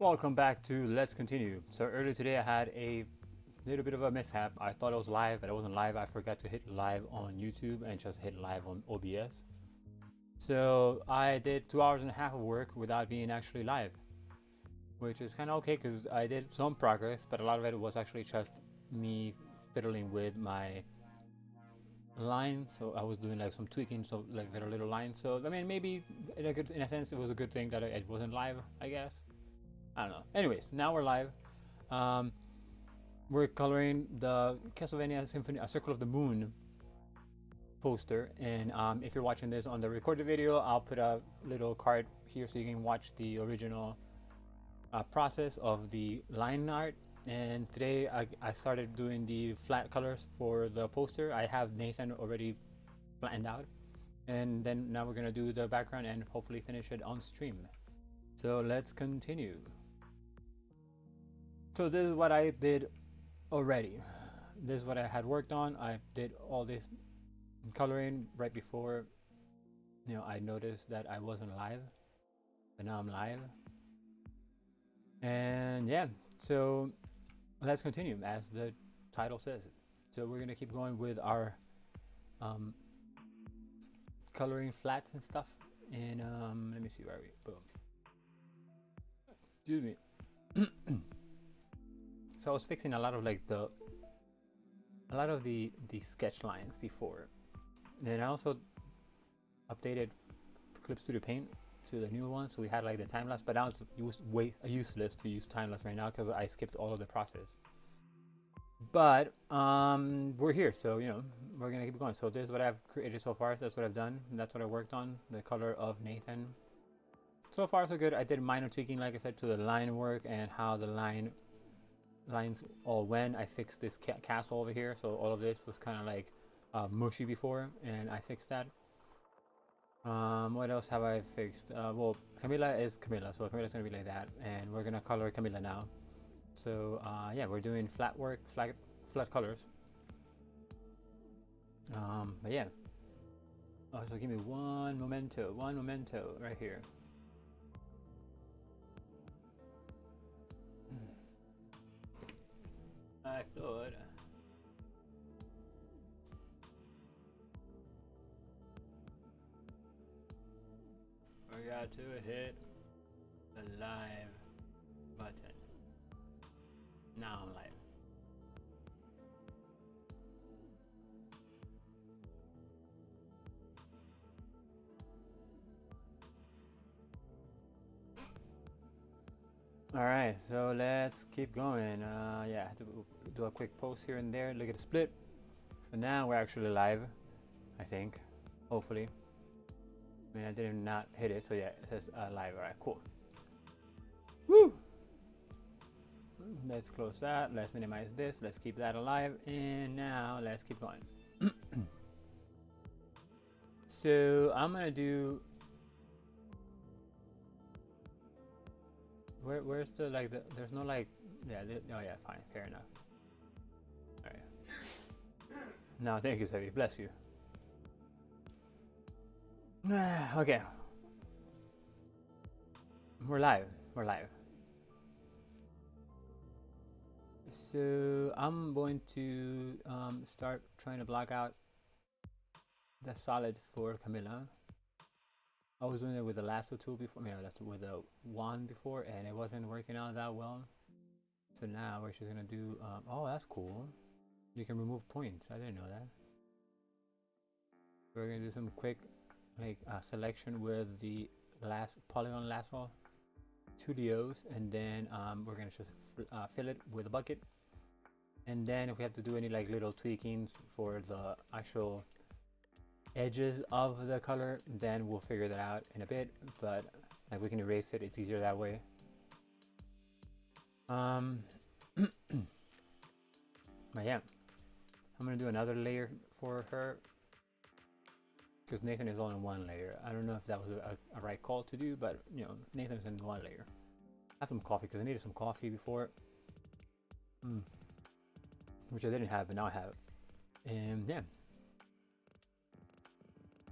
Welcome back to Let's Continue. So earlier today I had a little bit of a mishap. I thought it was live, but it wasn't live. I forgot to hit live on YouTube and just hit live on OBS. So I did 2 hours and a half of work without being actually live, which is kind of okay because I did some progress, but a lot of it was actually just me fiddling with my lines. So I was doing like some tweaking, so like little lines. So I mean, maybe in a sense, it was a good thing that it wasn't live, I guess. I don't know. Anyways, now we're live. Um, we're coloring the Castlevania Symphony, Circle of the Moon poster. And if you're watching this on the recorded video, I'll put a little card here so you can watch the original process of the line art. And today I started doing the flat colors for the poster. I have Nathan already planned out. And then now we're going to do the background and hopefully finish it on stream. So let's continue. So this is what I did already. This is what I had worked on. I did all this coloring right before, I noticed that I wasn't live, but now I'm live. And yeah, so let's continue as the title says. So we're gonna keep going with our coloring flats and stuff. And let me see where we boom. Excuse me. So I was fixing a lot of the sketch lines before. Then I also updated Clip Studio Paint to the new one, so we had like the time lapse. But now it's useless to use time lapse right now because I skipped all of the process. But we're here, so we're gonna keep going. So this is what I've created so far. That's what I've done. That's what I worked on. The color of Nathan. So far so good. I did minor tweaking, like I said, to the line work and how the lines all went. I fixed this castle over here, so all of this was kind of like mushy before, and I fixed that. What else have I fixed? Well, Camilla is Camilla, so Camilla's gonna be like that, and we're gonna color Camilla now. So yeah, we're doing flat work, flat colors. But yeah. Oh, so give me one memento right here. I thought I got to hit the live button. Now I'm live. Alright, so let's keep going. Yeah, I have to do a quick post here and there. Look at the split. So now we're actually live, I think. Hopefully. I mean, I did not hit it, so yeah, it says live. Alright, cool. Woo! Let's close that. Let's minimize this. Let's keep that alive. And now let's keep going. So I'm gonna do. Where's the there's no yeah, oh yeah, fine, fair enough. All right. No, thank you, Sevi. Bless you. Okay. We're live. So I'm going to start trying to block out the solid for Camilla. I was doing it with the lasso tool before, with the wand before, and it wasn't working out that well. So now we're just gonna do, oh, that's cool. You can remove points. I didn't know that. We're gonna do some quick, selection with the polygon lasso, 2DOs, and then we're gonna just fill it with a bucket. And then if we have to do any little tweakings for the actual edges of the color, then we'll figure that out in a bit, but we can erase it. It's easier that way. But yeah, I'm gonna do another layer for her because Nathan is only one layer. I don't know if that was a right call to do, but Nathan's in one layer. I have some coffee because I needed some coffee before, which I didn't have, but now I have. And yeah,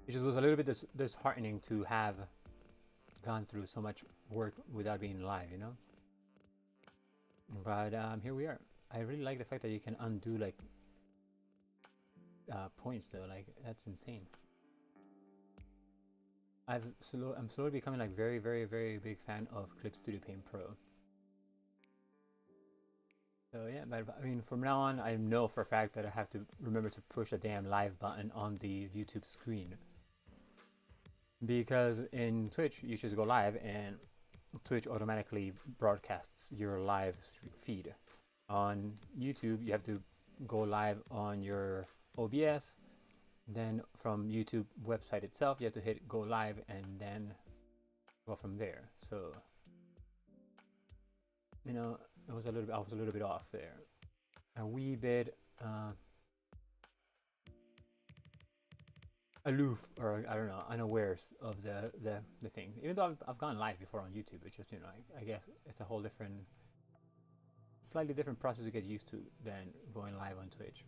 it just was a little bit disheartening to have gone through so much work without being live, But here we are. I really like the fact that you can undo like points though. Like that's insane. I'm slowly becoming like very, very, very big fan of Clip Studio Paint Pro. So yeah, but I mean, from now on, I know for a fact that I have to remember to push the damn live button on the YouTube screen. Because in Twitch, you just go live and Twitch automatically broadcasts your live feed. On YouTube, you have to go live on your OBS. Then from YouTube website itself, you have to hit go live and then go from there. So, you know, I was a little bit off there. A wee bit aloof, or I don't know, unawares of the thing. Even though I've gone live before on YouTube, it's just, you know, I guess it's a whole different, slightly different process to get used to than going live on Twitch.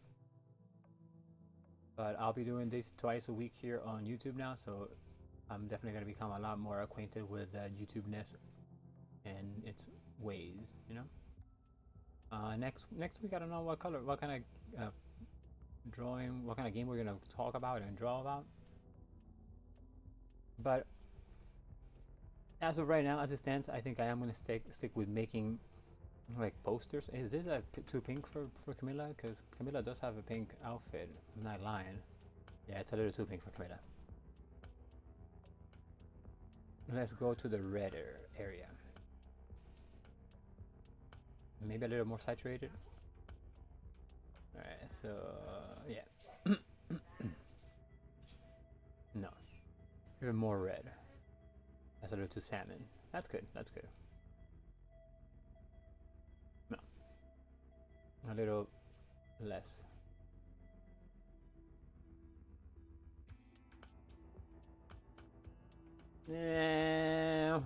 But I'll be doing this twice a week here on YouTube now, so I'm definitely going to become a lot more acquainted with YouTube-ness and its ways, you know. Next week, I don't know what kind of drawing, what kind of game we're gonna talk about and draw about. But as of right now, as it stands, I think I am gonna stick with making like posters. Is this too pink for Camilla? Because Camilla does have a pink outfit. I'm not lying. Yeah, it's a little too pink for Camilla. Let's go to the redder area. Maybe a little more saturated. Alright, so yeah. No. Even more red. That's a little too salmon. That's good, that's good. No. A little less. Yeah.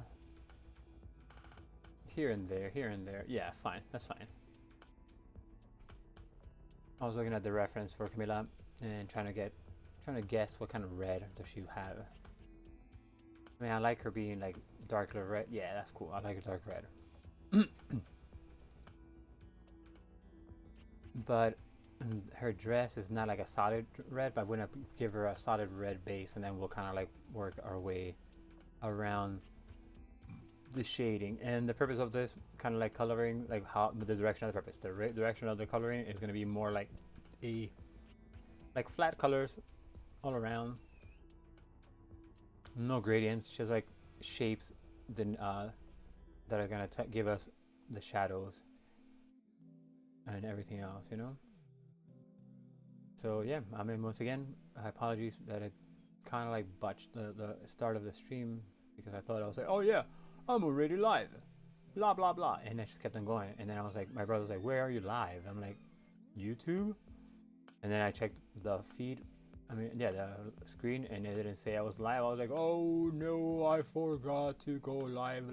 Here and there, here and there. Yeah, fine, that's fine. I was looking at the reference for Camilla and trying to guess what kind of red does she have. I mean, I like her being like darker red. Yeah, that's cool. I like a dark red. But her dress is not like a solid red, but I'm gonna give her a solid red base, and then we'll kind of like work our way around the shading. And the purpose of this kind of like coloring, like how the direction of the purpose, the direction of the coloring is going to be more like flat colors all around, no gradients, just like shapes then that are going to give us the shadows and everything else, you know. So yeah, I mean, once again, apologies that it kind of like botched the start of the stream, because I thought I was like, oh yeah, I'm already live, blah blah blah, and I just kept on going. And then I was like, my brother was like, where are you live? I'm like, YouTube. And then I checked the feed, I mean, yeah, the screen, and it didn't say I was live. I was like, oh no, I forgot to go live.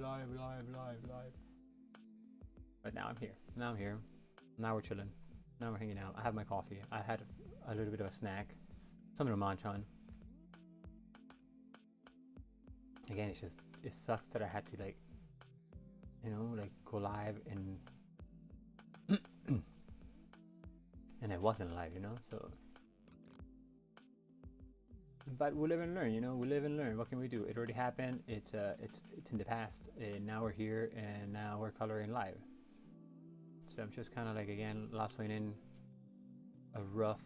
But now I'm here. Now we're chilling. Now we're hanging out. I have my coffee. I had a little bit of a snack, something to munch on. Again, it's just, it sucks that I had to like, you know, like go live and and it wasn't live, you know. So, but we live and learn, you know. We live and learn. What can we do? It already happened. It's in the past, and now we're here, and now we're coloring live. So I'm just kind of like, again, lassoing in a rough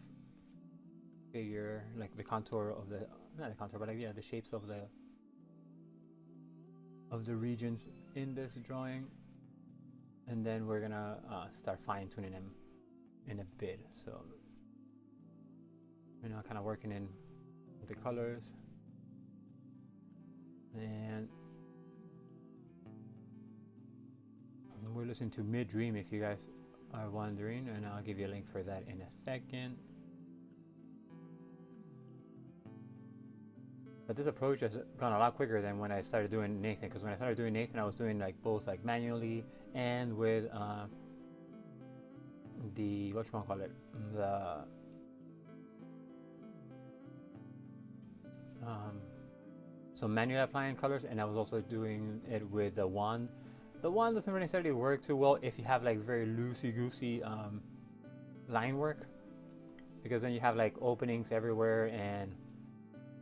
figure, like the contour of the, not the contour, but like, yeah, the shapes of the regions in this drawing, and then we're gonna start fine-tuning them in a bit. So, you know, kind of working in the colors, and we're listening to Mid Dream if you guys are wondering, and I'll give you a link for that in a second. But this approach has gone a lot quicker than when I started doing Nathan, because when I started doing Nathan, I was doing like both like manually and with the, whatchamacallit, the so manually applying colors, and I was also doing it with the wand. the one doesn't really necessarily work too well if you have like very loosey-goosey line work, because then you have like openings everywhere, and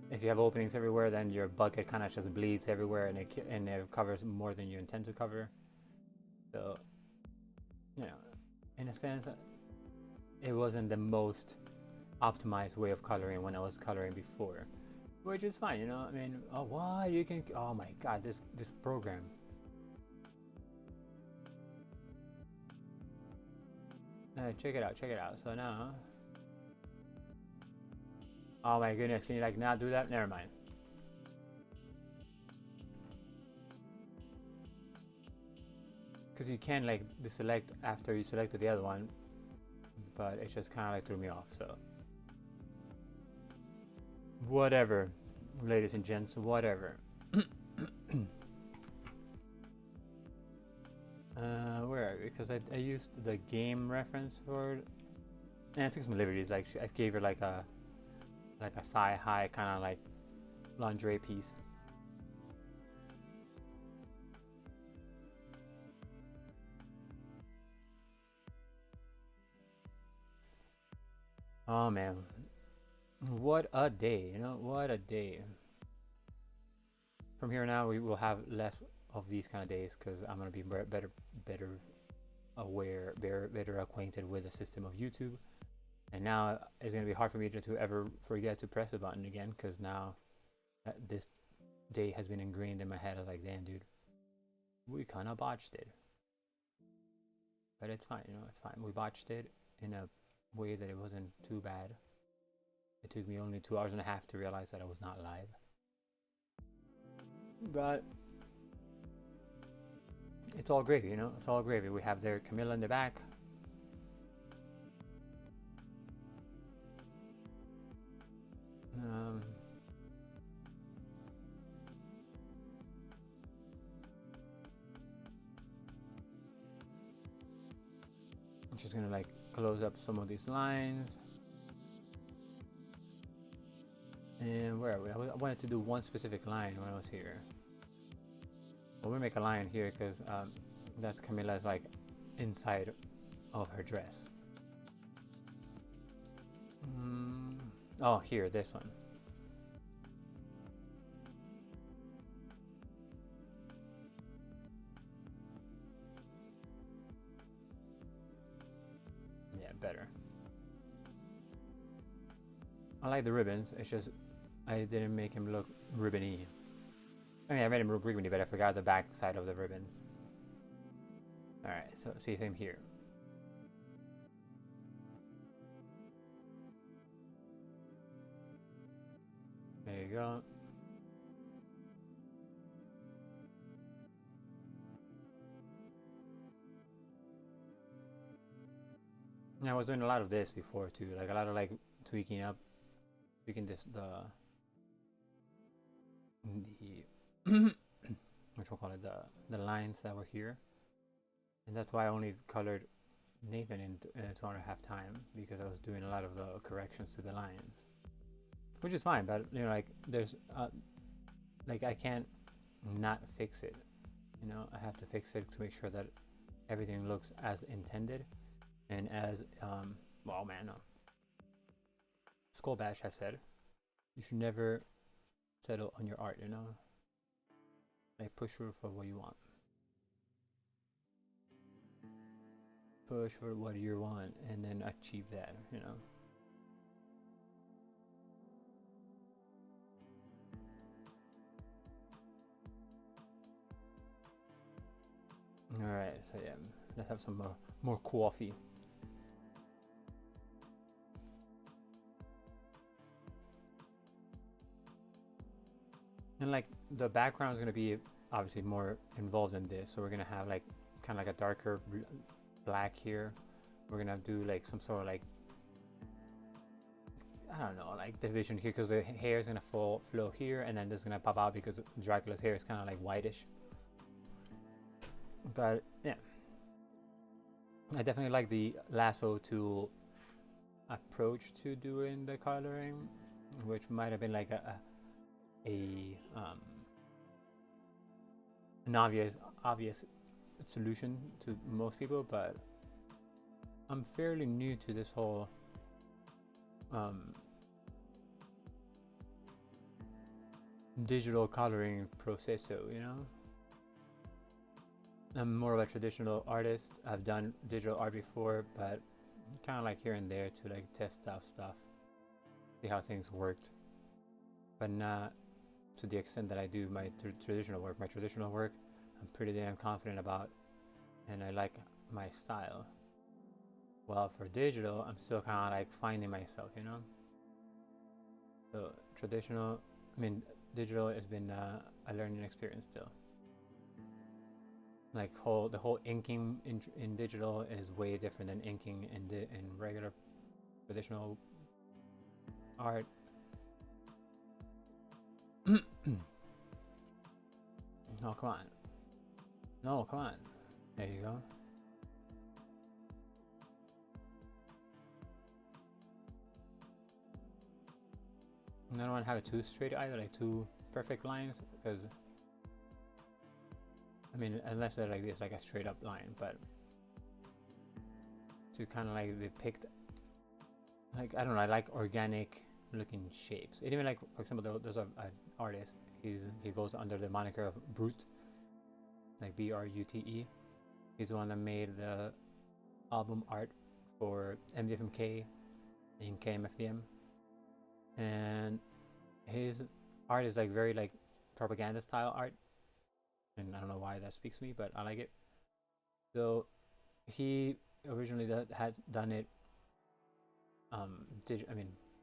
if you have openings everywhere, then your bucket kind of just bleeds everywhere, and it covers more than you intend to cover. So, you know, in a sense, it wasn't the most optimized way of coloring when I was coloring before, which is fine, you know. I mean, oh, why you can? Oh my God, this program. Check it out, check it out. So now, oh my goodness, can you like not do that? Never mind. Because you can like deselect after you selected the other one, but it just kind of like threw me off. So whatever, ladies and gents, whatever. Where are we? Because I used the game reference for it, and I took some liberties. Like I gave her like a thigh high kind of like lingerie piece. Oh man, what a day, you know, what a day. From here now we will have less of these kind of days, because I'm going to be better aware, better acquainted with the system of YouTube. And now it's going to be hard for me to ever forget to press the button again, because now this day has been ingrained in my head. I was like, damn dude, we kind of botched it. But it's fine, you know, it's fine. We botched it in a way that it wasn't too bad. It took me only 2 hours and a half to realize that I was not live. But it's all gravy, you know, it's all gravy. We have their Camilla in the back. I'm just gonna like close up some of these lines. And where are we? I wanted to do one specific line when I was here. Well, we make a line here because that's Camilla's like inside of her dress. Oh, here, this one. Yeah, better. I like the ribbons, it's just I didn't make him look ribbony. I mean, I made him look ribbony, but I forgot the back side of the ribbons. Alright, so see him here. There you go. And I was doing a lot of this before too, like a lot of like tweaking this which we'll call it the lines that were here, and that's why I only colored Nathan in 2.5 time, because I was doing a lot of the corrections to the lines, which is fine. But you know, like there's like I can't not fix it. You know, I have to fix it to make sure that everything looks as intended and as well, man. Skull Bash has said you should never settle on your art, you know. Like push for what you want. Push for what you want and then achieve that, you know. Alright, so yeah, let's have some more coffee. And like the background is going to be obviously more involved in this, so we're going to have like kind of like a darker black here. We're going to do like some sort of like, I don't know, like division here, because the hair is going to flow here, and then this is going to pop out because Dracula's hair is kind of like whitish. But yeah, I definitely like the lasso tool approach to doing the coloring, which might have been like an obvious solution to most people, but I'm fairly new to this whole digital coloring process, so you know, I'm more of a traditional artist. I've done digital art before, but kind of like here and there to like test out stuff, see how things worked, but not to the extent that I do my traditional work. My traditional work, I'm pretty damn confident about, and I like my style. Well, for digital, I'm still kind of like finding myself, you know. So traditional, I mean, digital has been a learning experience still. Like the whole inking in digital is way different than inking in regular traditional art. No, come on. No, come on. There you go. I don't want to have it too straight either, like two perfect lines, because I mean, unless they're like this, like a straight up line, but to kind of like depict, like, I don't know, I like organic looking shapes. And even like, for example, there's an artist, he goes under the moniker of Brute, like Brute. He's the one that made the album art for MDFMK and KMFDM, and his art is like very like propaganda style art, and I don't know why that speaks to me, but I like it. So he originally had done it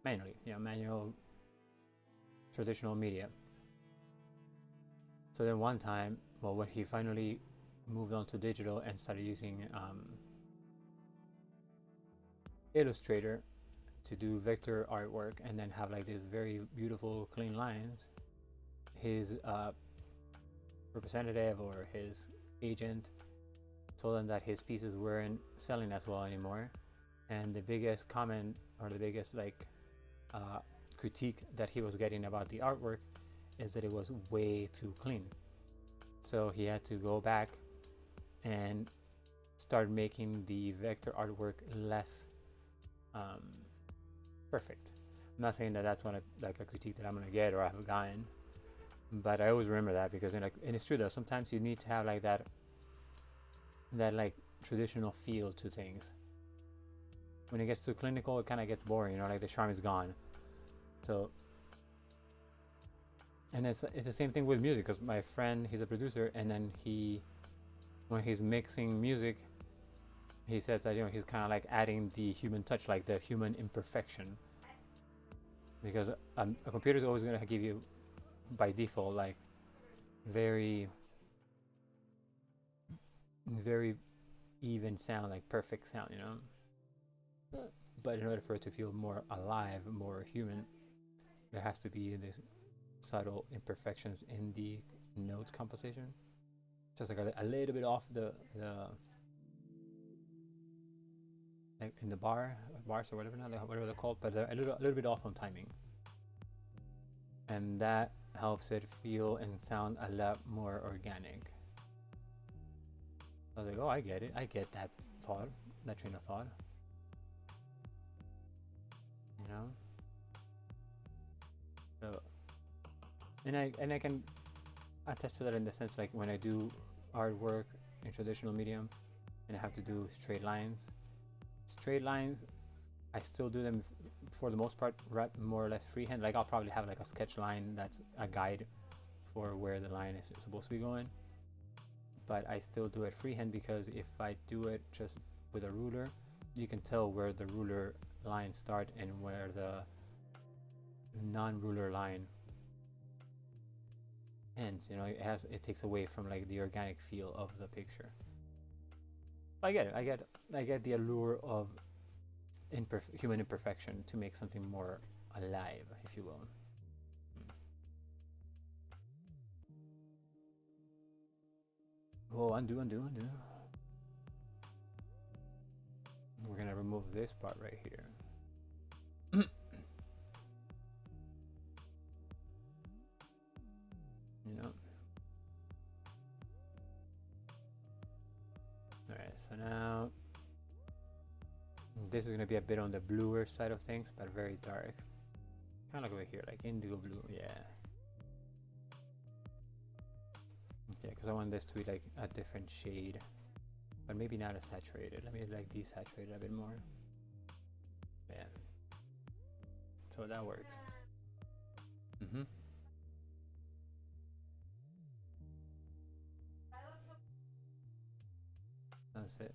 manually, you know, manual traditional media. So then one time, well, when he finally moved on to digital and started using Illustrator to do vector artwork and then have like these very beautiful clean lines, his representative or his agent told him that his pieces weren't selling as well anymore, and the biggest comment or the biggest like critique that he was getting about the artwork is that it was way too clean. So he had to go back and start making the vector artwork less perfect. I'm not saying that that's one like a critique that I'm gonna get or I've gotten, but I always remember that because and it's true though, sometimes you need to have like that like traditional feel to things. When it gets too clinical, it kind of gets boring, you know, like the charm is gone. So, and it's the same thing with music, because my friend, he's a producer, and then when he's mixing music, he says that, you know, he's kind of like adding the human touch, like the human imperfection, because a computer is always going to give you by default like very even sound, like perfect sound, you know. But in order for it to feel more alive, more human, there has to be this subtle imperfections in the note composition, just like a little bit off the like in the bars or whatever now, whatever they're called, but they're a little bit off on timing, and that helps it feel and sound a lot more organic. I was like, oh, I get it. I get that thought, that train of thought. You know? So, and I can attest to that in the sense, like when I do artwork in traditional medium and I have to do straight lines, I still do them for the most part more or less freehand. Like I'll probably have like a sketch line that's a guide for where the line is supposed to be going, but I still do it freehand, because if I do it just with a ruler, you can tell where the ruler lines start and where the non-ruler line ends. You know, it takes away from like the organic feel of the picture. I get it. I get the allure of human imperfection to make something more alive, if you will. Oh, undo. We're gonna remove this part right here. You know. so now this is going to be a bit on the bluer side of things, but very dark. Kind of like over here, like indigo blue, yeah. Yeah, because I want this to be like a different shade, but maybe not as saturated. Let me like desaturate it a bit more. Yeah. So that works. That's it.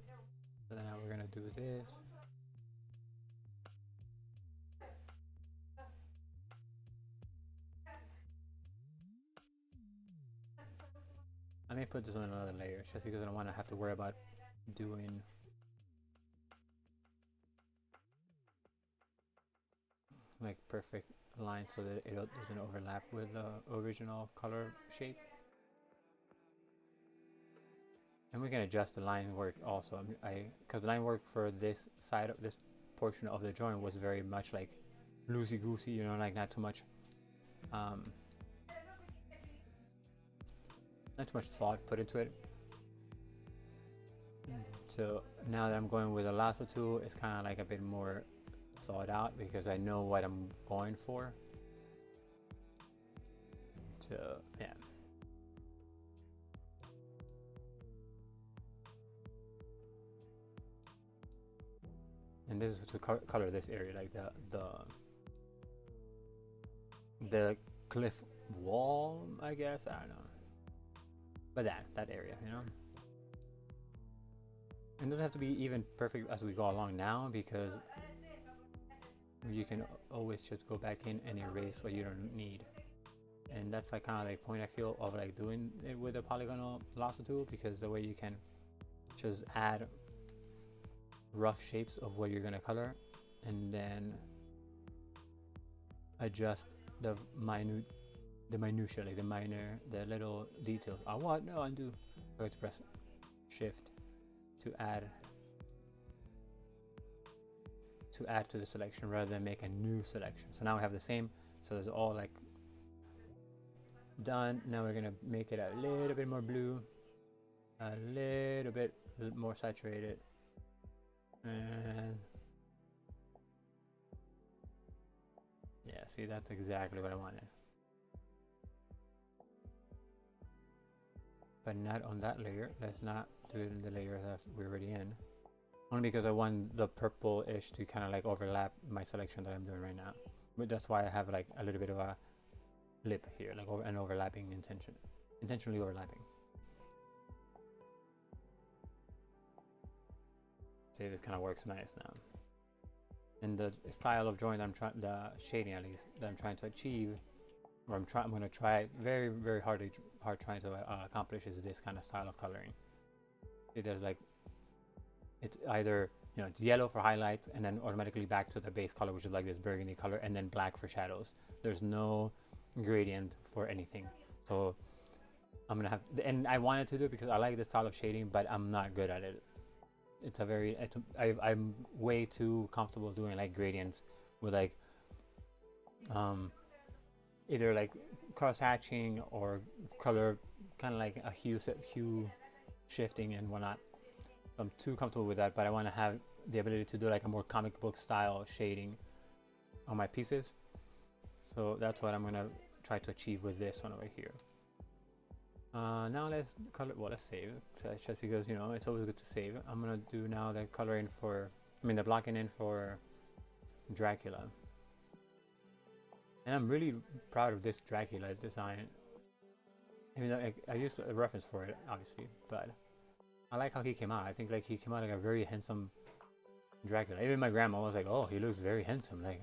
So now we're gonna do this. I may put this on another layer just because I don't want to have to worry about doing like perfect lines so that it doesn't overlap with the original color shape. And we can adjust the line work also. Because the line work for this side of this portion of the drawing was very much like loosey goosey, you know, like not too much thought put into it. So now that I'm going with a lasso tool, it's kind of like a bit more thought out because I know what I'm going for. So yeah. And this is to color this area, like the cliff wall, I guess. I don't know, but that area, you know. It doesn't have to be even perfect as we go along now, because you can always just go back in and erase what you don't need. And that's like kind of like point I feel of like doing it with a polygonal lasso tool, because the way you can just add rough shapes of what you're gonna color and then adjust the minutia, like the little details. Undo. I'm going to press shift to add to the selection rather than make a new selection. So now we have the same, so it's all like done. Now we're gonna make it a little bit more blue, a little bit more saturated, and yeah, see, that's exactly what I wanted. But not on that layer. Let's not do it in the layer that we're already in. Only because I want the purple-ish to kind of like overlap my selection that I'm doing right now. But that's why I have like a little bit of a lip here, like an overlapping intentionally overlapping. See, this kind of works nice now. And the style of drawing the shading at least that I'm trying to achieve, or I'm going to try very, very hard trying to accomplish, is this kind of style of coloring. See, there's like, it's either, you know, it's yellow for highlights and then automatically back to the base color, which is like this burgundy color, and then black for shadows. There's no gradient for anything. So I'm gonna have, and I wanted to do it because I like this style of shading, but I'm not good at it. I'm way too comfortable doing like gradients with like either like cross hatching or color, kind of like a hue shifting and whatnot. I'm too comfortable with that, but I want to have the ability to do like a more comic book style shading on my pieces. So that's what I'm gonna try to achieve with this one over here. Now let's color. Well, let's save. So just because, you know, it's always good to save. I'm gonna do now the coloring for, the blocking in for Dracula. And I'm really proud of this Dracula design. I mean, I used a reference for it, obviously, but I like how he came out. I think like he came out like a very handsome Dracula. Even my grandma was like, "Oh, he looks very handsome. Like,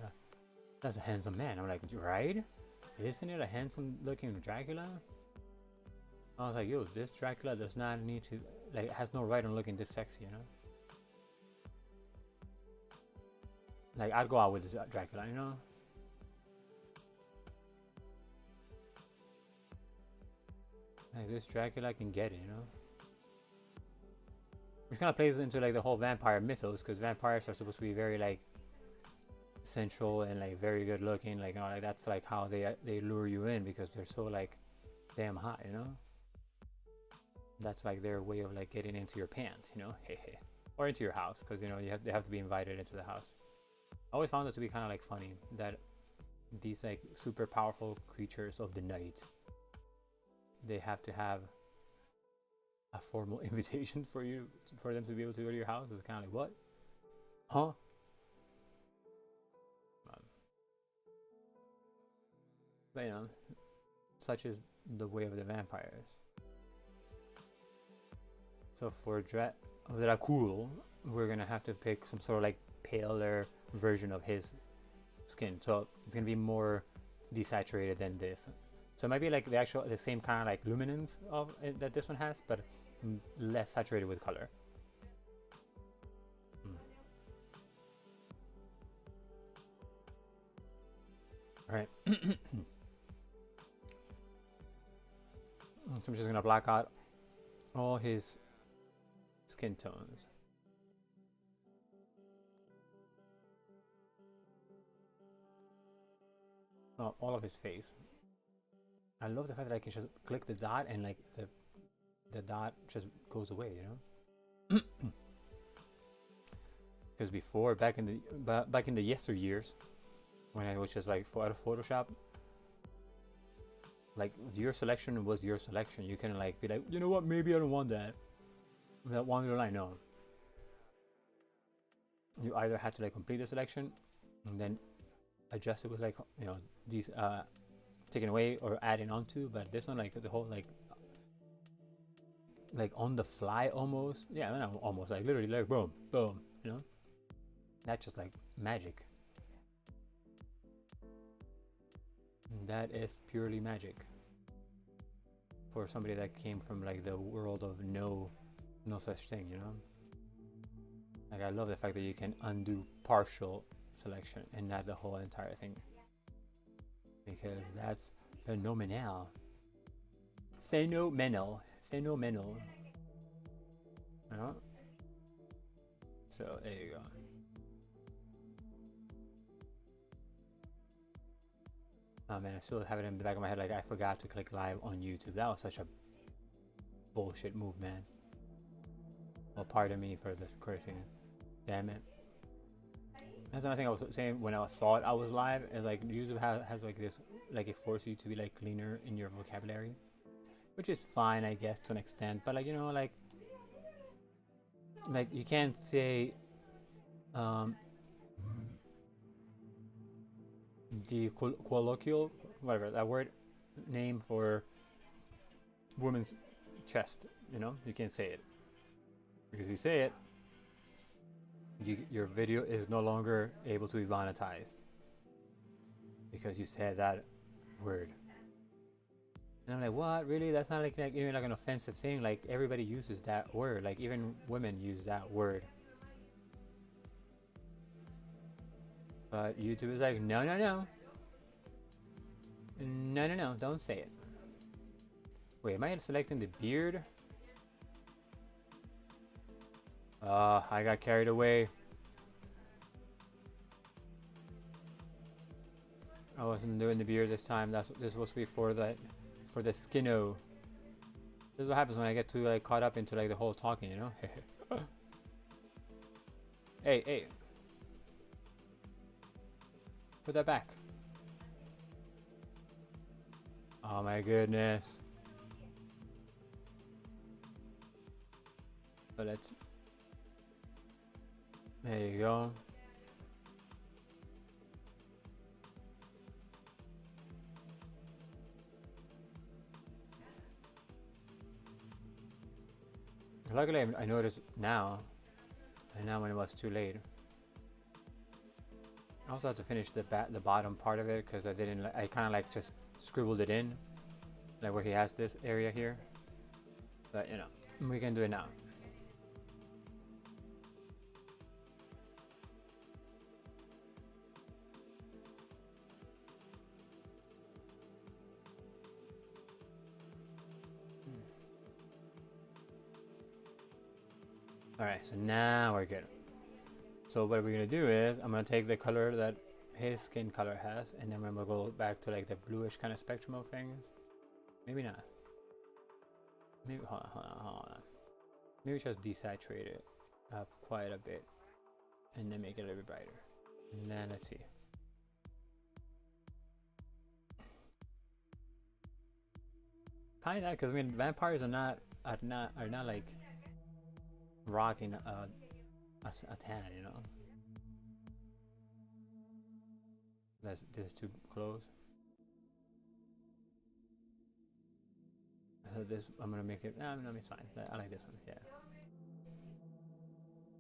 that's a handsome man." I'm like, "Right? Isn't it a handsome looking Dracula?" I was like, "Yo, this Dracula does not need to, like, has no right on looking this sexy, you know? Like, I'd go out with this Dracula, you know?" Like, this Dracula can get it, you know? Which kind of plays into like the whole vampire mythos, because vampires are supposed to be very like sensual and like very good looking, like, you know, like that's like how they lure you in, because they're so like damn hot, you know. That's like their way of like getting into your pants, you know, or into your house, because you know they have to be invited into the house. I always found it to be kind of like funny that these like super powerful creatures of the night, they have to have a formal invitation for them to be able to go to your house. It's kind of like, what? Huh? But you know, such is the way of the vampires. So for Dracul, we're gonna have to pick some sort of like paler version of his skin. So it's gonna be more desaturated than this. So it might be like the same kind of like luminance of it that this one has, but less saturated with color. All right. So I'm just gonna black out all his skin tones. Oh, all of his face. I love the fact that I can just click the dot and like the dot just goes away, you know? Because before, back in the yesteryears, when I was just like out of Photoshop, like your selection was your selection. You can like be like, you know what, maybe I don't want that. That one little line, no. You either had to like complete the selection and then adjust it with like, you know, these taken away or adding onto, but this one like the whole like on the fly almost. Yeah, no, almost like literally like boom, boom, you know? That's just like magic. That is purely magic for somebody that came from like the world of no such thing, you know? Like I love the fact that you can undo partial selection and not the whole entire thing, because that's phenomenal. Phenomenal. You know? So there you go. Oh man, I still have it in the back of my head like I forgot to click live on YouTube. That was such a bullshit move, man. Well, pardon me for this cursing. Damn it. That's another thing I was saying when I thought I was live, is like YouTube has like this, like it forces you to be like cleaner in your vocabulary, which is fine, I guess, to an extent. But like, you know, like you can't say the colloquial, whatever that word name for woman's chest, you know, you can't say it, because if you say it, your video is no longer able to be monetized because you said that word. And I'm like, what? Really? That's not like even like an offensive thing. Like everybody uses that word. Like even women use that word. But YouTube is like, no, don't say it. Wait, am I selecting the beard? I got carried away. I wasn't doing the beard this time. This was supposed to be for the skinno. This is what happens when I get too like caught up into like the whole talking, you know? Hey. Put that back. Oh my goodness. But let's... There you go. Luckily, I noticed now, and now when it was too late. I also have to finish the bottom part of it because I didn't. I kind of like just scribbled it in, like where he has this area here. But you know, we can do it now. Alright, so now we're good. So what we're gonna do is I'm gonna take the color that his skin color has, and then we're gonna go back to like the bluish kind of spectrum of things. Maybe not. Maybe hold on. Maybe just desaturate it up quite a bit, and then make it a little bit brighter. And then let's see. Kinda, because I mean, vampires are not like rocking a tan, you know. That's just too close. So this, I'm gonna make it. No, it's fine. I like this one. Yeah.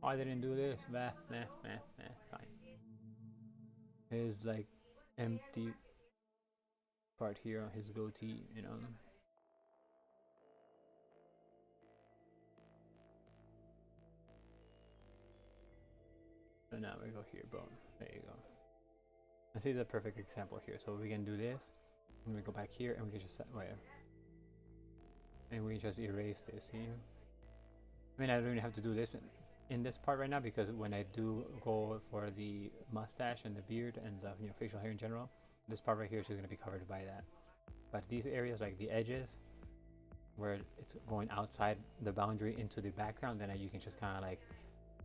Oh, I didn't do this. Meh. Fine. His like empty part here on his goatee, you know. So now we go here, boom. There you go. I see the perfect example here. So we can do this, and we go back here, and we can just wait. And we just erase this, see? I mean, I don't even have to do this in this part right now, because when I do go for the mustache and the beard and the facial hair in general, this part right here is just going to be covered by that. But these areas, like the edges, where it's going outside the boundary into the background, then you can just kind of like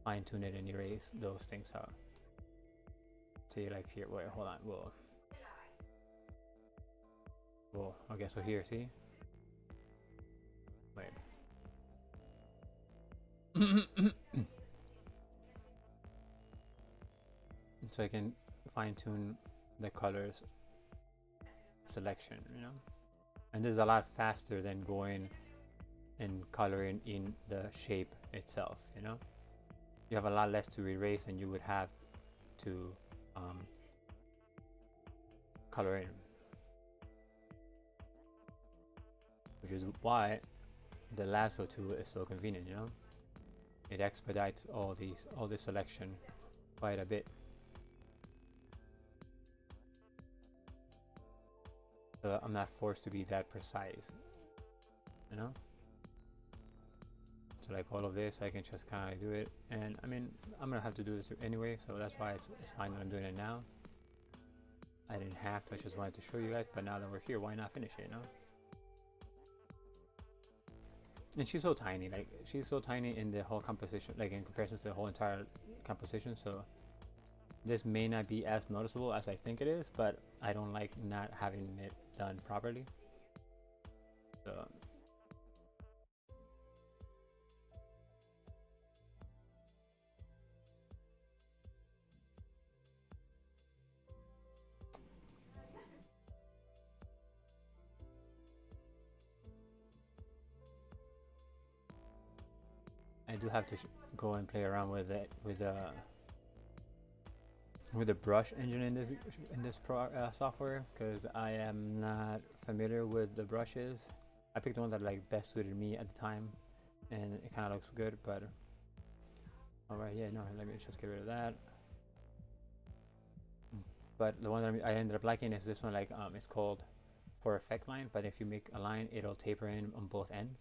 fine tune it and erase those things out. See, like here, wait, hold on, whoa, okay, so here, see? Wait. So I can fine tune the colors selection, you know? And this is a lot faster than going and coloring in the shape itself, you know? You have a lot less to erase than you would have to color in. Which is why the lasso tool is so convenient, you know? It expedites all this selection quite a bit. So I'm not forced to be that precise, you know? So like all of this, I can just kind of do it. And I mean, I'm gonna have to do this anyway, so that's why it's fine that I'm doing it now. I didn't have to, I just wanted to show you guys, but now that we're here, why not finish it, you know? And she's so tiny, like she's so tiny in the whole composition, like in comparison to the whole entire composition, so this may not be as noticeable as I think it is, but I don't like not having it done properly. So I do have to go and play around with it with the brush engine in this software, because I am not familiar with the brushes. I picked the one that like best suited me at the time, and it kind of looks good. But all right, yeah, no, let me just get rid of that. But the one that I ended up liking is this one. Like it's called for effect line, but if you make a line, it'll taper in on both ends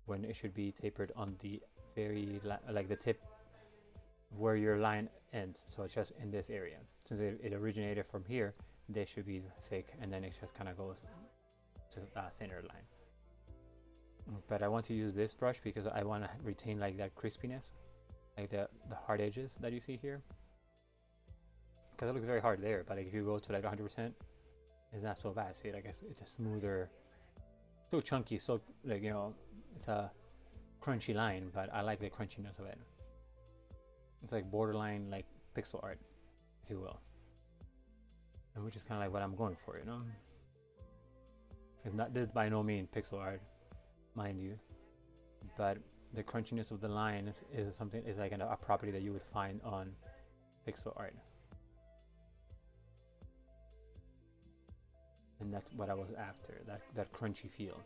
when it should be tapered on the very like the tip where your line ends. So it's just in this area. Since it originated from here, they should be thick, and then it just kind of goes to a thinner line. But I want to use this brush because I want to retain like that crispiness, like the hard edges that you see here, because it looks very hard there, but like if you go to like 100%, it's not so bad. See, like it's a smoother, so chunky, so like, you know, it's a crunchy line, but I like the crunchiness of it. It's like borderline like pixel art, if you will, and which is kind of like what I'm going for, you know. It's not, this by no means pixel art, mind you, but the crunchiness of the line is something, is like a property that you would find on pixel art, and that's what I was after, that crunchy feel.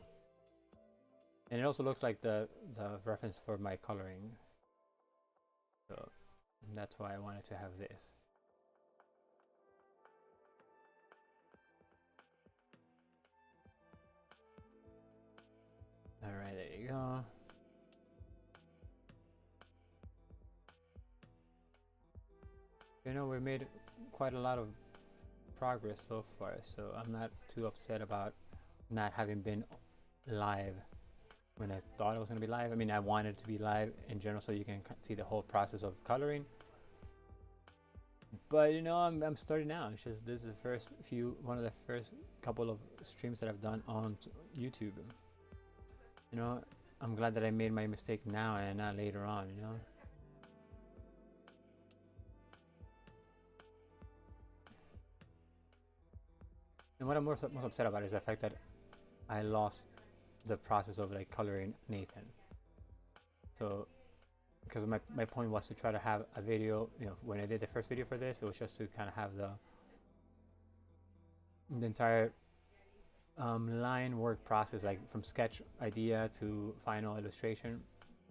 And it also looks like the reference for my coloring, so that's why I wanted to have this. All right, there you go. You know, we made quite a lot of progress so far, so I'm not too upset about not having been live when I thought it was going to be live. I mean, I wanted it to be live in general so you can see the whole process of coloring. But you know, I'm starting now. It's just this is one of the first couple of streams that I've done on YouTube. You know, I'm glad that I made my mistake now and not later on, you know. And what I'm most upset about is the fact that I lost the process of like coloring Nathan. So, because my point was to try to have a video, you know, when I did the first video for this, it was just to kind of have the entire line work process, like from sketch idea to final illustration,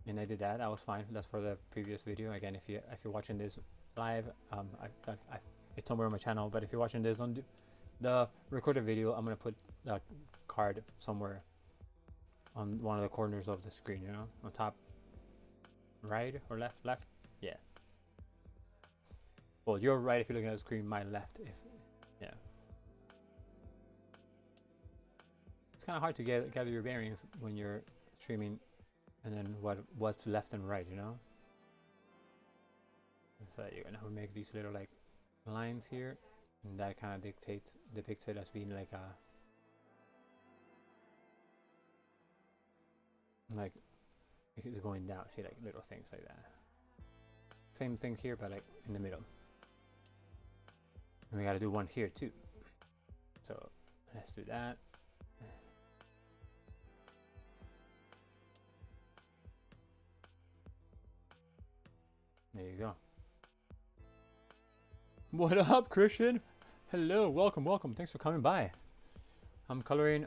and I did that. That was fine. That's for the previous video. Again, if you're watching this live, it's somewhere on my channel. But if you're watching this on the recorded video, I'm gonna put the card somewhere on one of the corners of the screen. You know, on top, right or left? Left. Yeah. Well, you're right if you're looking at the screen. My left, if yeah. It's kind of hard to gather your bearings when you're streaming, and then what's left and right, you know. So you're gonna make these little like lines here, and that kind of depicts it as being like it's going down. See, like little things like that. Same thing here, but like in the middle. And we got to do one here too. So let's do that. There you go. What up, Christian? Hello, welcome. Thanks for coming by. I'm coloring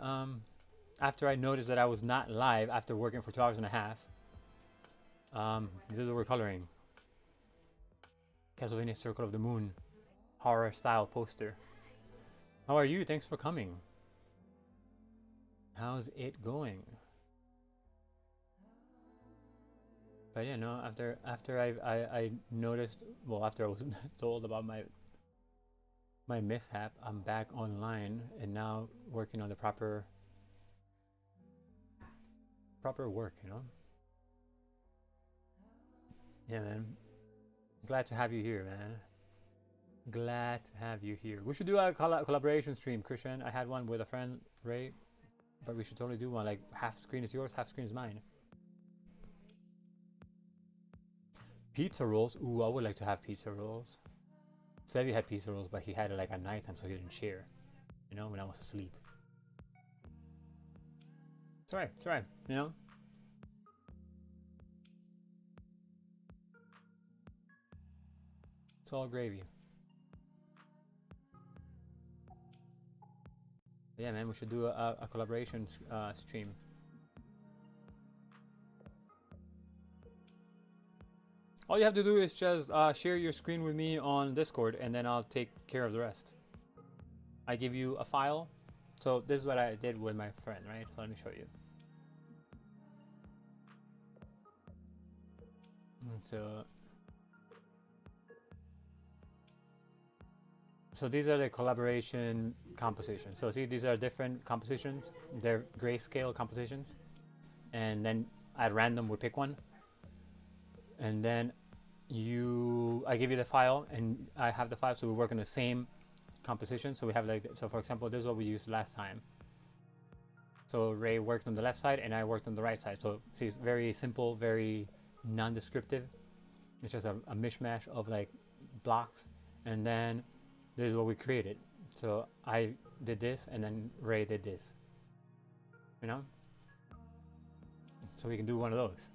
after I noticed that I was not live after working for 2 hours and a half. This is what we're coloring. Castlevania Circle of the Moon horror style poster. How are you? Thanks for coming. How's it going? But yeah, no, after I noticed, well, after I was told about my mishap, I'm back online and now working on the proper work, you know. Yeah, man. Glad to have you here, man. Glad to have you here. We should do a collaboration stream, Christian. I had one with a friend, Ray, but we should totally do one. Like half screen is yours, half screen is mine. Pizza rolls. Ooh, I would like to have pizza rolls. Sevi had pizza rolls, but he had it like at nighttime, so he didn't share. You know, when I was asleep. It's alright. You know. It's all gravy. Yeah, man, we should do a collaboration stream. All you have to do is just share your screen with me on Discord, and then I'll take care of the rest. I give you a file. So this is what I did with my friend, right? So let me show you. So these are the collaboration compositions. So see, these are different compositions. They're grayscale compositions. And then at random, we pick one. And then I give you the file, and I have the file, so we work on the same composition. So we have like, so for example, this is what we used last time. So Ray worked on the left side, and I worked on the right side. So see, it's very simple, very non-descriptive. It's just a mishmash of like blocks. And then this is what we created. So I did this, and then Ray did this. You know? So we can do one of those.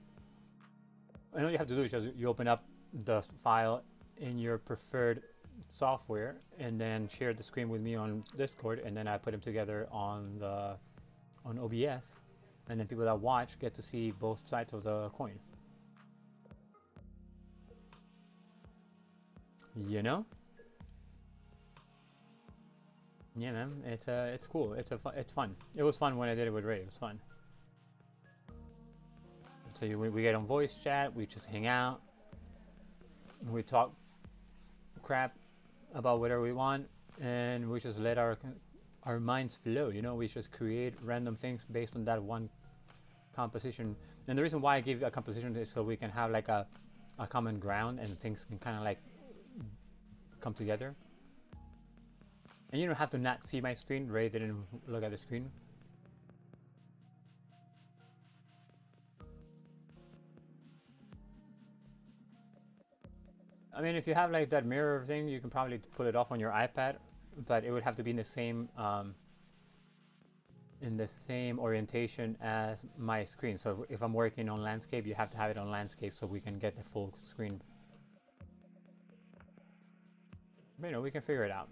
And all you have to do is just you open up the file in your preferred software, and then share the screen with me on Discord, and then I put them together on OBS, and then people that watch get to see both sides of the coin. You know? Yeah, man, it's cool. It's fun. It was fun when I did it with Ray. It was fun. So we get on voice chat. We just hang out. We talk crap about whatever we want, and we just let our minds flow. You know, we just create random things based on that one composition. And the reason why I give a composition is so we can have like a common ground and things can kind of like come together. And you don't have to not see my screen. Ray didn't look at the screen. I mean, if you have like that mirror thing, you can probably pull it off on your iPad, but it would have to be in the same orientation as my screen. So if I'm working on landscape, you have to have it on landscape so we can get the full screen. But, you know, we can figure it out.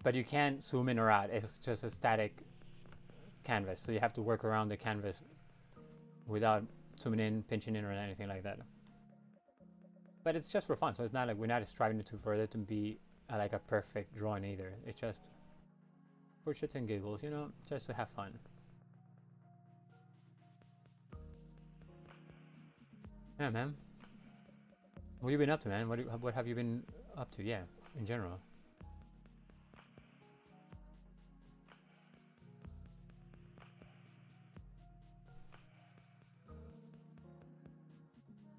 But you can't zoom in or out. It's just a static canvas, so you have to work around the canvas without zooming in, pinching in, or anything like that. But it's just for fun, so it's not like we're not striving to further to be like a perfect drawing either. It's just for shits and giggles, you know, just to have fun. Yeah, man. What have you been up to, man? What have you been up to? Yeah, in general.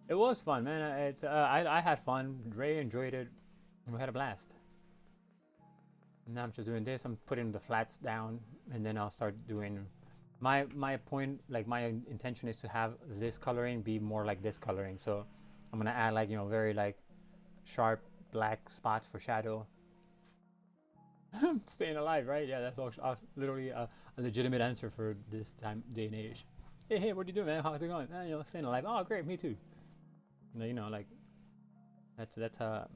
It was fun, man. It's I had fun. Ray enjoyed it. We had a blast. Now I'm just doing this. I'm putting the flats down, and then I'll start doing my point. Like my intention is to have this coloring be more like this coloring. So I'm gonna add like, you know, very like sharp black spots for shadow. Staying alive, right? Yeah, that's all, literally a legitimate answer for this day and age. Hey, what are you doing, man? How's it going? You know, staying alive. Oh, great, me too. You know, like that's a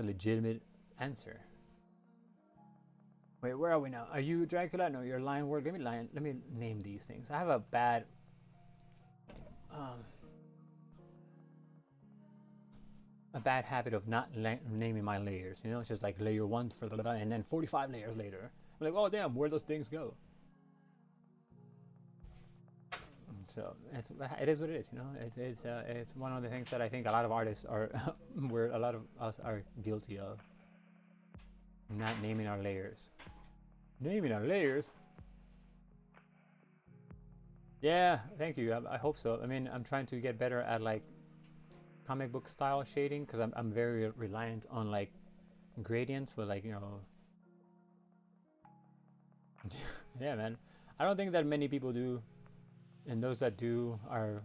legitimate answer. Wait, where are we now? Are you Dracula? No, you're Lion Word. Let me name these things. I have a bad habit of not naming my layers. You know, it's just like layer 1 for the and then 45 layers later. I'm like, oh damn, where those things go? So it is what it is, you know. It's one of the things that I think a lot of artists are, where a lot of us are guilty of, not naming our layers. Naming our layers. Yeah, thank you. I hope so. I mean, I'm trying to get better at like comic book style shading because I'm very reliant on like gradients with like, you know. Yeah, man. I don't think that many people do. And those that do are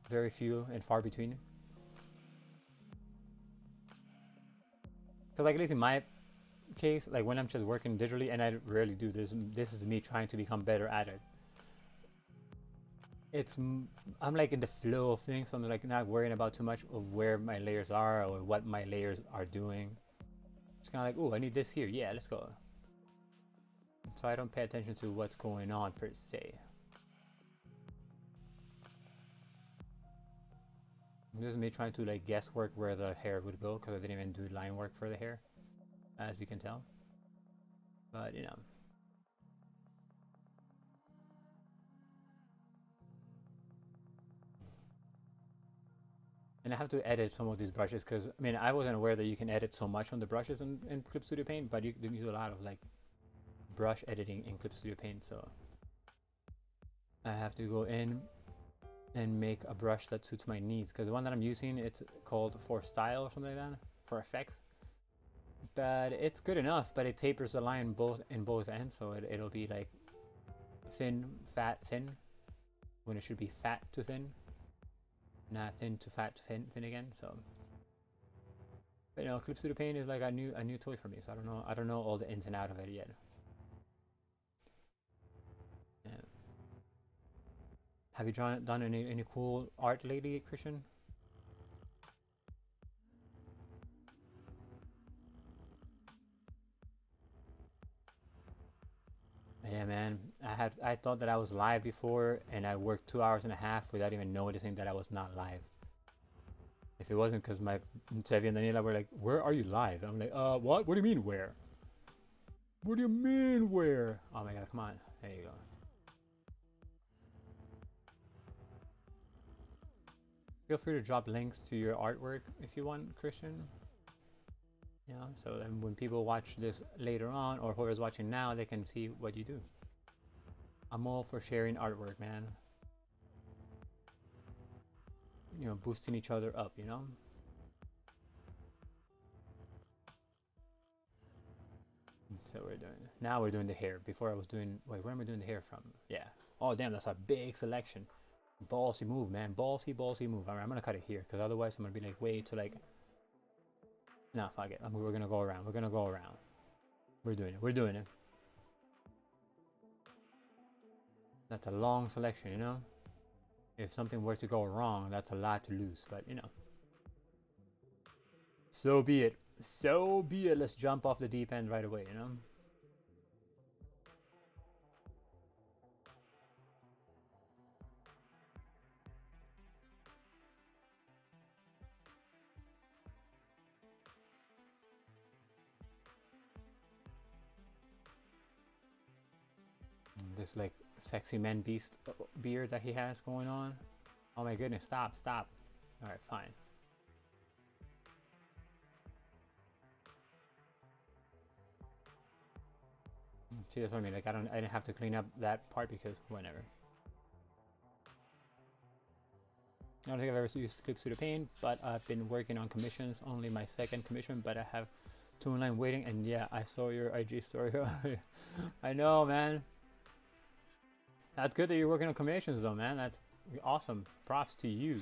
very few and far between. Because like at least in my case, like when I'm just working digitally, and I rarely do this, this is me trying to become better at it. I'm like in the flow of things, so I'm like not worrying about too much of where my layers are or what my layers are doing. It's kind of like, oh, I need this here. Yeah, let's go. So I don't pay attention to what's going on per se. This is me trying to like guesswork where the hair would go because I didn't even do line work for the hair, as you can tell. But you know. And I have to edit some of these brushes because I mean I wasn't aware that you can edit so much on the brushes in Clip Studio Paint, but you can do a lot of like brush editing in Clip Studio Paint. So I have to go in and make a brush that suits my needs, because the one that I'm using, it's called for style or something like that, for effects, but it's good enough, but it tapers the line in both ends, so it'll be like thin, fat, thin, when it should be fat to thin, not thin to fat to thin again. So but you know, Clip Studio Paint is like a new toy for me, so I don't know all the ins and outs of it yet. Yeah. Have you done any cool art lately, Christian? Yeah, man. I thought that I was live before, and I worked 2 hours and a half without even noticing that I was not live. If it wasn't because my Tevi and Daniela were like, "Where are you live?" I'm like, what? What do you mean where? What do you mean where? Oh my god, come on. There you go. Feel free to drop links to your artwork if you want, Christian. Yeah, so then when people watch this later on, or whoever's watching now, they can see what you do. I'm all for sharing artwork, man. You know, boosting each other up, you know? So we're doing, now we're doing the hair. Before I was doing, wait, where am I doing the hair from? Yeah. Oh, damn, that's a big selection. Ballsy move, man. Ballsy, ballsy move. Alright, I'm gonna cut it here, because otherwise I'm gonna be like way too like, nah, fuck it. We're gonna go around. We're gonna go around. We're doing it. We're doing it. That's a long selection, you know? If something were to go wrong, that's a lot to lose, but you know. So be it. So be it. Let's jump off the deep end right away, you know? This like sexy man beast beard that he has going on. Oh my goodness, stop, stop. Alright, fine. See, that's what I mean. Like I didn't have to clean up that part because whenever. I don't think I've ever used Clip Suit of Pain, but I've been working on commissions. Only my second commission, but I have 2 in line waiting. And yeah, I saw your IG story. I know, man. That's good that you're working on commissions, though, man. That's awesome. Props to you.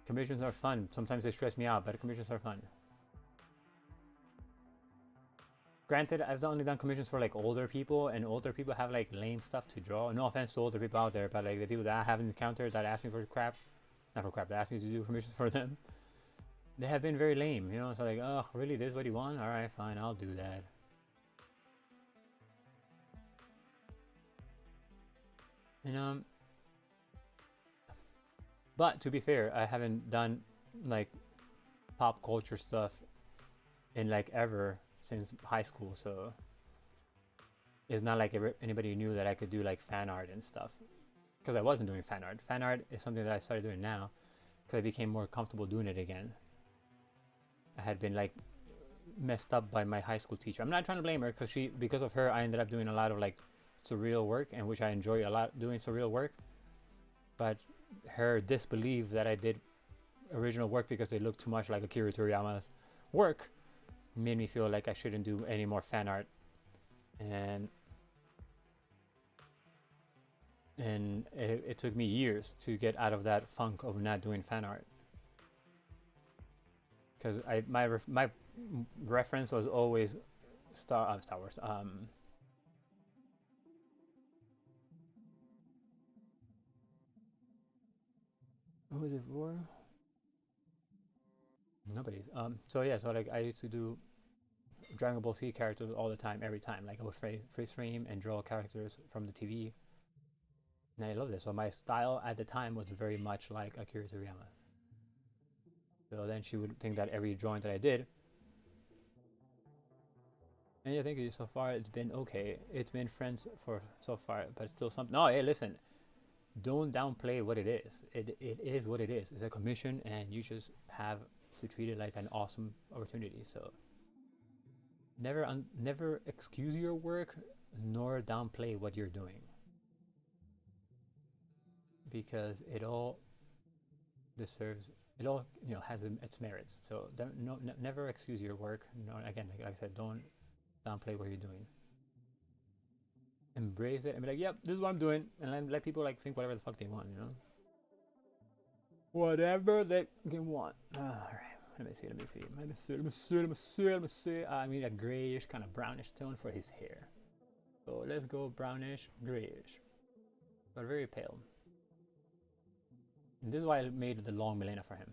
Commissions are fun. Sometimes they stress me out, but commissions are fun. Granted, I've only done commissions for like older people, and older people have like lame stuff to draw. No offense to older people out there, but like the people that I haven't encountered that ask me for crap, not for crap, that ask me to do commissions for them, they have been very lame, you know. So like, oh, really? This is what you want? All right, fine, I'll do that. And but to be fair, I haven't done like pop culture stuff in like ever since high school, so it's not like anybody knew that I could do like fan art and stuff, because I wasn't doing fan art. Fan art is something that I started doing now because I became more comfortable doing it again. I had been like messed up by my high school teacher. I'm not trying to blame her, because of her I ended up doing a lot of like surreal work, and which I enjoy a lot, doing surreal work. But her disbelief that I did original work because it looked too much like Akira Toriyama's work made me feel like I shouldn't do any more fan art, and it took me years to get out of that funk of not doing fan art, because my reference was always Star Wars. Who is it for? Nobody. So yeah, so like I used to do Dragon Ball Z characters all the time, every time. Like I would freeze frame and draw characters from the TV. And I love this. So my style at the time was very much like Akira Toriyama's. So then she would think that every drawing that I did. And yeah, thank you. So far it's been okay. It's been friends for so far, but still something. No, hey, listen. Don't downplay what it is. It is what it is. It's a commission, and you just have to treat it like an awesome opportunity. So never excuse your work, nor downplay what you're doing, because it all deserves, it all, you know, has its merits. So never excuse your work. No, again, like I said, don't downplay what you're doing. Embrace it and be like, yep, this is what I'm doing, and then let people like think whatever the fuck they want, you know. Whatever they can want. All right. Let me see. I need a grayish, kind of brownish tone for his hair. So let's go brownish, grayish, but very pale. And this is why I made the long melena for him.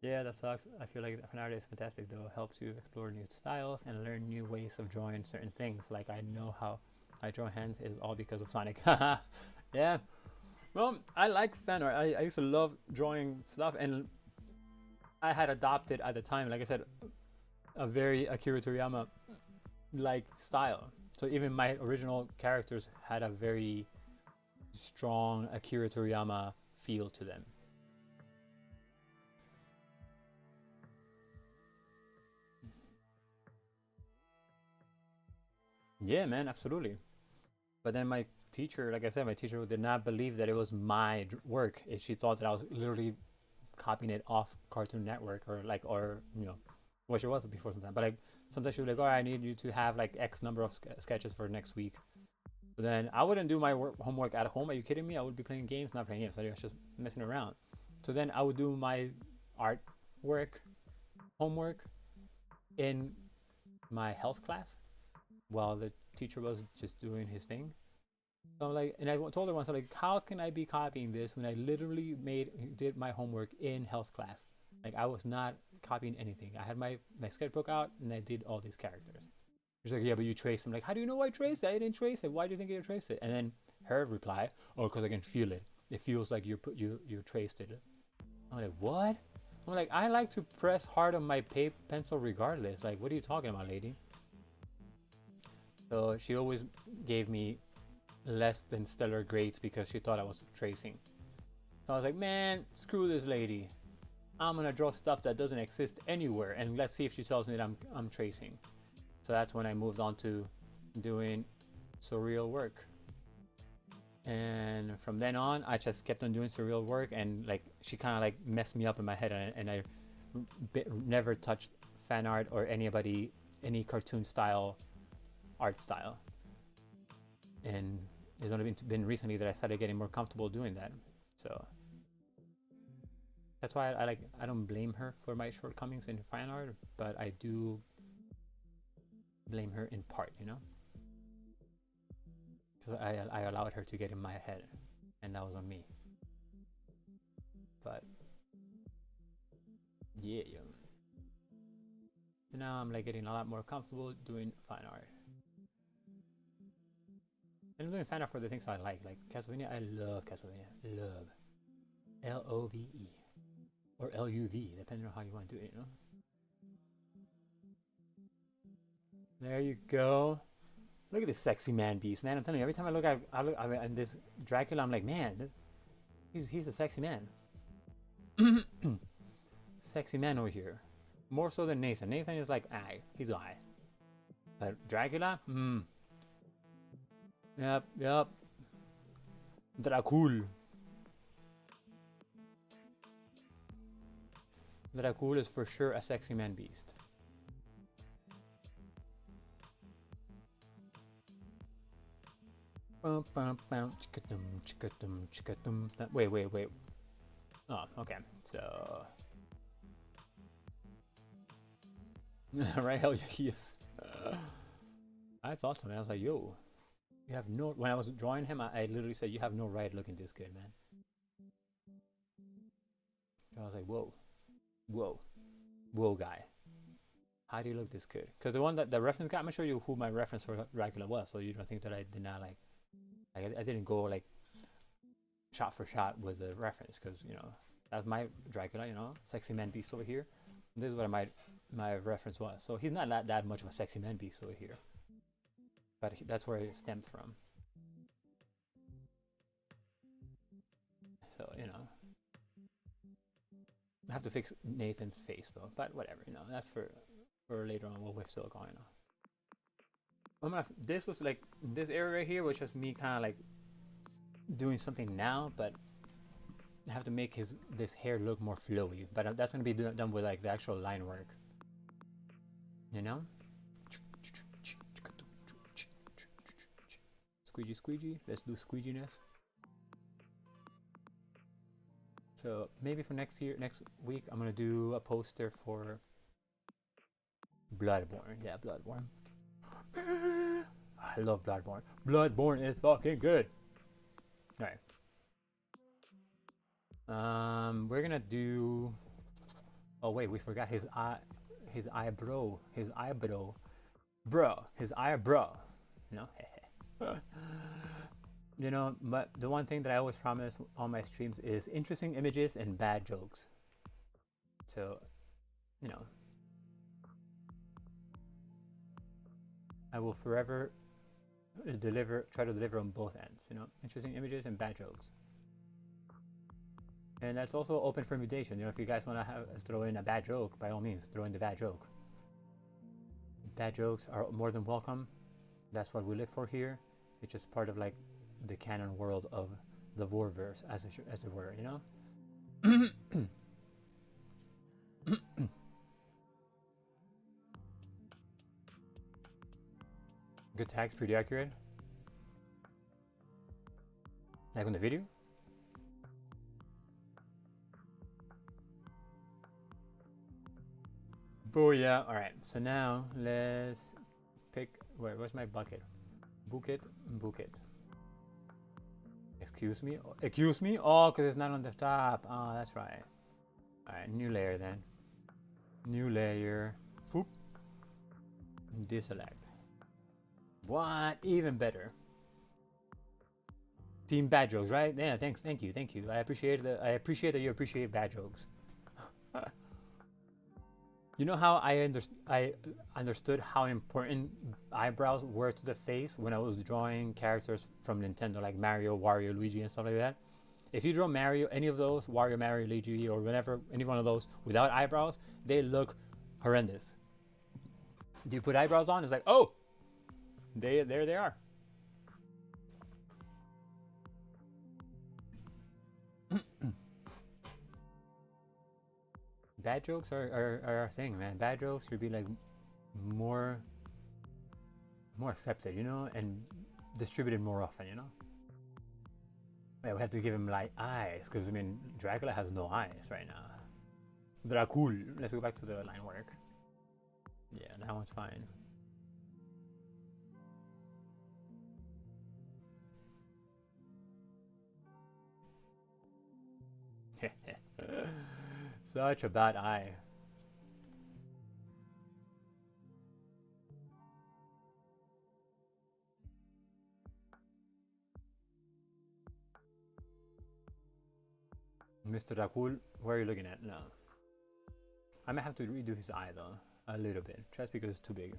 Yeah, that sucks. I feel like fan art is fantastic though. Helps you explore new styles and learn new ways of drawing certain things. Like I know how I draw hands is all because of Sonic. Yeah. Well, I like fan art. I used to love drawing stuff, and I had adopted at the time, like I said, a very Akira Toriyama like style. So even my original characters had a very strong Akira Toriyama feel to them. Yeah, man, absolutely. But then my teacher, like I said, my teacher did not believe that it was my work. She thought that I was literally copying it off Cartoon Network or like, or which it was before some time. But like sometimes she would be like, "Oh, I need you to have like X number of sketches for next week." But then I wouldn't do my homework at home. Are you kidding me? I would be playing games, not playing games. I was just messing around. So then I would do my art work, homework in my health class while the teacher was just doing his thing. So I'm like, and I told her once, I'm like, how can I be copying this when I literally did my homework in health class? Like I was not copying anything. I had my sketchbook out and I did all these characters. She's like, yeah, but you traced them. Like, how do you know I traced it? I didn't trace it. Why do you think you traced it? And then her reply, oh, because I can feel it. It feels like you traced it. I'm like, what? I'm like, I like to press hard on my pencil regardless. Like, what are you talking about, lady? So she always gave me less than stellar grades because she thought I was tracing. So I was like, man, screw this lady. I'm gonna draw stuff that doesn't exist anywhere, and let's see if she tells me that I'm tracing. So that's when I moved on to doing surreal work. And from then on, I just kept on doing surreal work, and like she kind of like messed me up in my head, and I never touched fan art or any cartoon style art style. And it's only been recently that I started getting more comfortable doing that. So that's why I don't blame her for my shortcomings in fan art, but I do blame her in part, because I allowed her to get in my head, and that was on me. But yeah, so now I'm like getting a lot more comfortable doing fan art. And I'm doing fan art for the things I like Castlevania. I love Castlevania. Love. Love. Or LUV, depending on how you want to do it, There you go. Look at this sexy man beast, man. I'm telling you, every time I look at this Dracula, I'm like, man, he's a sexy man. Sexy man over here. More so than Nathan. Nathan is like, he's aye. But Dracula, Yep. Dracul. Dracul is for sure a sexy man beast. Wait. Oh, okay. So, right? Hell yeah, he is. I thought so, man. I was like, yo, you have no. When I was drawing him, I literally said, you have no right looking this good, man. So I was like, whoa, guy. How do you look this good? Because the one that the reference guy, I'm gonna show you who my reference for Dracula was, so you don't think that I did not like I didn't go like shot for shot with the reference, because that's my Dracula, sexy man beast over here. And this is what my reference was. So he's not that much of a sexy man beast over here, but that's where it stemmed from. So I have to fix Nathan's face though, but whatever, that's for later on. We'll still going on. This was like this area right here was just me kind of like doing something now, but I have to make this hair look more flowy. But that's gonna be done with like the actual line work. Squeegee. Let's do squeeginess. So maybe for next week, I'm gonna do a poster for Bloodborne. Yeah, Bloodborne. I love Bloodborne. Bloodborne is fucking good. All right. We're gonna do. Oh wait, we forgot his eyebrow. But the one thing that I always promise on my streams is interesting images and bad jokes. So, I will forever try to deliver on both ends, interesting images and bad jokes. And that's also open for invitation. If you guys want to throw in a bad joke, by all means, throw in the bad joke. Bad jokes are more than welcome. That's what we live for here. It's just part of like the canon world of the Vorverse, as it were, you know. Good tags, pretty accurate. Like on the video. Booyah! Alright, so now let's pick. Where's my bucket? Bucket. Excuse me? Excuse me? Oh, because it's not on the top. Oh, that's right. Alright, new layer then. New layer. Foop. Deselect. What? Even better. Team bad jokes, right? Yeah, thanks, thank you. I appreciate that you appreciate bad jokes. You know how I understood how important eyebrows were to the face when I was drawing characters from Nintendo, like Mario, Wario, Luigi, and stuff like that. If you draw Mario, any of those, Wario, Mario, Luigi, or whatever, any one of those without eyebrows, they look horrendous. Do you put eyebrows on? It's like, oh, there they are. Bad jokes are our thing, man. Bad jokes should be like more accepted, you know, and distributed more often, you know. Yeah, we have to give him like eyes, because I mean Dracula has no eyes right now. Dracul. Let's go back to the line work. Yeah, that one's fine. Such a bad eye. Mr. Dracul, where are you looking at? No. I might have to redo his eye though, a little bit, just because it's too big.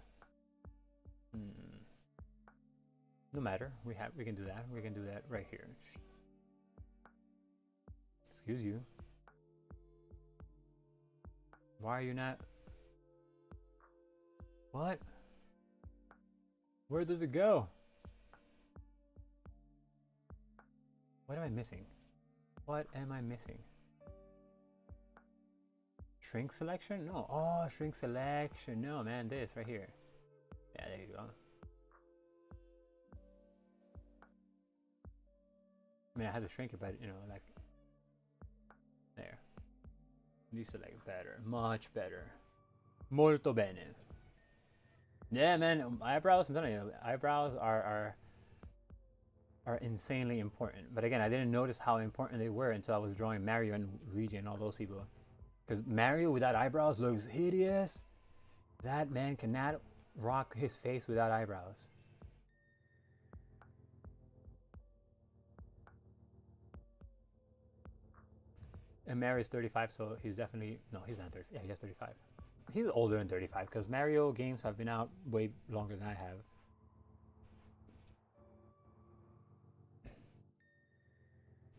No matter, we can do that. We can do that right here. Excuse you. Why are you not? What? Where does it go? What am I missing? What am I missing? Shrink selection? No. Oh, shrink selection. No, man, this right here. Yeah, there you go. I mean, I had to shrink it, but you know, like there. Deselect better, much better, molto bene. Yeah, man, eyebrows. I'm telling you, eyebrows are insanely important. But again, I didn't notice how important they were until I was drawing Mario and Luigi and all those people. Because Mario without eyebrows looks hideous. That man cannot rock his face without eyebrows. And Mario's 35, so he's definitely... No, he's not 35. Yeah, he has 35. He's older than 35, because Mario games have been out way longer than I have.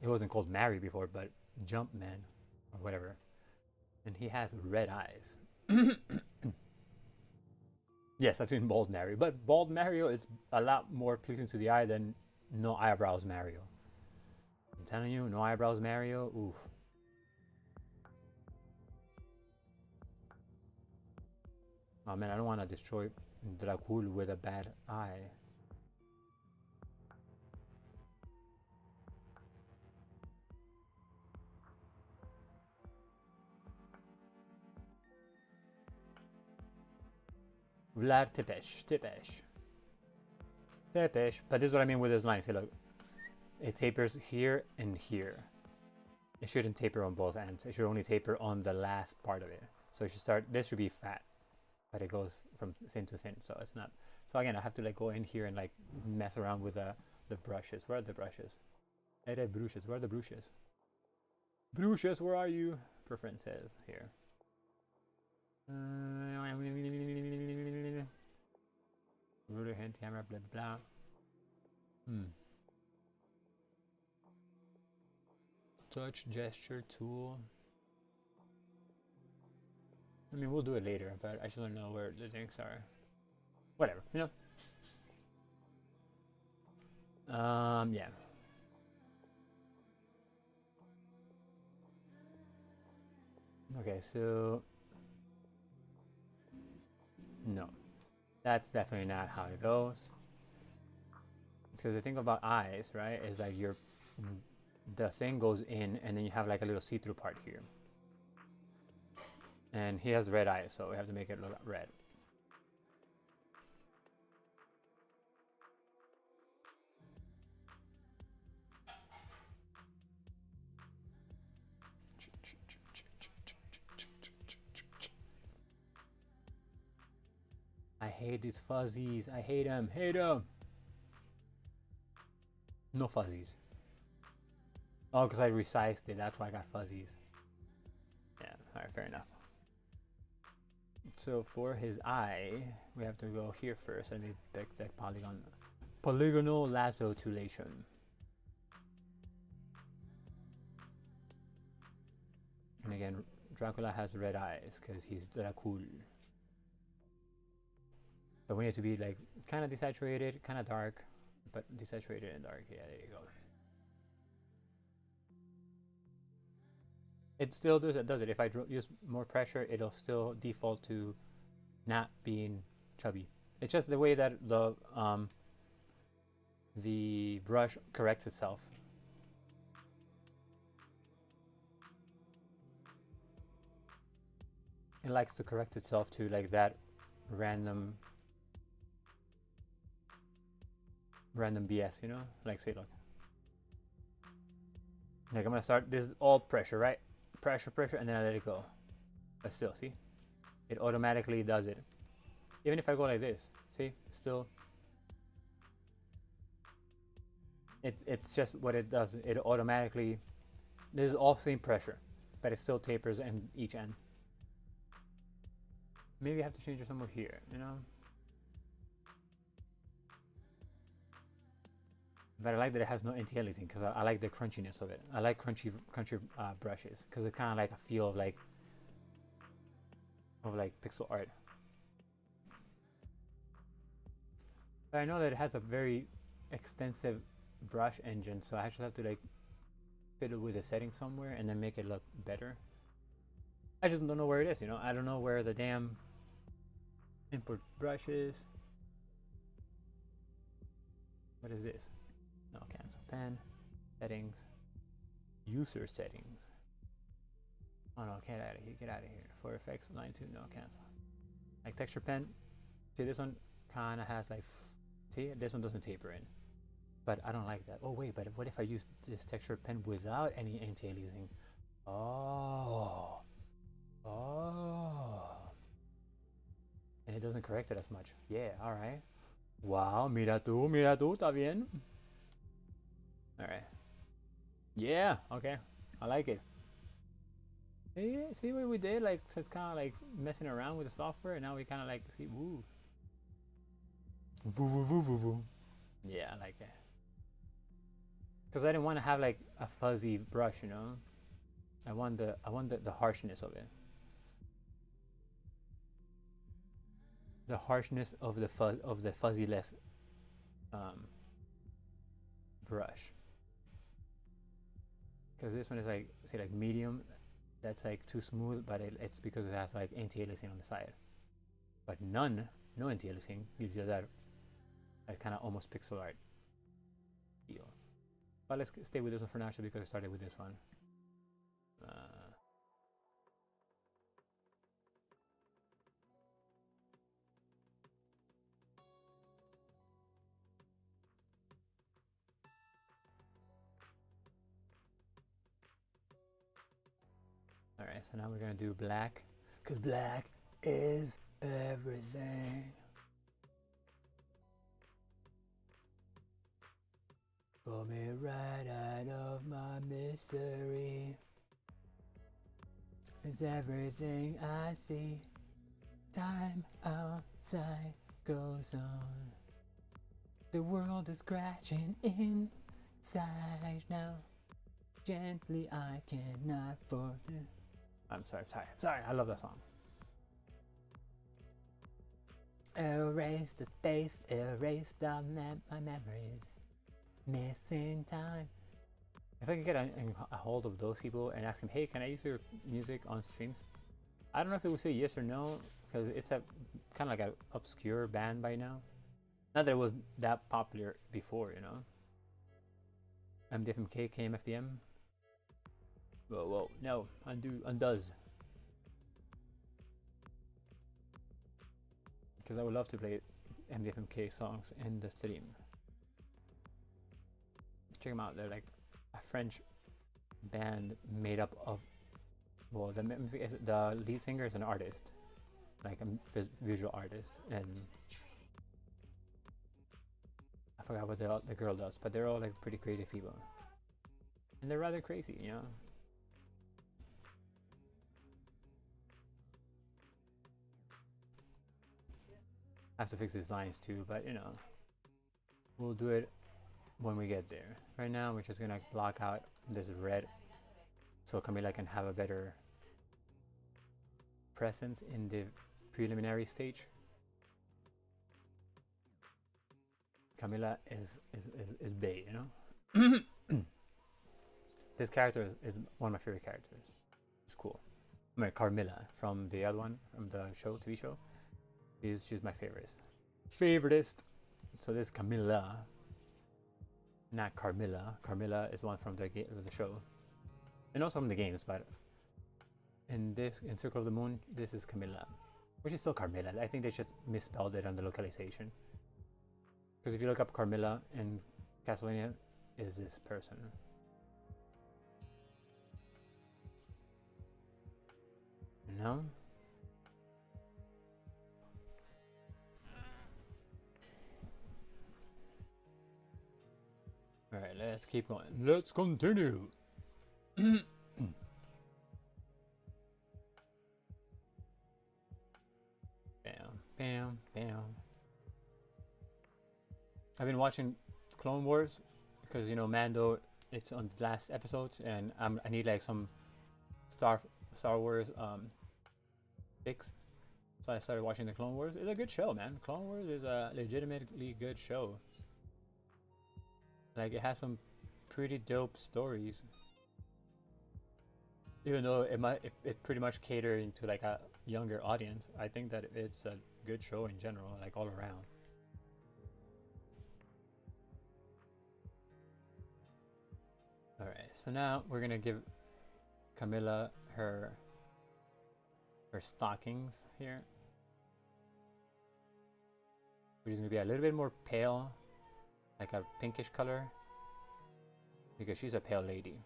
It wasn't called Mario before, but Jumpman, or whatever. And he has red eyes. Yes, I've seen bald Mario, but bald Mario is a lot more pleasing to the eye than no eyebrows Mario. I'm telling you, no eyebrows Mario, oof. Oh man, I don't want to destroy Dracul with a bad eye. Vlad Tepesh. But this is what I mean with this line. See, look, it tapers here and here. It shouldn't taper on both ends. It should only taper on the last part of it. So it should start. This should be fat, but it goes from thin to thin. So it's not. So again, I have to like go in here and like mess around with the brushes. Where are the brushes? Where are the brushes? Brushes, where are you? Preferences here. Ruler, hand, camera, blah blah. Touch, gesture, tool. I mean, we'll do it later, but I just don't know where the things are. Whatever, you know. Yeah. Okay, so no, that's definitely not how it goes. Because the thing about eyes, right, is like the thing goes in, and then you have like a little see-through part here. And he has red eyes, so we have to make it look red. I hate these fuzzies. I hate them. Hate them. No fuzzies. Oh, because I resized it. That's why I got fuzzies. Yeah, alright, fair enough. So for his eye, we have to go here first. I need that polygonal lasso tulation. And again, Dracula has red eyes because he's Dracul. But we need to be like kind of desaturated, kind of dark, but desaturated and dark. Yeah, there you go. It still does it. If I use more pressure, it'll still default to not being chubby. It's just the way that the brush corrects itself. It likes to correct itself to like that random BS, you know? Like, say, look. Like, I'm gonna start, this is all pressure, right? Pressure, and then I let it go. But still, see? It automatically does it. Even if I go like this, see? Still. It's just what it does. It automatically, this is all same pressure, but it still tapers in each end. Maybe I have to change it somewhere here, you know? But I like that it has no anti-aliasing because I like the crunchiness of it. I like crunchy brushes because it kind of like a feel of like pixel art. But I know that it has a very extensive brush engine, so I actually have to like fiddle with the setting somewhere and then make it look better. I just don't know where it is, you know? I don't know where the damn import brush is. What is this? No, cancel pen, settings, user settings. Oh no, get out of here, get out of here. For effects, line 2, no, cancel. Like texture pen, see this one kind of has like, see, this one doesn't taper in. But I don't like that. Oh wait, but what if I use this texture pen without any anti-aliasing? Oh. And it doesn't correct it as much. Yeah, alright. Wow, mira tú, está bien. Alright. Yeah, okay. I like it. See what we did? Like, so it's kind of like messing around with the software, and now we kind of like, see, woo. Woo. Yeah, I like it. Because I didn't want to have like a fuzzy brush, you know? I want the harshness of it. The harshness of the fuzzyless brush. Because this one is like, say, like medium. That's like too smooth, but it's because it has like anti-aliasing on the side. But no anti-aliasing gives you that kind of almost pixel art feel. But let's stay with this one for now, because I started with this one. Alright, so now we're gonna do black, because black is everything. Pull me right out of my misery. It's everything I see. Time outside goes on. The world is crashing inside now. Gently, I cannot forget. I'm sorry, I love that song. Erase the space, erase my memories. Missing time. If I could get a hold of those people and ask them, hey, can I use your music on streams? I don't know if they would say yes or no, because it's a kind of like an obscure band by now. Not that it was that popular before, you know. MDFMK, KMFDM. Whoa, whoa, no, undoes. Because I would love to play MDFMK songs in the stream. Check them out, they're like a French band made up of, well, the lead singer is an artist, like a visual artist, and I forgot what the girl does, but they're all like pretty creative people, and they're rather crazy, you know. I have to fix these lines too, but you know, we'll do it when we get there. Right now, we're just gonna block out this red so Camila can have a better presence in the preliminary stage. Camila is bae, you know. This character is one of my favorite characters. It's cool. I mean, Carmilla from the other one, from the show, TV show. She's my favoritist. So this Camilla, not Carmilla. Carmilla is one from the show, and also from the games. But in Circle of the Moon, this is Camilla, which is still Carmilla. I think they just misspelled it on the localization. Because if you look up Carmilla in Castlevania, is this person. No? Alright, let's keep going. Let's continue. Bam, bam, bam. I've been watching Clone Wars because, you know, Mando, it's on the last episodes, and I need like some Star Wars fix. So I started watching the Clone Wars. It's a good show, man. Clone Wars is a legitimately good show. Like, it has some pretty dope stories. Even though it's pretty much catering to like a younger audience, I think that it's a good show in general, like all around. Alright, so now we're gonna give Camilla her stockings here, which is gonna be a little bit more pale, like a pinkish color, because she's a pale lady.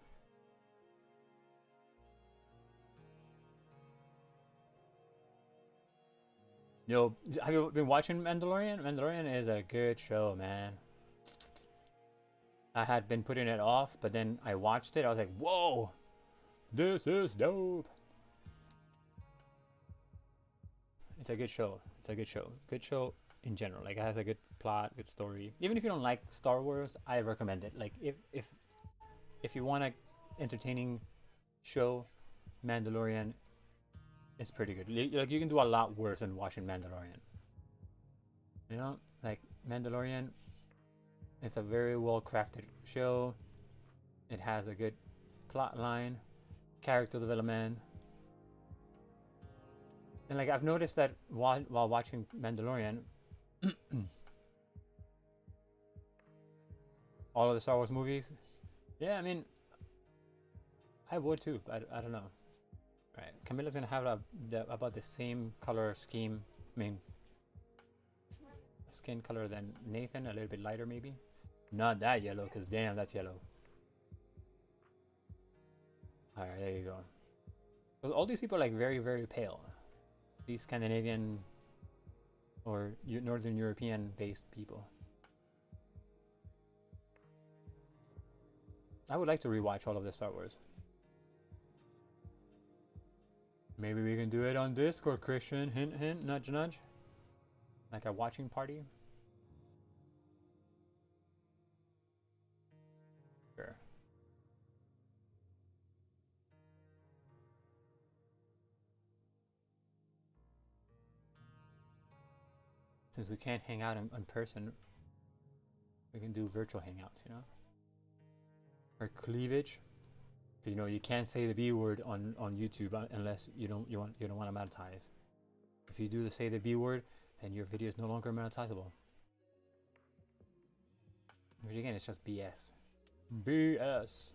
Yo, have you been watching Mandalorian? Mandalorian is a good show, man. I had been putting it off, but then I watched it. I was like, whoa, this is dope. It's a good show. It's a good show. Good show in general. Like, it has a good plot, good story. Even if you don't like Star Wars, I recommend it. Like, if you want a entertaining show, Mandalorian is pretty good. Like, you can do a lot worse than watching Mandalorian. You know, like Mandalorian, it's a very well crafted show. It has a good plot line, character development. And like, I've noticed that while watching Mandalorian, all of the Star Wars movies, yeah, I mean, I would too, but I don't know. Right, Camilla's gonna have about the same color scheme, I mean, skin color than Nathan, a little bit lighter maybe. Not that yellow, because damn, that's yellow. Alright, there you go. So all these people are like very, very pale. These Scandinavian or Northern European based people. I would like to rewatch all of the Star Wars. Maybe we can do it on Discord, Christian. Hint, hint, nudge, nudge. Like a watching party. Sure. Since we can't hang out in person, We can do virtual hangouts, you know. Or cleavage. You know, you can't say the B word on YouTube unless you don't want to monetize. If you do the say the B word, then your video is no longer monetizable. Which again, it's just BS. BS.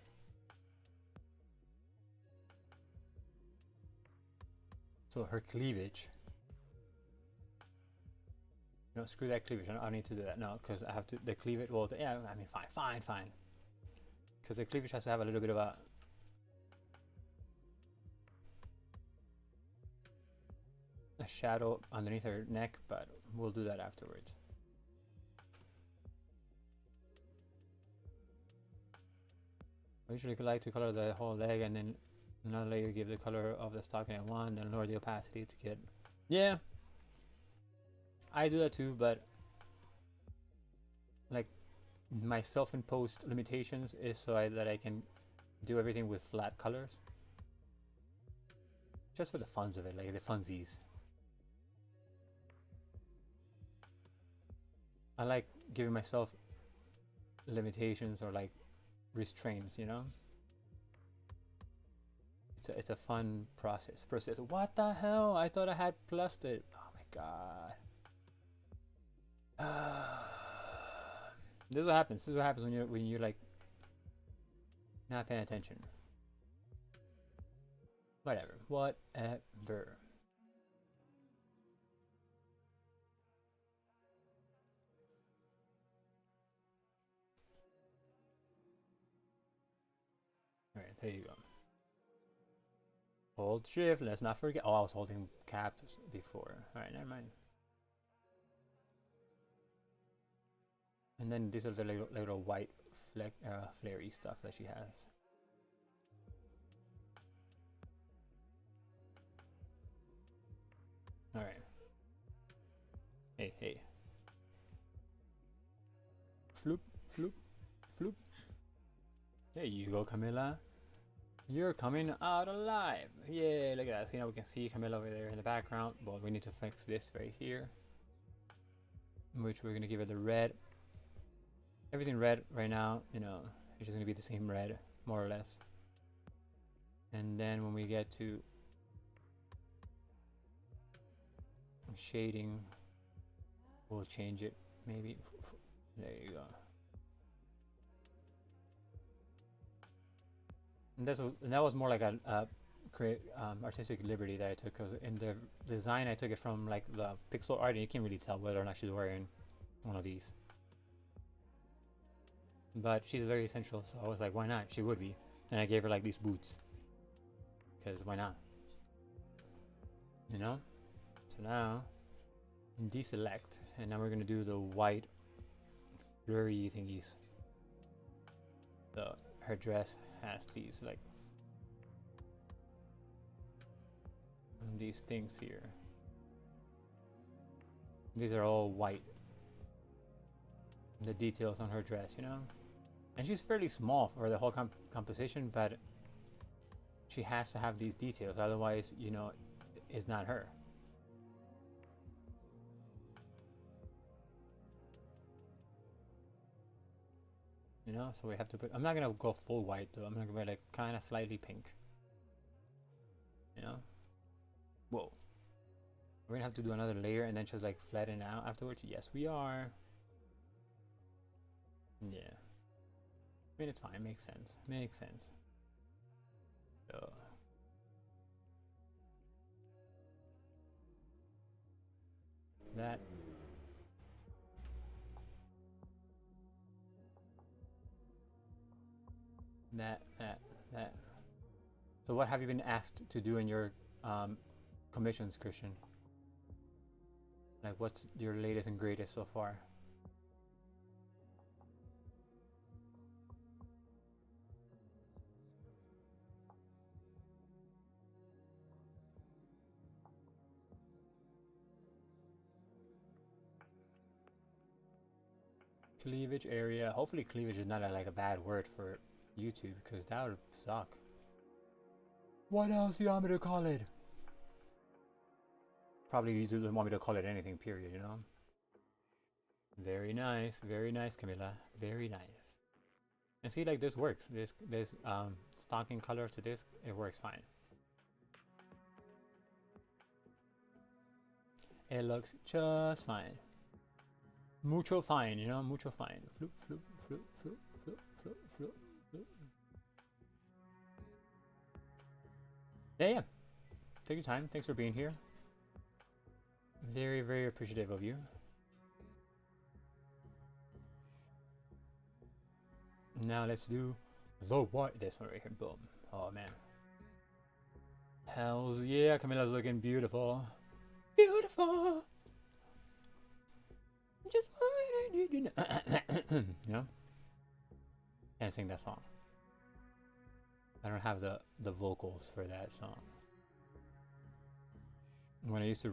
So her cleavage. No, screw that cleavage. I don't need to do that. No, because I have to. The cleavage. Well, yeah. I mean, fine. Because the cleavage has to have a little bit of a shadow underneath her neck, but we'll do that afterwards. I usually like to color the whole leg and then another layer give the color of the stocking I want, then lower the opacity to get. Yeah, I do that too, but like my self-imposed limitations is so that I can do everything with flat colors, just for the funs of it, like the funsies. I like giving myself limitations or like restraints, you know. It's a fun process. What the hell? I thought I had plussed it. Oh my god. This is what happens. This is what happens when you're like not paying attention. Whatever. Alright, there you go. Hold shift, let's not forget. Oh, I was holding caps before. Alright, never mind. And then these are the little white flary stuff that she has. Alright. Hey. Floop. There you go, Camilla. You're coming out alive. Yeah, look at that. See, now we can see Camilla over there in the background. But we need to fix this right here. Which we're going to give it the red. Everything red right now, you know, it's just going to be the same red, more or less. And then when we get to shading, we'll change it, maybe. There you go. And that was more like a artistic liberty that I took, because in the design I took it from like the pixel art, and you can't really tell whether or not she's wearing one of these. But she's very essential, so I was like, why not? She would be. And I gave her like these boots, because why not? You know? So now, deselect, and now we're gonna do the white blurry thingies. So her dress has these like these things here. These are all white. The details on her dress, you know? And she's fairly small for the whole composition, but she has to have these details, otherwise, you know, it's not her. You know, so we have to put. I'm not gonna go full white though. I'm gonna go like kind of slightly pink. You know. Whoa. We're gonna have to do another layer and then just like flatten out afterwards. Yes, we are. Yeah. I mean, it's fine. Makes sense. Makes sense. So. That. That. So what have you been asked to do in your commissions, Christian? Like, what's your latest and greatest so far? Cleavage area. Hopefully cleavage is not like a bad word for YouTube, because that would suck. What else do you want me to call it? Probably YouTube doesn't want me to call it anything, period, you know? Very nice, Camilla. Very nice. And see, like this works. This stocking color to this, it works fine. It looks just fine. Mucho fine, you know, mucho fine. Floop, floop, floop, floop, floop, floop, floop, floop. Yeah. Take your time. Thanks for being here. Very, very appreciative of you. Now let's do the white. This one right here. Boom. Oh man. Hells yeah, Camilla's looking beautiful. Beautiful. Just what I need to know. You know? Can't sing that song. I don't have the vocals for that song. When I used to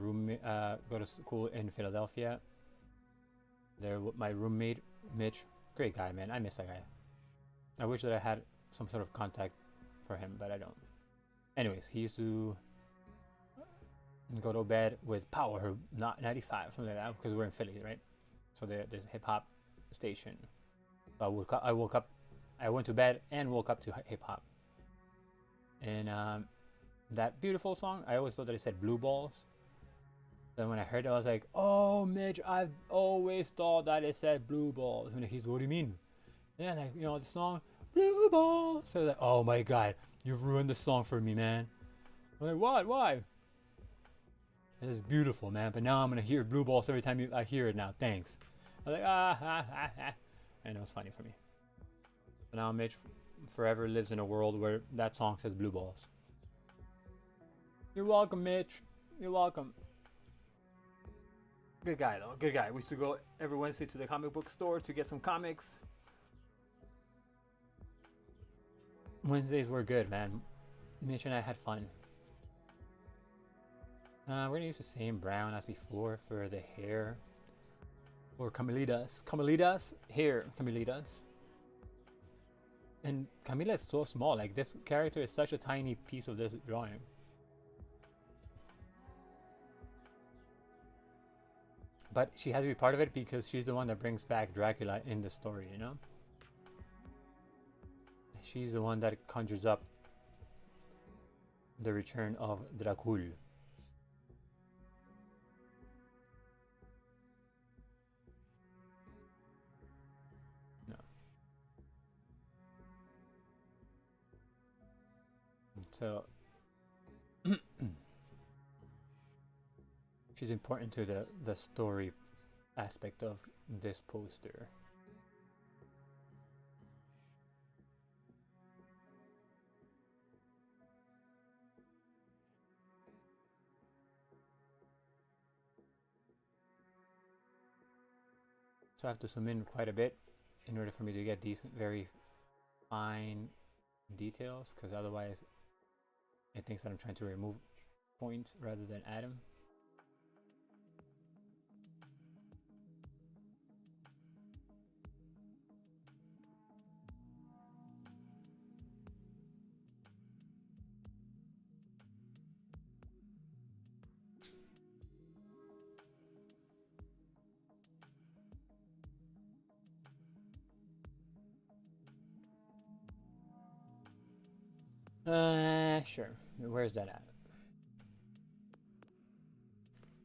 go to school in Philadelphia, my roommate Mitch, great guy, man. I miss that guy. I wish that I had some sort of contact for him, but I don't. Anyways, he used to go to bed with Power 95, something like that, because we're in Philly, right? So there's hip hop station. So I went to bed and woke up to hip hop. And that beautiful song, I always thought that it said Blue Balls. Then when I heard it, I was like, oh, Mitch, I've always thought that it said Blue Balls. And he's, what do you mean? Yeah, like, you know, the song, Blue Balls. So like, oh my God, you've ruined the song for me, man. I'm like, what? Why? It is beautiful, man. But now I'm going to hear Blue Balls every time I hear it now. Thanks. I was like, And it was funny for me. But now Mitch forever lives in a world where that song says Blue Balls. You're welcome, Mitch. You're welcome. Good guy, though. Good guy. We used to go every Wednesday to the comic book store to get some comics. Wednesdays were good, man. Mitch and I had fun. We're gonna use the same brown as before for the hair. Or Camilitas. Camilitas? Hair. Camilitas. And Camila is so small. Like, this character is such a tiny piece of this drawing. But she has to be part of it because she's the one that brings back Dracula in the story, you know? She's the one that conjures up the return of Dracul. No. So she's important to the story aspect of this poster. So I have to zoom in quite a bit in order for me to get decent, very fine details, because otherwise it thinks that I'm trying to remove points rather than add them. Sure. Where's that at?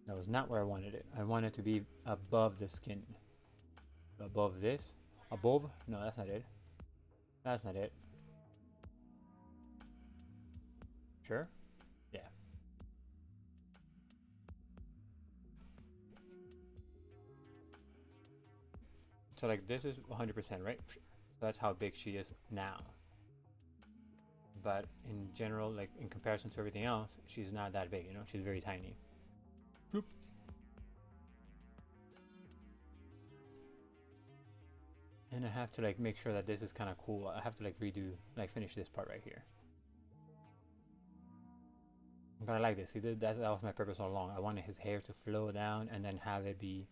That was not where I wanted it. I want it to be above the skin. Above this? Above? No, that's not it. That's not it. Sure? Yeah. So like this is 100%, right? So that's how big she is now. But in general, like in comparison to everything else, she's not that big, you know? She's very tiny. Bloop. And I have to like make sure that this is kind of cool. I have to like redo, like finish this part right here. But I like this. See, that was my purpose all along. I wanted his hair to flow down and then have it be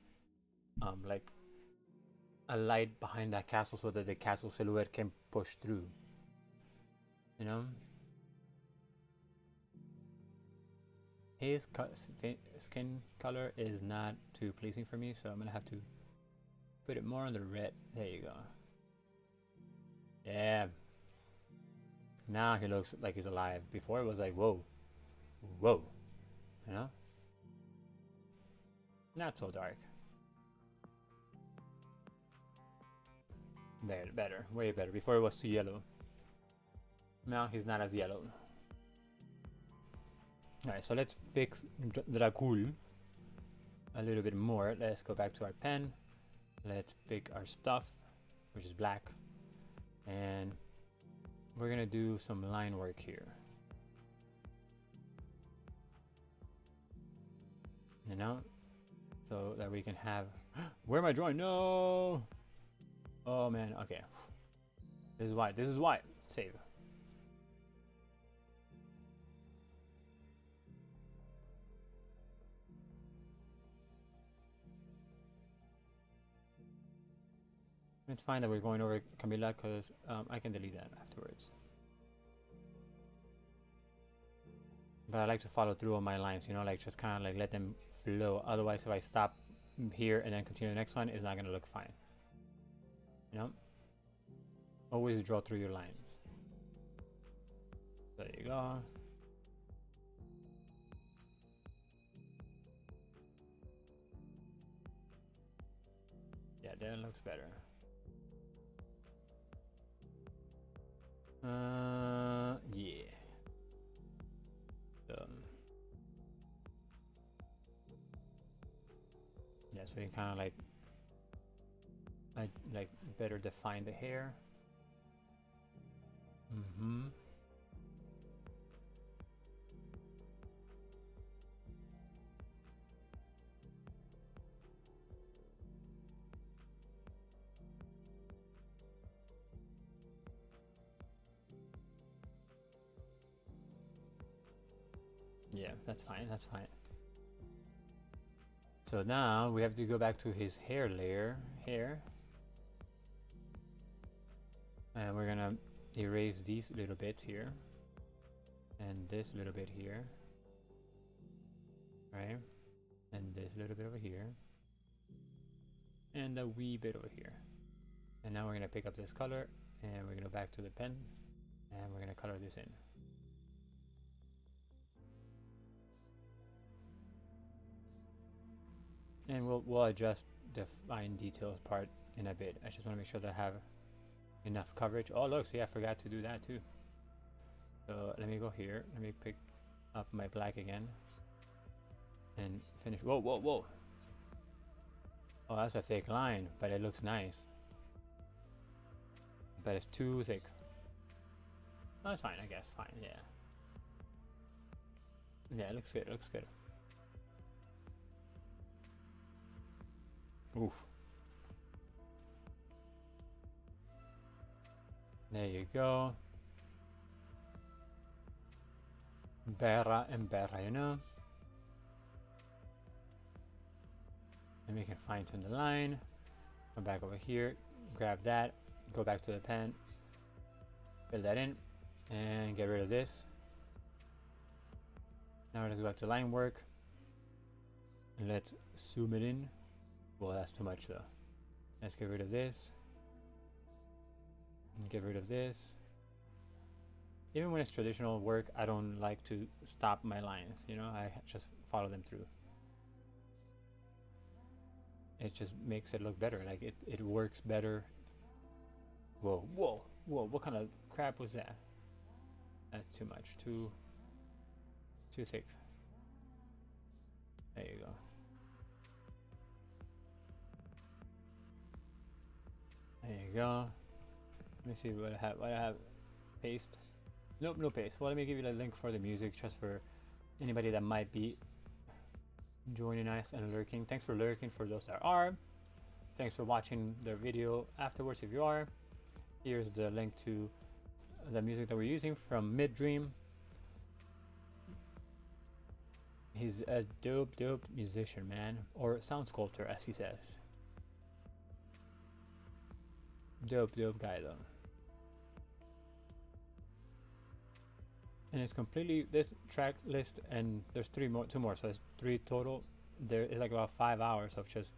like a light behind that castle so that the castle silhouette can push through. You know? His skin color is not too pleasing for me, so I'm gonna have to put it more on the red. There you go. Yeah. Now he looks like he's alive. Before it was like, whoa. Whoa. You know? Not so dark. Better. Way better. Before it was too yellow. Now he's not as yellow. Alright, so let's fix Dracul a little bit more. Let's go back to our pen. Let's pick our stuff, which is black. And we're gonna do some line work here. You know? So that we can have... Where am I drawing? No! Oh man, okay. This is why. This is why. Save. It's fine that we're going over Camila because I can delete that afterwards. But I like to follow through on my lines, you know, like just kind of like let them flow. Otherwise, if I stop here and then continue the next one, it's not going to look fine. You know? Always draw through your lines. There you go. Yeah, that looks better. Yeah. Yeah, so you kind of like better define the hair. Yeah, that's fine, that's fine. So now we have to go back to his hair layer, and we're gonna erase these little bits here, and this little bit here, right? And this little bit over here, and a wee bit over here. And now we're gonna pick up this color, and we're gonna go back to the pen, and we're gonna color this in. And we'll adjust the fine details part in a bit. I just want to make sure that I have enough coverage. Oh look, see, I forgot to do that too. So let me go here. Let me pick up my black again and finish. Whoa. Oh, that's a thick line, but it looks nice. But it's too thick. Oh, that's fine, I guess. Fine, yeah. Yeah, it looks good. It looks good. Oof. There you go. Better and better, you know. And we can fine tune the line. Come back over here, grab that, go back to the pen, fill that in, and get rid of this. Now let's go back to line work. And let's zoom it in. Well, that's too much though. Let's get rid of this. And get rid of this. Even when it's traditional work, I don't like to stop my lines, you know, I just follow them through. It just makes it look better, like it works better. Whoa, what kind of crap was that? That's too much, too thick. There you go. There you go. Let me see what I have. Paste. Nope, no paste. Well, let me give you the link for the music just for anybody that might be joining us and lurking. Thanks for lurking for those that are. Thanks for watching the video afterwards if you are. Here's the link to the music that we're using from Mid Dream. He's a dope musician, man, or sound sculptor as he says. Dope guy though. And it's completely this track list, and there's two more, so it's 3 total. There is like about 5 hours of just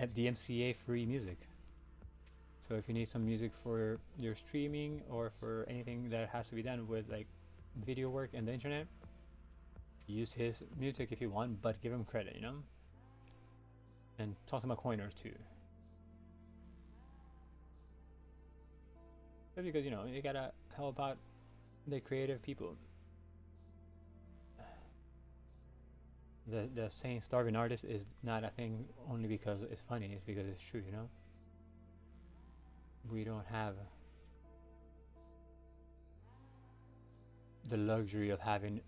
at DMCA free music. So if you need some music for your streaming or for anything that has to be done with like video work and the internet, use his music if you want, but give him credit, you know? And toss him a coin or two. But because, you know, you gotta help out the creative people. The saying starving artist is not a thing only because it's funny, it's because it's true, you know? We don't have the luxury of having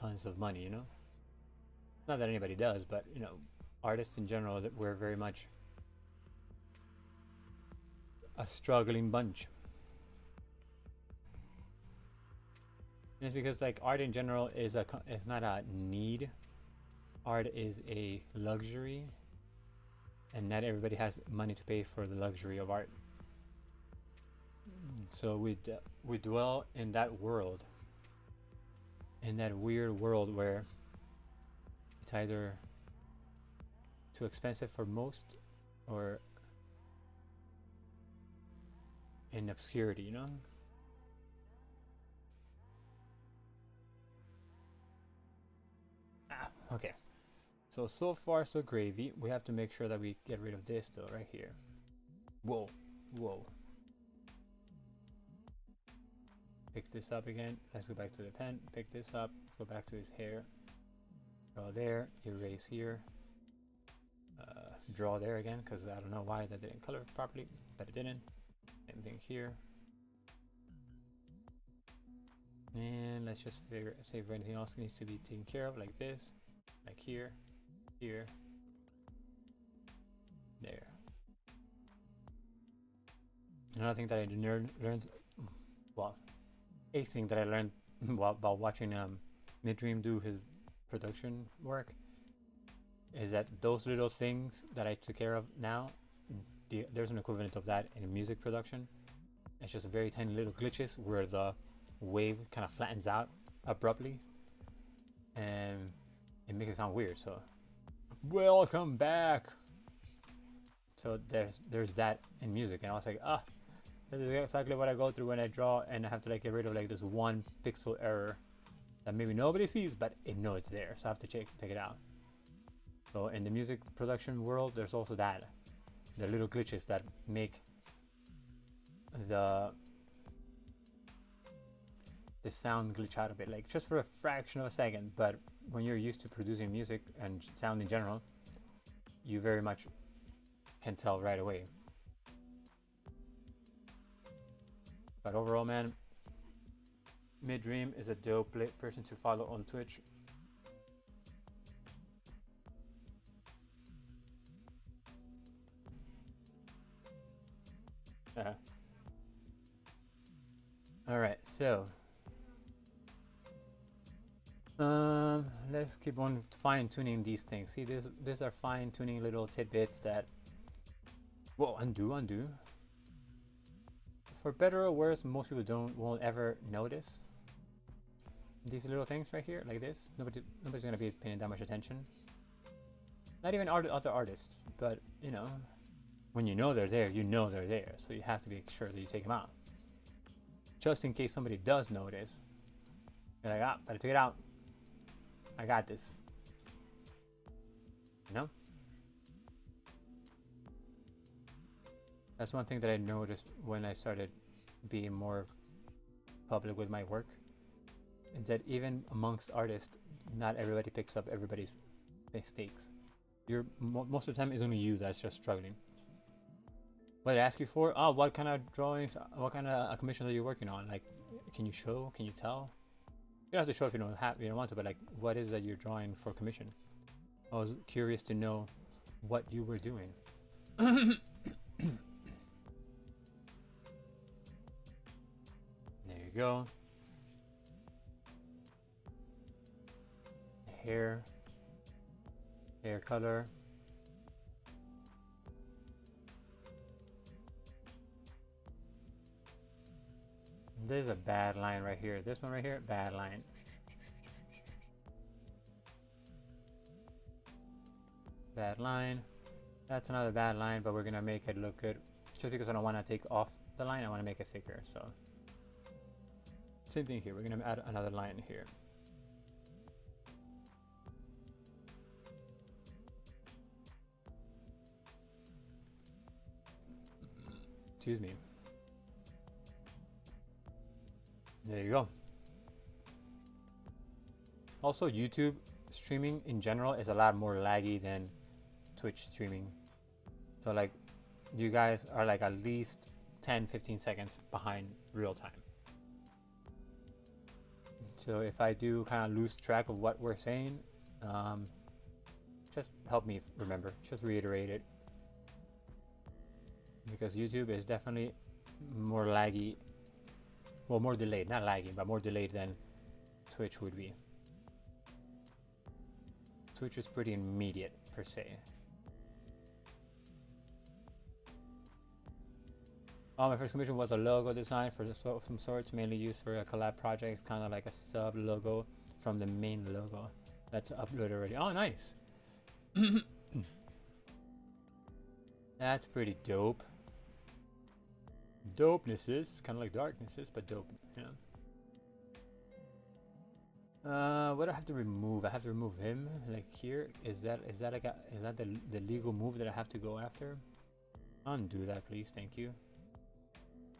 tons of money, you know? Not that anybody does, but, you know, artists in general, that we're very much a struggling bunch. And it's because like art in general is it's not a need. Art is a luxury, and not everybody has money to pay for the luxury of art. So we dwell in that world, in that weird world where it's either too expensive for most or in obscurity, you know? Okay. So far so gravy. We have to make sure that we get rid of this though, right here. Whoa. Whoa. Pick this up again. Let's go back to the pen. Pick this up. Go back to his hair. Draw there. Erase here. Draw there again, because I don't know why that didn't color properly, but it didn't. Same thing here. And let's just see if anything else needs to be taken care of, like this, like here, here, there. Another thing that I learned, well, a thing that I learned while watching Midream do his production work is that those little things that I took care of now, there's an equivalent of that in music production. It's just very tiny little glitches where the wave kind of flattens out abruptly and it makes it sound weird. So welcome back. So there's that in music, and I was like, this is exactly what I go through when I draw, and I have to like get rid of like this one pixel error that maybe nobody sees, but it knows it's there, so I have to take it out. So in the music production world, there's also that, the little glitches that make the sound glitch out a bit, like just for a fraction of a second. But when you're used to producing music and sound in general, you very much can tell right away. But overall, man, Midream is a dope person to follow on Twitch. All right, so let's keep on fine-tuning these things. See, these are fine-tuning little tidbits that, whoa, undo. For better or worse, most people won't ever notice these little things right here, like this. Nobody's gonna be paying that much attention. Not even other artists, but you know, when you know they're there, you know they're there. So you have to be sure that you take them out, just in case somebody does notice. You're like, but I took it out. I got this. You know? That's one thing that I noticed when I started being more public with my work, is that even amongst artists, not everybody picks up everybody's mistakes. Most of the time, it's only you that's just struggling. What I ask you for? Oh, what kind of drawings? What kind of commissions are you working on? Like, can you show? Can you tell? You don't have to show if you don't want to, but like, what is that you're drawing for commission? I was curious to know what you were doing. There you go. Hair color. There's a bad line right here. This one right here, bad line. Bad line. That's another bad line, but we're gonna make it look good. Just because I don't want to take off the line, I want to make it thicker. So same thing here. We're gonna add another line here. Excuse me. There you go. Also, YouTube streaming in general is a lot more laggy than Twitch streaming. So like, you guys are like at least 10-15 seconds behind real time. So if I do kind of lose track of what we're saying, just help me remember, just reiterate it. Because YouTube is definitely more laggy, well, more delayed, not laggy, but more delayed than Twitch would be. Twitch is pretty immediate per se. My first commission was a logo design for some sorts, mainly used for a collab project. It's kind of like a sub logo from the main logo that's uploaded already. Oh, nice. That's pretty dope. Dopenesses, kind of like darknesses, but dope. Yeah. What do I have to remove? I have to remove him, like here. Is that like is that the legal move that I have to go after? Undo that, please. Thank you.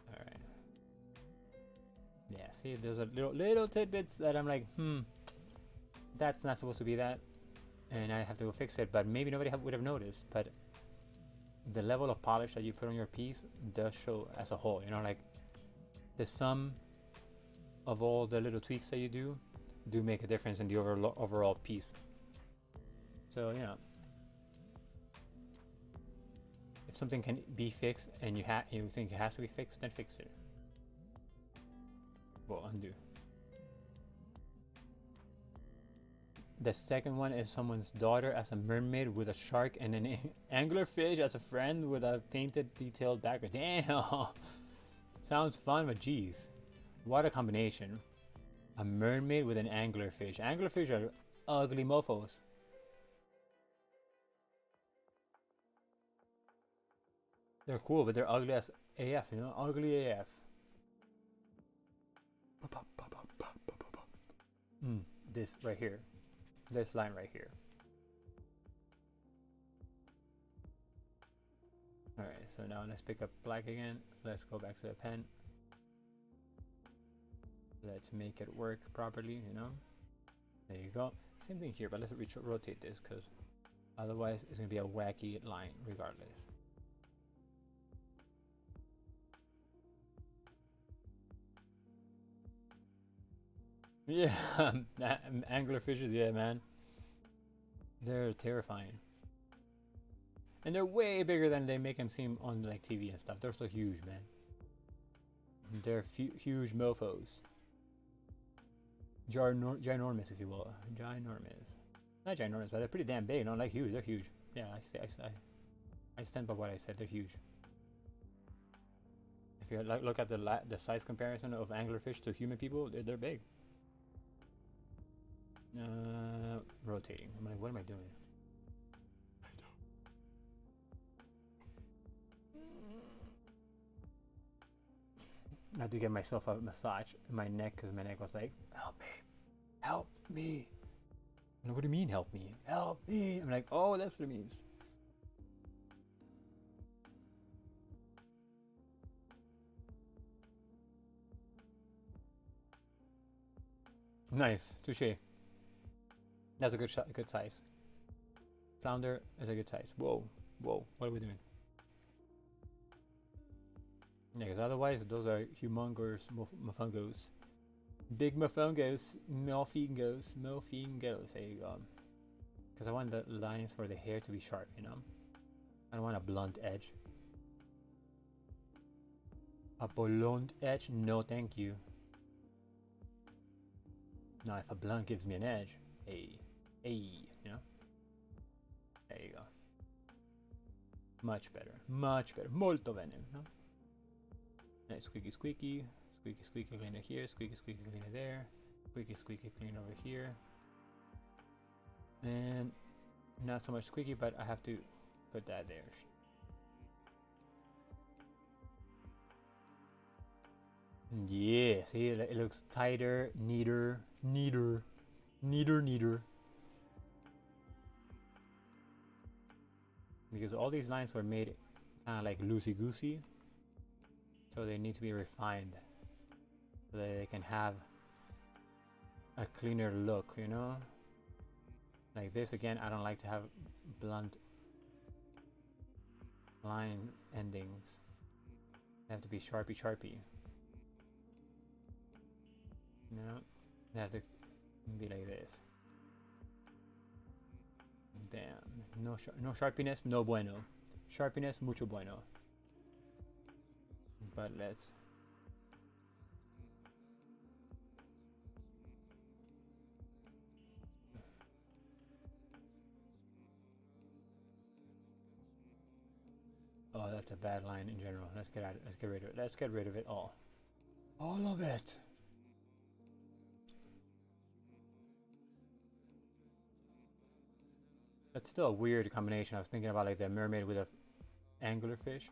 All right. Yeah. See, there's a little tidbits that I'm like, that's not supposed to be that, and I have to go fix it. But maybe nobody would have noticed. But the level of polish that you put on your piece does show as a whole. You know, like the sum of all the little tweaks that you do make a difference in the overall piece. So you know, if something can be fixed and you think it has to be fixed, then fix it. Well, undo. The second one is someone's daughter as a mermaid with a shark and an anglerfish as a friend with a painted detailed background. Damn! Sounds fun, but geez. What a combination. A mermaid with an anglerfish. Anglerfish are ugly mofos. They're cool, but they're ugly as AF, you know? Ugly AF. This right here. This line right here. Alright, so now let's pick up black again. Let's go back to the pen. Let's make it work properly, you know? There you go. Same thing here, but let's rotate this because otherwise it's going to be a wacky line regardless. Yeah, anglerfishes, yeah, man. They're terrifying. And they're way bigger than they make them seem on like TV and stuff. They're so huge, man. They're huge mofos. Ginormous, if you will. Ginormous. Not ginormous, but they're pretty damn big. Not like huge. They're huge. Yeah, I stand by what I said. They're huge. If you look at the size comparison of anglerfish to human people, they're big. Rotating. I'm like, what am I doing? I had to give myself a massage in my neck because my neck was like, help me, help me. I'm like, what do you mean, help me? Help me. I'm like, oh, that's what it means. Nice, touche. That's a good shot, good size. Flounder is a good size. Whoa, whoa, what are we doing? Yeah, because otherwise those are humongous mofungos. Big mofungos, mofingos. There you go. Because I want the lines for the hair to be sharp, you know? I don't want a blunt edge. A blunt edge? No, thank you. Now, if a blunt gives me an edge, hey, you know? There you go. Much better, molto bene, no? Nice, squeaky, squeaky, squeaky, squeaky cleaner here, squeaky, squeaky cleaner there, squeaky, squeaky clean over here. And not so much squeaky, but I have to Put that there. Yeah, see, it looks tighter, neater. Because all these lines were made kind of like loosey-goosey, so they need to be refined so that they can have a cleaner look, you know? Like this, again, I don't like to have blunt line endings. They have to be sharpy. You know? They have to be like this. Damn. No sharpiness, no bueno. Sharpiness, mucho bueno. But let's... Oh, that's a bad line in general. Let's get rid of it. Let's get rid of it all. All of it. That's still a weird combination. I was thinking about like the mermaid with a anglerfish.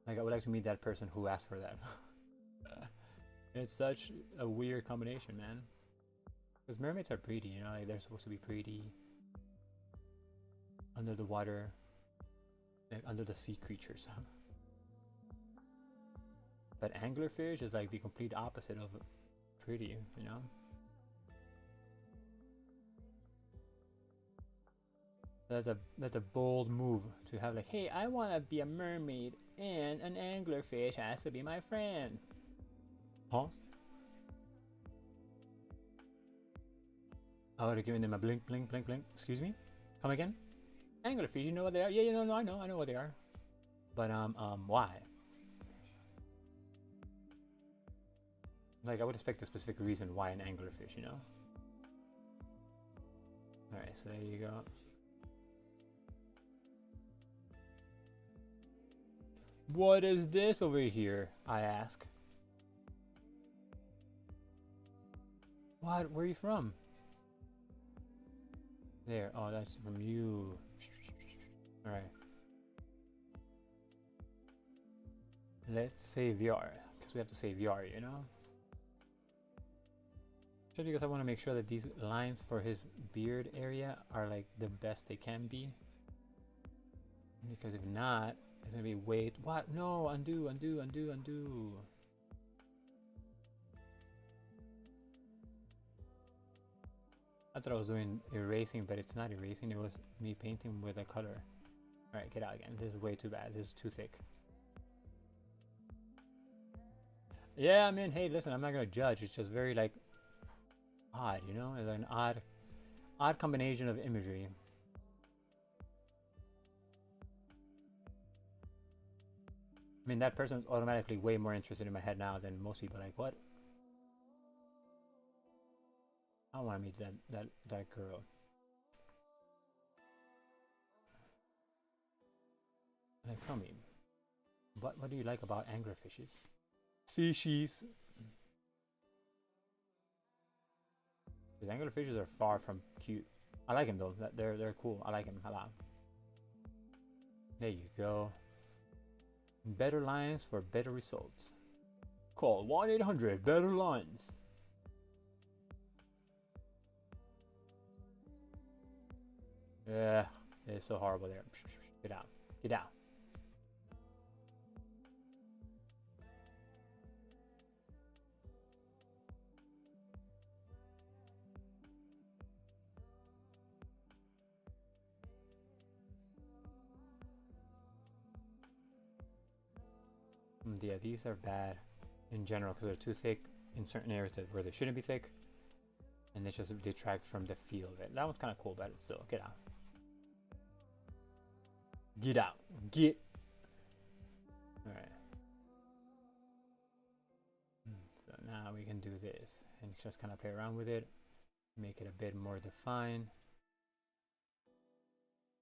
Like I would like to meet that person who asked for that. It's such a weird combination, man. Because mermaids are pretty, you know, like they're supposed to be pretty. Under the water. Like under the sea creatures. But anglerfish is like the complete opposite of pretty, you know? That's a bold move to have like, hey, I want to be a mermaid and an anglerfish has to be my friend. Huh? I would have given them a blink. Excuse me? Come again? Anglerfish, you know what they are? Yeah, no, I know what they are. But why? Like I would expect a specific reason why an anglerfish, you know? Alright, so there you go. What is this over here? I ask. What? Where are you from? There. Oh, that's from you. Alright. Let's save Yar. Because we have to save Yar, you know? Just because I want to make sure that these lines for his beard area are like the best they can be. Because if not, it's gonna be wait. What? No, undo. I thought I was doing erasing, but it's not erasing. It was me painting with a color. Alright, get out again. This is way too bad. This is too thick. Yeah, I mean, hey, listen, I'm not gonna judge. It's just very like odd, you know? It's like an odd combination of imagery. I mean, that person's automatically way more interested in my head now than most people. Like, what? I want to meet that girl. Like, tell me, what do you like about anglerfishes? Fishies. Because anglerfishes are far from cute. I like them though. They're cool. I like them a lot. There you go. Better lines for better results. Call 1-800-BETTER-LINES. Yeah, it's so horrible there. Get out. Get out. Yeah, these are bad in general because they're too thick in certain areas where they shouldn't be thick, and it just detracts from the feel of it. That one's kind of cool, but it's still get out. Get out. Get. All right. So now we can do this and just kind of play around with it, make it a bit more defined.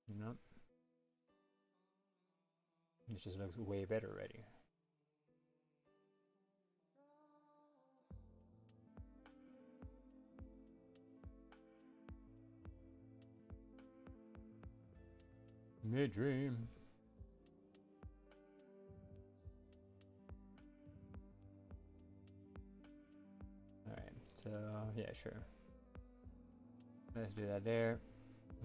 You know, it just looks way better already. Mid-dream. Alright, so yeah, sure. Let's do that there.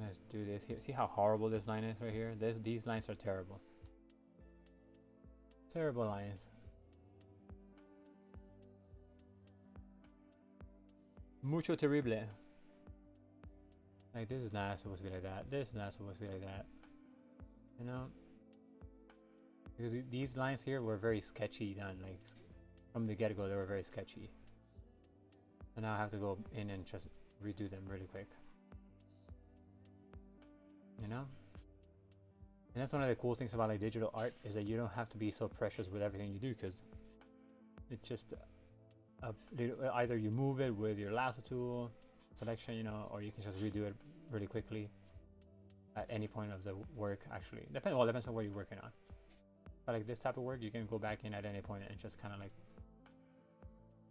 Let's do this here. See how horrible this line is right here? These lines are terrible. Terrible lines. Mucho terrible. Like, this is not supposed to be like that. This is not supposed to be like that. You know? Because these lines here were very sketchy done. Like, from the get-go, they were very sketchy. And now I have to go in and just redo them really quick. You know? And that's one of the cool things about like digital art, is that you don't have to be so precious with everything you do, because it's just either you move it with your lasso tool selection, you know, or you can just redo it really quickly at any point of the work. Actually, depends on what you're working on. But like this type of work, you can go back in at any point and just kind of like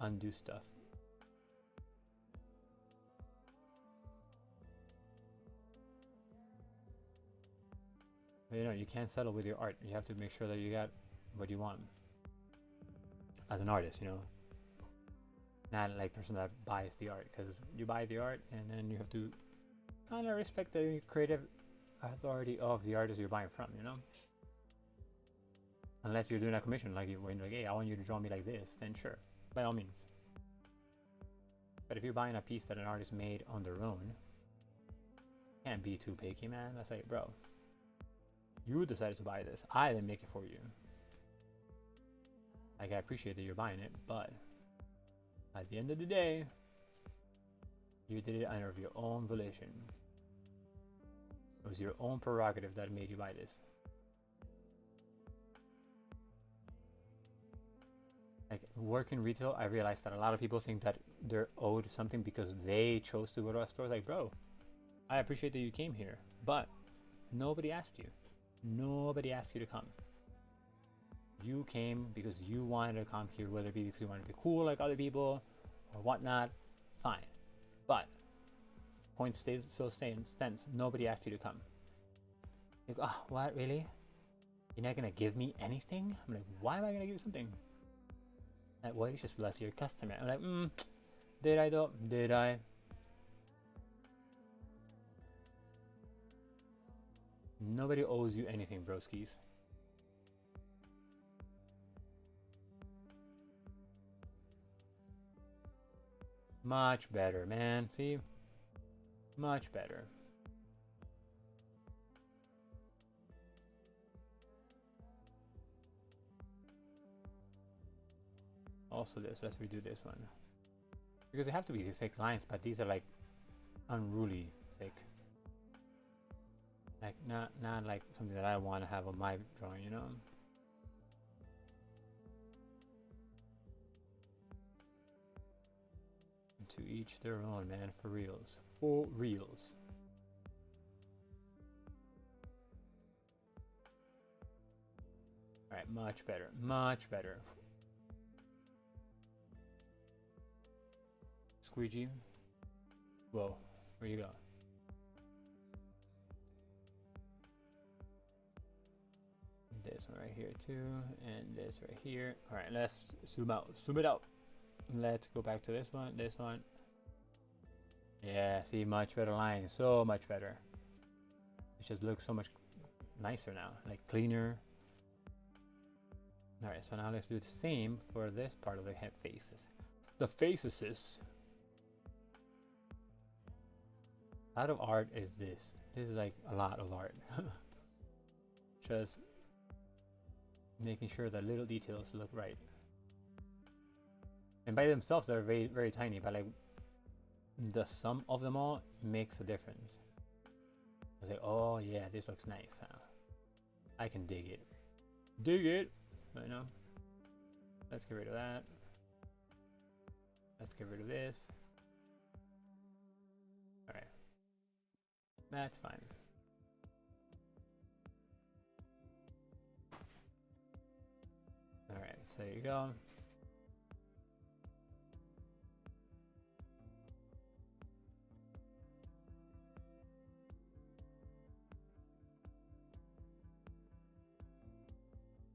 undo stuff. But, you know, you can't settle with your art. You have to make sure that you got what you want as an artist, you know, not like person that buys the art, because you buy the art and then you have to kind of respect the creative authority of the artist you're buying from, you know. Unless you're doing a commission, like when you're like, hey, I want you to draw me like this, then sure, by all means. But if you're buying a piece that an artist made on their own, can't be too picky, man. That's like, bro, you decided to buy this. I didn't make it for you. Like, I appreciate that you're buying it, but at the end of the day, you did it under your own volition. It was your own prerogative that made you buy this. Like, working retail, I realized that a lot of people think that they're owed something because they chose to go to a store. Like, bro, I appreciate that you came here, but nobody asked you. Nobody asked you to come. You came because you wanted to come here, whether it be because you wanted to be cool like other people or whatnot. Fine. But point still stands. Nobody asked you to come. Like, oh, what, really? You're not gonna give me anything? I'm like, why am I gonna give you something? Like, well, you just realized you're a customer. I'm like, did I though? Did I? Nobody owes you anything, broskies. Much better, man. See? Much better. Also this, let's redo this one. Because they have to be these thick lines, but these are like unruly thick. Like not like something that I want to have on my drawing, you know? To each their own, man, for reals. For reals. Alright, much better. Much better. Squeegee. Whoa, where you go? This one right here too, and this right here. Alright, let's zoom out. Zoom it out. Let's go back to this one. This one. Yeah, see, much better line. So much better. It just looks so much nicer now. Like, cleaner. Alright, so now let's do the same for this part of the head faces. The faces. A lot of art is this. This is like a lot of art. Just making sure that little details look right. And by themselves, they're very, very tiny, but like the sum of them all makes a difference. It's like, oh yeah, this looks nice. Huh? I can dig it. Dig it. I know. Let's get rid of that. Let's get rid of this. Alright. That's fine. Alright, so there you go.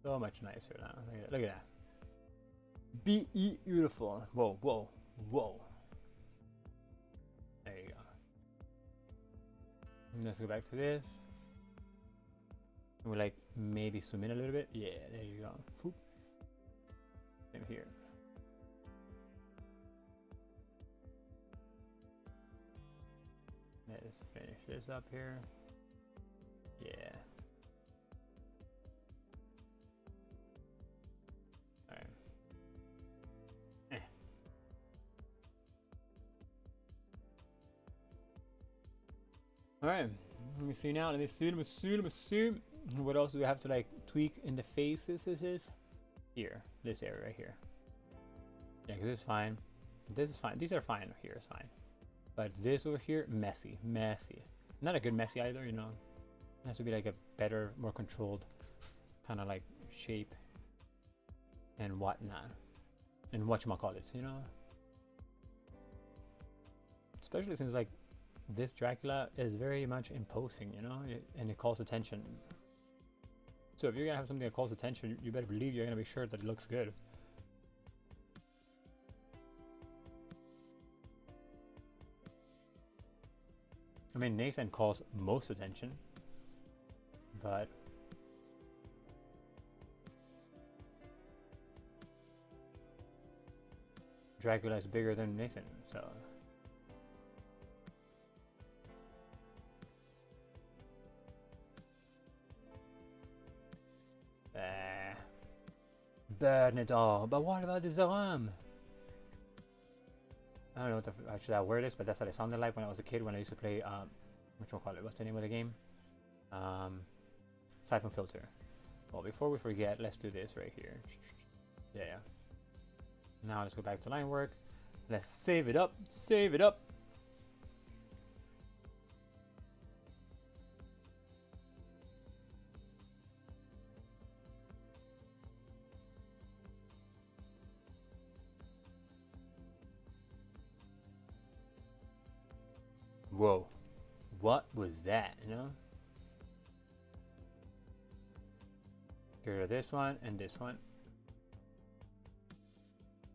So much nicer now. Look at that. Beautiful. Whoa, whoa, whoa. There you go. And let's go back to this. We'll like maybe zoom in a little bit. Yeah, there you go. Foop. Same here. Let's finish this up here. Yeah. Alright. Alright. Let me see now. Let me see. What else do we have to like tweak in the faces? This is here. This area right here. Yeah, because this is fine. This is fine. These are fine. Here is fine. But this over here, messy. Not a good messy either, you know. It has to be like a better, more controlled kind of like shape and whatnot. And whatchamacallits, you know. Especially since like this Dracula is very much imposing, you know, and it calls attention. So if you're gonna have something that calls attention, you better believe you're gonna be sure that it looks good. I mean, Nathan calls most attention, but Dracula is bigger than Nathan, so. Burn it all. But what about this arm? I don't know what actually that word is, but that's what it sounded like when I was a kid, when I used to play, what's the name of the game? Siphon Filter. Well, before we forget, let's do this right here. Yeah. Now let's go back to line work. Let's save it up. Whoa, what was that, you know? Get rid of this one and this one,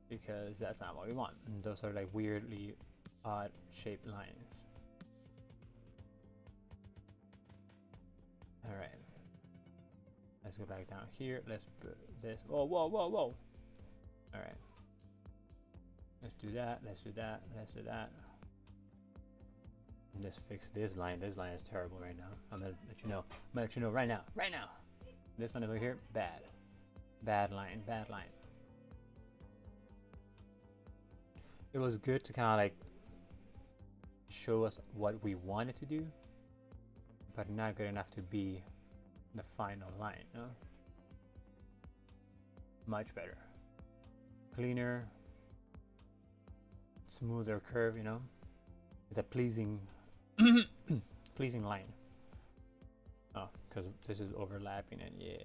because that's not what we want. And those are like weirdly odd shaped lines. All right, let's go back down here. Let's put this. Whoa. All right, let's do that. Let's fix this line. This line is terrible right now. I'm gonna let you know right now. This one over here, bad line. It was good to kind of like show us what we wanted to do, but not good enough to be the final line, no? Much better. Cleaner, smoother curve, you know? It's a pleasing pleasing line. Oh, because this is overlapping it. Yeah.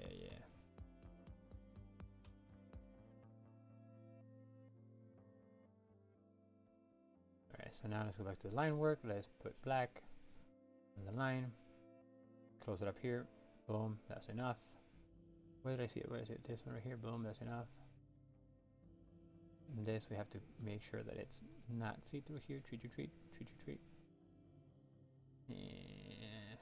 Alright, so now let's go back to the line work. Let's put black on the line. Close it up here. Boom, that's enough. Where did I see it? This one right here. Boom, that's enough. And this we have to make sure that it's not see-through here. Treat. Yeah.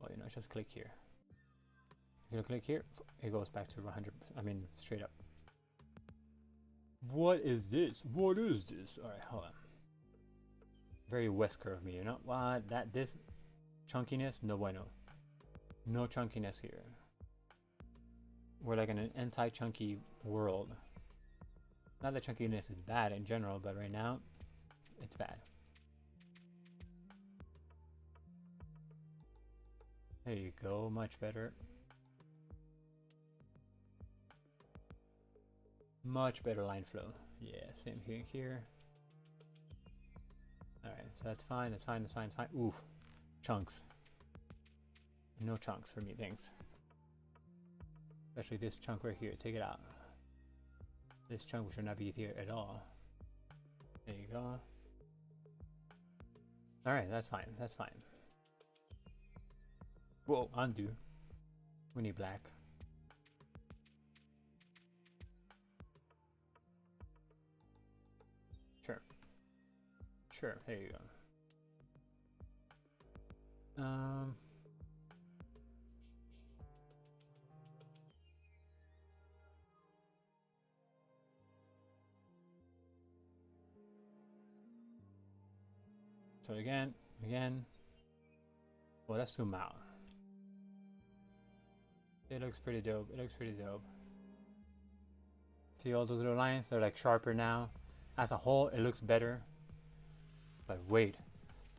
Well, you know, just click here. If you click here, it goes back to 100%. I mean, straight up. What is this? All right, hold on. Very Wesker of me, you know? What? This chunkiness? No bueno. No chunkiness here. We're like in an anti-chunky world. Not that chunkiness is bad in general, but right now, it's bad. There you go, much better. Much better line flow. Yeah, same here. Alright, so that's fine. Oof, chunks. No chunks for me, thanks. Especially this chunk right here, take it out. This chunk should not be here at all. There you go. All right, that's fine. That's fine. Whoa, undo. We need black. Sure. Sure. There you go. So again. Well, let's zoom out. It looks pretty dope. It looks pretty dope. See all those little lines? They're like sharper now. As a whole, it looks better. But wait,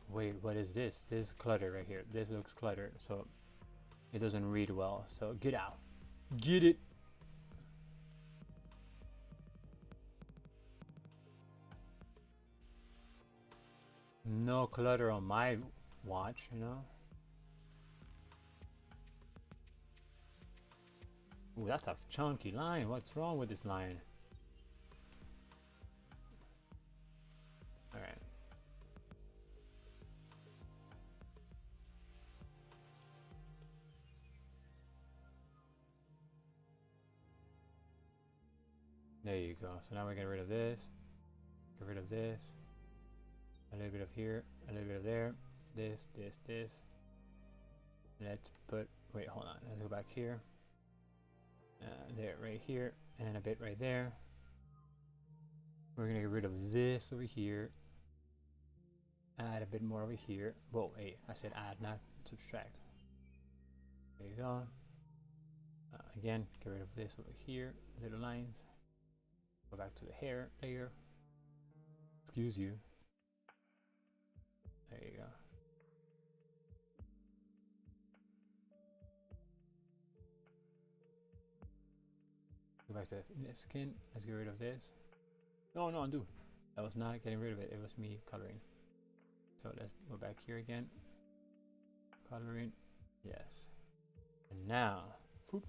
what is this? This is clutter right here. This looks cluttered, so it doesn't read well. So get out. Get it. No clutter on my watch, you know? Ooh, that's a chunky line. What's wrong with this line? Alright. There you go. So now we're getting rid of this. Get rid of this. A little bit of here. A little bit of there. This. Let's put... Wait, hold on. Let's go back here. There, right here. And a bit right there. We're going to get rid of this over here. Add a bit more over here. Whoa, hey, I said add, not subtract. There you go. Again, get rid of this over here. Little lines. Go back to the hair layer. Excuse you. There you go. Go back to the skin. Let's get rid of this. No, undo. That was not getting rid of it. It was me coloring. So let's go back here again. Coloring. Yes. And now, foop.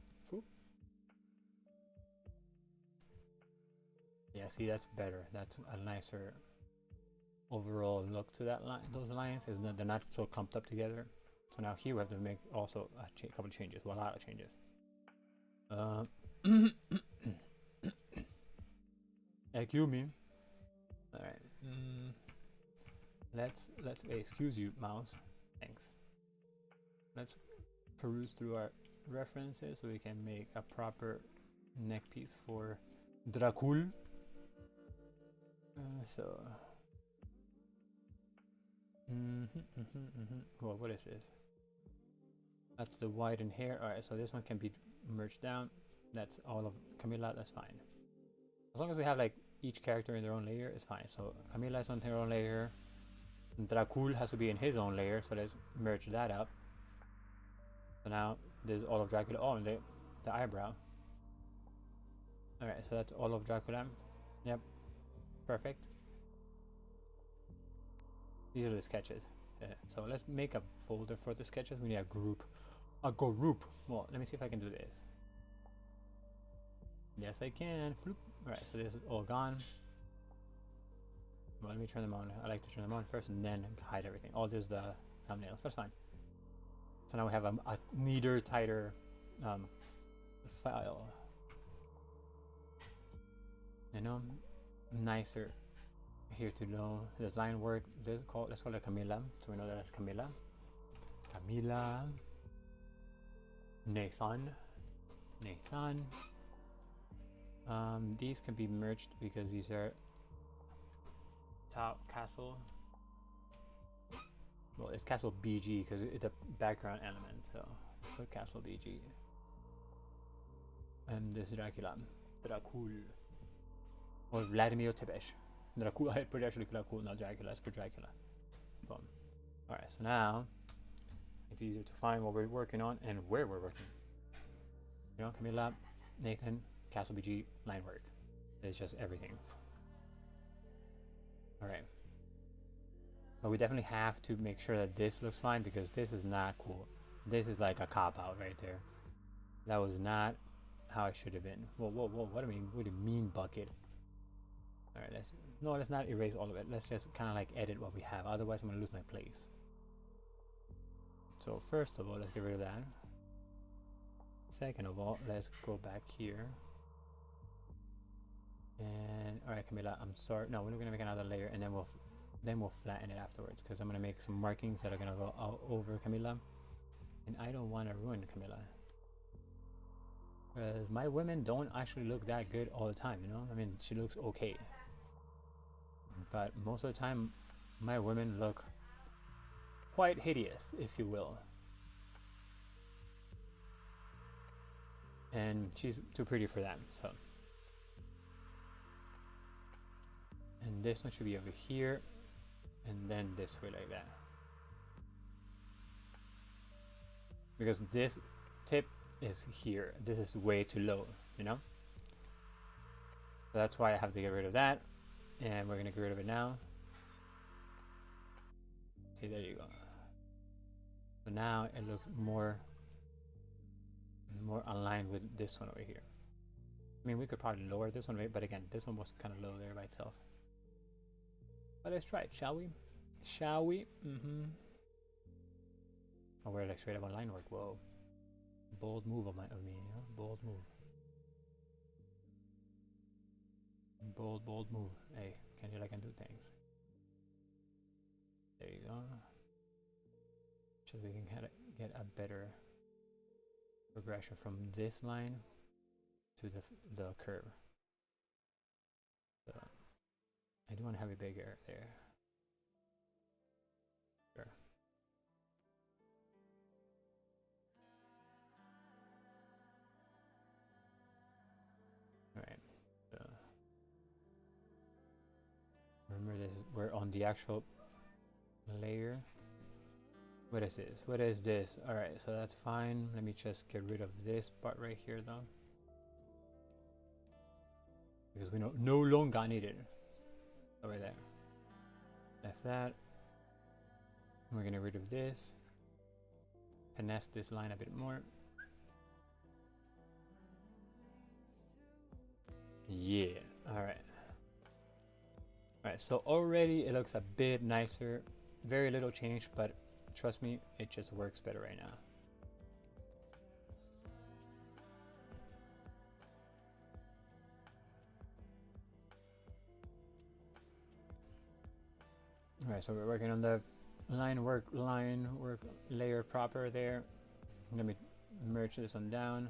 Yeah, see, that's better. That's a nicer overall look to that line. Those lines is that they're not so clumped up together. So now here we have to make also a couple of changes. Well, a lot of changes. Excuse me. All right. Let's excuse you, mouse. Thanks. Let's peruse through our references so we can make a proper neck piece for Dracul. Well, what is this? That's the widened hair. All right, so this one can be merged down. That's all of Camilla. That's fine. As long as we have like each character in their own layer, it's fine. So Camilla is on her own layer. Dracul has to be in his own layer. So let's merge that up. So now there's all of Dracula. Oh, and the eyebrow. All right, so that's all of Dracula. Yep. Perfect. These are the sketches. So let's make a folder for the sketches. We need a group. Well, let me see if I can do this. Yes, I can. Floop. All right, so this is all gone. Well, let me turn them on. I like to turn them on first and then hide everything. Oh, there's the thumbnails. That's fine. So now we have a neater, tighter file. You know, nicer here to know design work. Let's call it Camilla, so we know that that's Camilla. Nathan. These can be merged because these are top castle. Well, it's castle BG because it's a background element, so put castle BG. And this is Dracul. Or Vladimir Tepesh. Dracul, I put actually Dracul, not Dracula, let's put Dracula. Boom. Alright, so now it's easier to find what we're working on and where we're working. You know, Camilla, Nathan, Castle BG, line work. It's just everything. Alright. But we definitely have to make sure that this looks fine because this is not cool. This is like a cop-out right there. That was not how it should have been. Whoa, what do you mean bucket? All right, let's not erase all of it. Let's just kind of like edit what we have. Otherwise, I'm gonna lose my place. So first of all, let's get rid of that. Second of all, let's go back here. And all right, Camila, I'm sorry. No, we're gonna make another layer, and then we'll flatten it afterwards, because I'm gonna make some markings that are gonna go all over Camila, and I don't want to ruin Camila. Because my women don't actually look that good all the time, you know? I mean, she looks okay. But most of the time, my women look quite hideous, if you will. And she's too pretty for that, so. And this one should be over here, and then this way like that. Because this tip is here. This is way too low, you know? So that's why I have to get rid of that. And we're gonna get rid of it now. See, there you go. So now it looks more aligned with this one over here. I mean, we could probably lower this one, right? But again, this one was kind of low there by itself. But let's try it, shall we? Shall we? Oh, we're like straight up on line work. Whoa. Bold move of me, you know? Bold move. Bold move. Hey, can you like do things? There you go. So we can kind of get a better progression from this line to the curve. So I do want to have a bigger there. Sure. All right. So remember, this we're on the actual layer. What is this? What is this? All right, so that's fine. Let me just get rid of this part right here, though, because we no longer need it. Over there. Left that. We're gonna get rid of this. Finesse this line a bit more. Yeah. All right. All right. So already it looks a bit nicer. Very little change, but trust me, it just works better right now. All right, so we're working on the line work layer proper there. Let me merge this one down.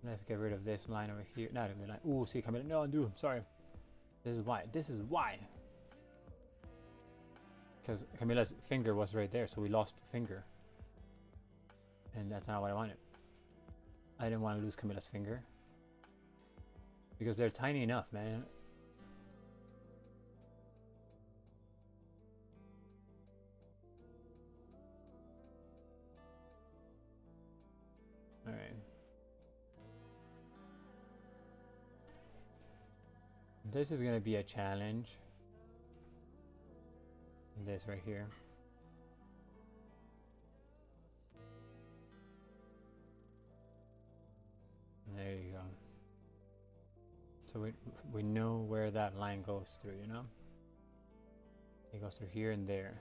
Let's get rid of this line over here. Not even the line. Ooh, see, Camila. No, undo. Sorry. This is why. This is why. Because Camila's finger was right there, so we lost the finger. And that's not what I wanted. I didn't want to lose Camila's finger. Because they're tiny enough, man. Alright. This is going to be a challenge. This right here. There you go. So we know where that line goes through, you know? It goes through here and there.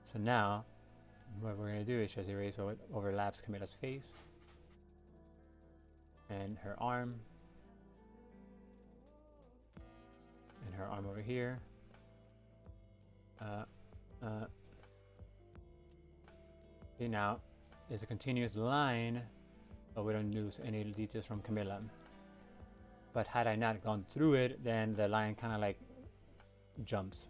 So now, what we're going to do is just erase what overlaps Camila's face. And her arm. And her arm over here. Okay, now it's a continuous line, but we don't lose any details from Camila. But had I not gone through it, then the line kind of like jumps.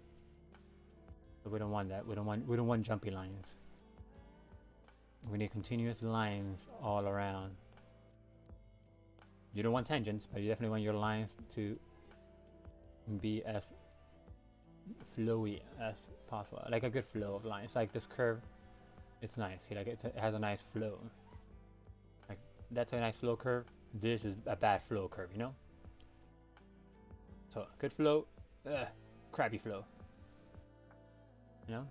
But we don't want that. We don't want jumpy lines. We need continuous lines all around. You don't want tangents, but you definitely want your lines to be as flowy as possible, like a good flow of lines. Like this curve, it's nice. See, like it has a nice flow. Like that's a nice flow curve. This is a bad flow curve, you know. So good flow, crappy flow. You know.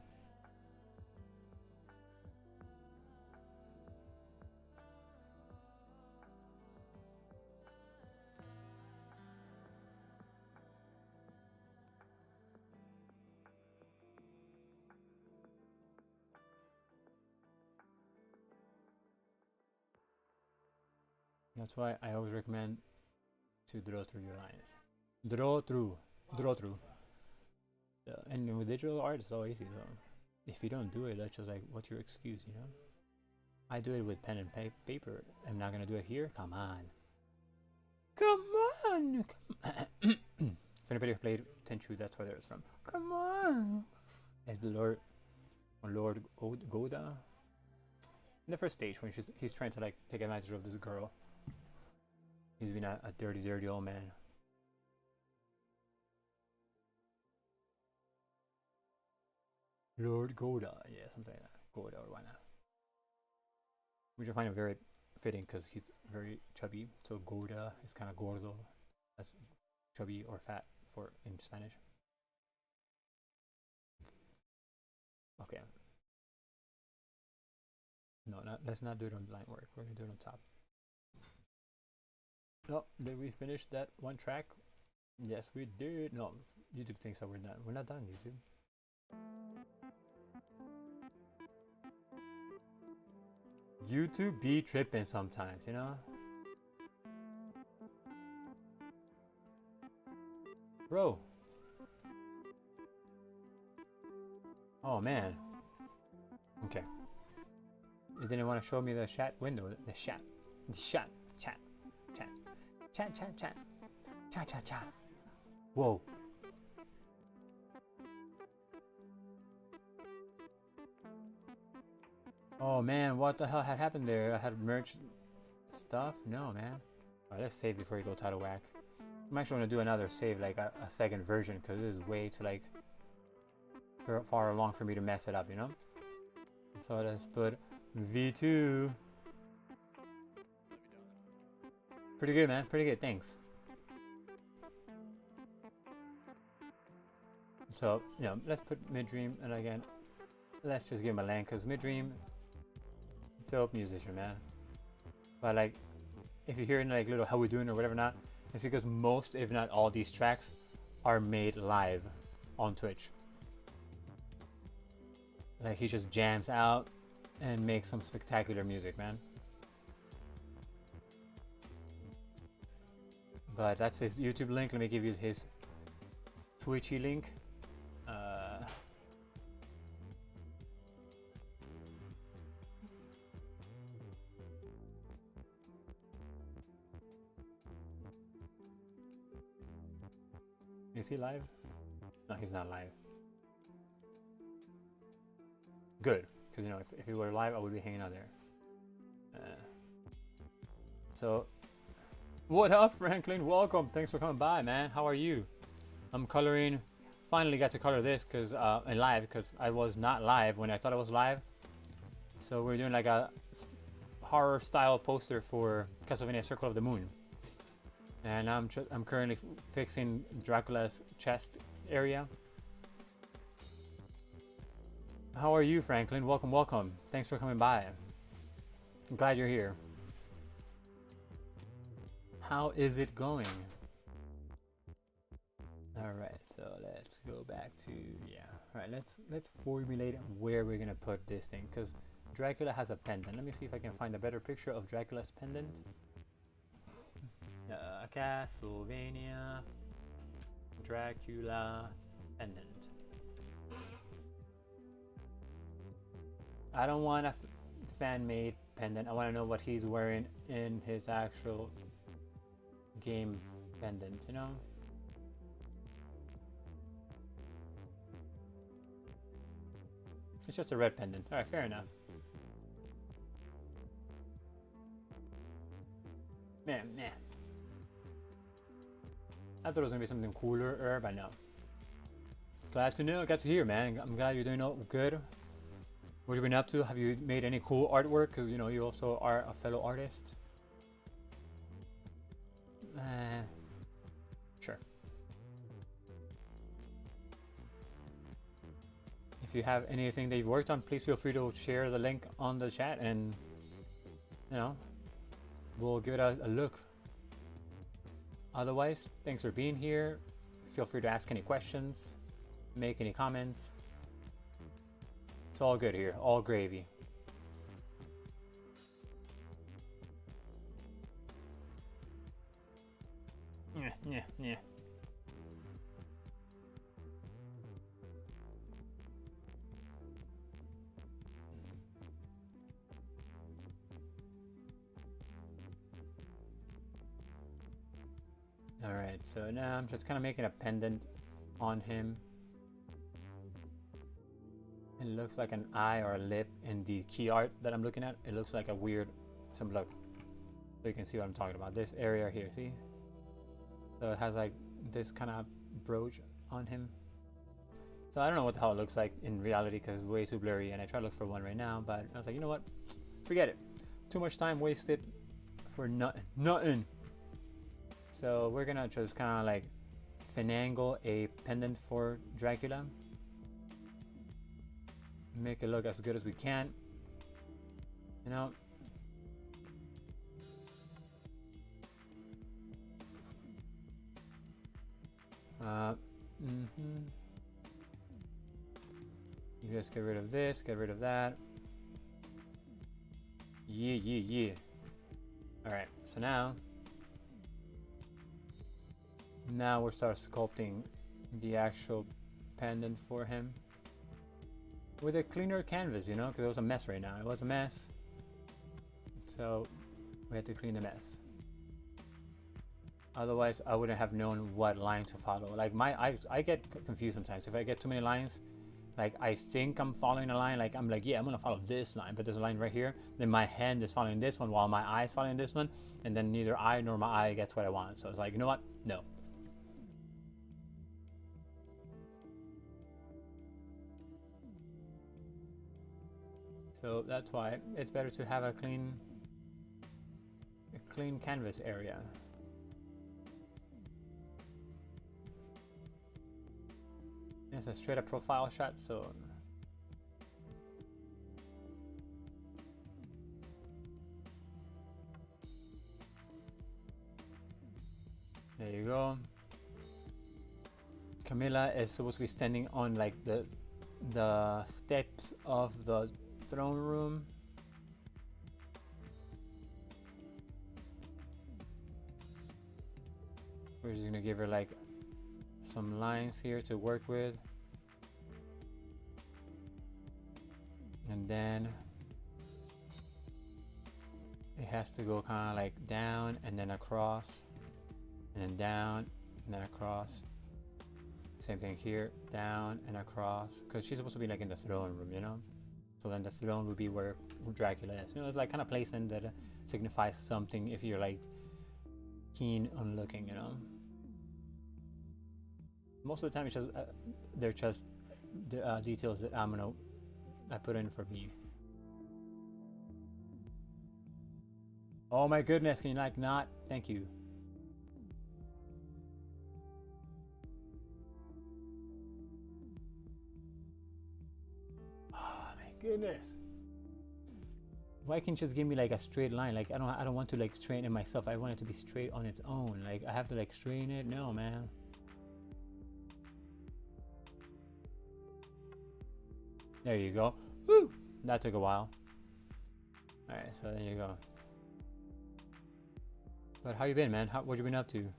That's why I always recommend to draw through your lines. Draw through. Draw through. And with digital art, it's so easy though. If you don't do it, that's just like, what's your excuse, you know? I do it with pen and paper. I'm not gonna do it here? Come on. Come on! Come if anybody played Tenchu, that's where it's from. Come on! As the Lord Goda. In the first stage, when he's trying to like take advantage of this girl. He's been a dirty, dirty old man. Lord Goda, yeah, something like that. Goda or why not? Which I find it very fitting because he's very chubby. So Goda is kind of gordo. That's chubby or fat for in Spanish. Okay. No, let's not do it on line work. We're gonna do it on top. Oh, did we finish that one track? Yes, we did. No, YouTube thinks that we're done. We're not done, YouTube. YouTube be tripping sometimes, you know? Bro. Oh, man. Okay. You didn't want to show me the chat window. The chat. Chat. Whoa. Oh man, what the hell had happened there? I had merged stuff? No, man. Alright, let's save before you go title whack. I'm actually going to do another save, like a second version, because this is way too, like, far along for me to mess it up, you know? So let's put V2. Pretty good, man. Pretty good. Thanks. So, you know, let's put Mid-Dream, and again, let's just give him a land, because Mid-Dream, dope musician, man. But, like, if you hear like little how we doing or whatever not, it's because most, if not all, these tracks are made live on Twitch. Like, he just jams out and makes some spectacular music, man. But that's his YouTube link. Let me give you his Twitchy link. Is he live? No, he's not live. Good, because you know, if he were live, I would be hanging out there. So, what up, Franklin? Welcome. Thanks for coming by, man. How are you? I'm coloring. Finally got to color this because in live, because I was not live when I thought I was live. So we're doing like a horror style poster for Castlevania Circle of the Moon. And I'm currently fixing Dracula's chest area. How are you, Franklin? Welcome, welcome. Thanks for coming by. I'm glad you're here. How is it going? All right, so let's go back to All right, let's formulate where we're gonna put this thing, because Dracula has a pendant. Let me see if I can find a better picture of Dracula's pendant. Castlevania Dracula pendant. I don't want a fan-made pendant. I want to know what he's wearing in his actual game pendant, you know? It's just a red pendant. Alright, fair enough. Man. I thought it was gonna be something cooler, but no. Glad to know, glad to hear, man. I'm glad you're doing all good. What have you been up to? Have you made any cool artwork? Because you know you also are a fellow artist. Sure. If you have anything that you've worked on, please feel free to share the link on the chat, and you know, we'll give it a look. Otherwise, thanks for being here. Feel free to ask any questions, make any comments. It's all good here, all gravy. Yeah, yeah. Alright, so now I'm just kind of making a pendant on him. It looks like an eye or a lip in the key art that I'm looking at. It looks like a weird, some look. So you can see what I'm talking about. This area here, see? So it has like this kind of brooch on him. So I don't know what the hell it looks like in reality because it's way too blurry, and I try to look for one right now, but I was like, you know what? Forget it. Too much time wasted for nothing. So we're gonna just kind of like finagle a pendant for Dracula. Make it look as good as we can. You know? You just get rid of this, get rid of that. Yeah. Alright, so now we'll start sculpting the actual pendant for him with a cleaner canvas, you know, because it was a mess right now. It was a mess. So we had to clean the mess. Otherwise, I wouldn't have known what line to follow. Like I get confused sometimes. If I get too many lines, like I think I'm following a line, like I'm like, yeah, I'm gonna follow this line, but there's a line right here. Then my hand is following this one while my eye is following this one, and then neither I nor my eye gets what I want. So it's like, you know what? No. So that's why it's better to have a clean canvas area. It's a straight up profile shot, so there you go. Camilla is supposed to be standing on like the steps of the throne room. We're just gonna give her like some lines here to work with, and then it has to go kind of like down and then across, and then down and then across. Same thing here, down and across, because she's supposed to be like in the throne room, you know. So then the throne would be where Dracula is. You know, it's like kind of placement that signifies something if you're like keen on looking, you know. Most of the time, it's just they're just the details that I put in for me. Oh my goodness! Can you like not? Thank you. Oh my goodness! Why can't you just give me like a straight line? Like I don't want to like straighten it myself. I want it to be straight on its own. Like I have to like straighten it. No, man. There you go. Woo! That took a while. Alright, so there you go. But how you been, man? What you been up to?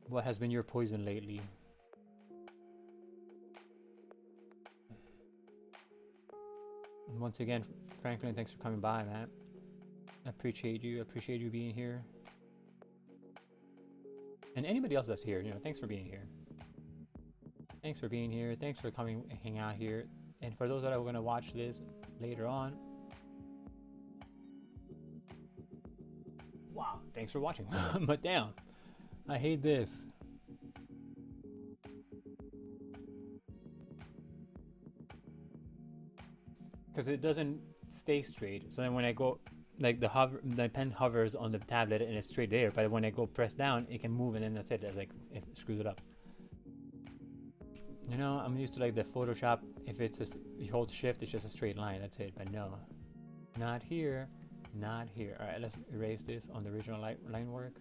What has been your poison lately? And once again, Franklin, thanks for coming by, man. I appreciate you. I appreciate you being here. And anybody else that's here, you know, thanks for being here. Thanks for being here. Thanks for coming and hang out here. And for those that are going to watch this later on, wow, thanks for watching. But damn, I hate this. Because it doesn't stay straight. So then when I go, like the pen hovers on the tablet and it's straight there. But when I go press down, it can move, and then that's it. It's like it screws it up. You know, I'm used to like the Photoshop. If it's just you hold shift, it's just a straight line. That's it. But no, not here, not here. All right, let's erase this on the original line work.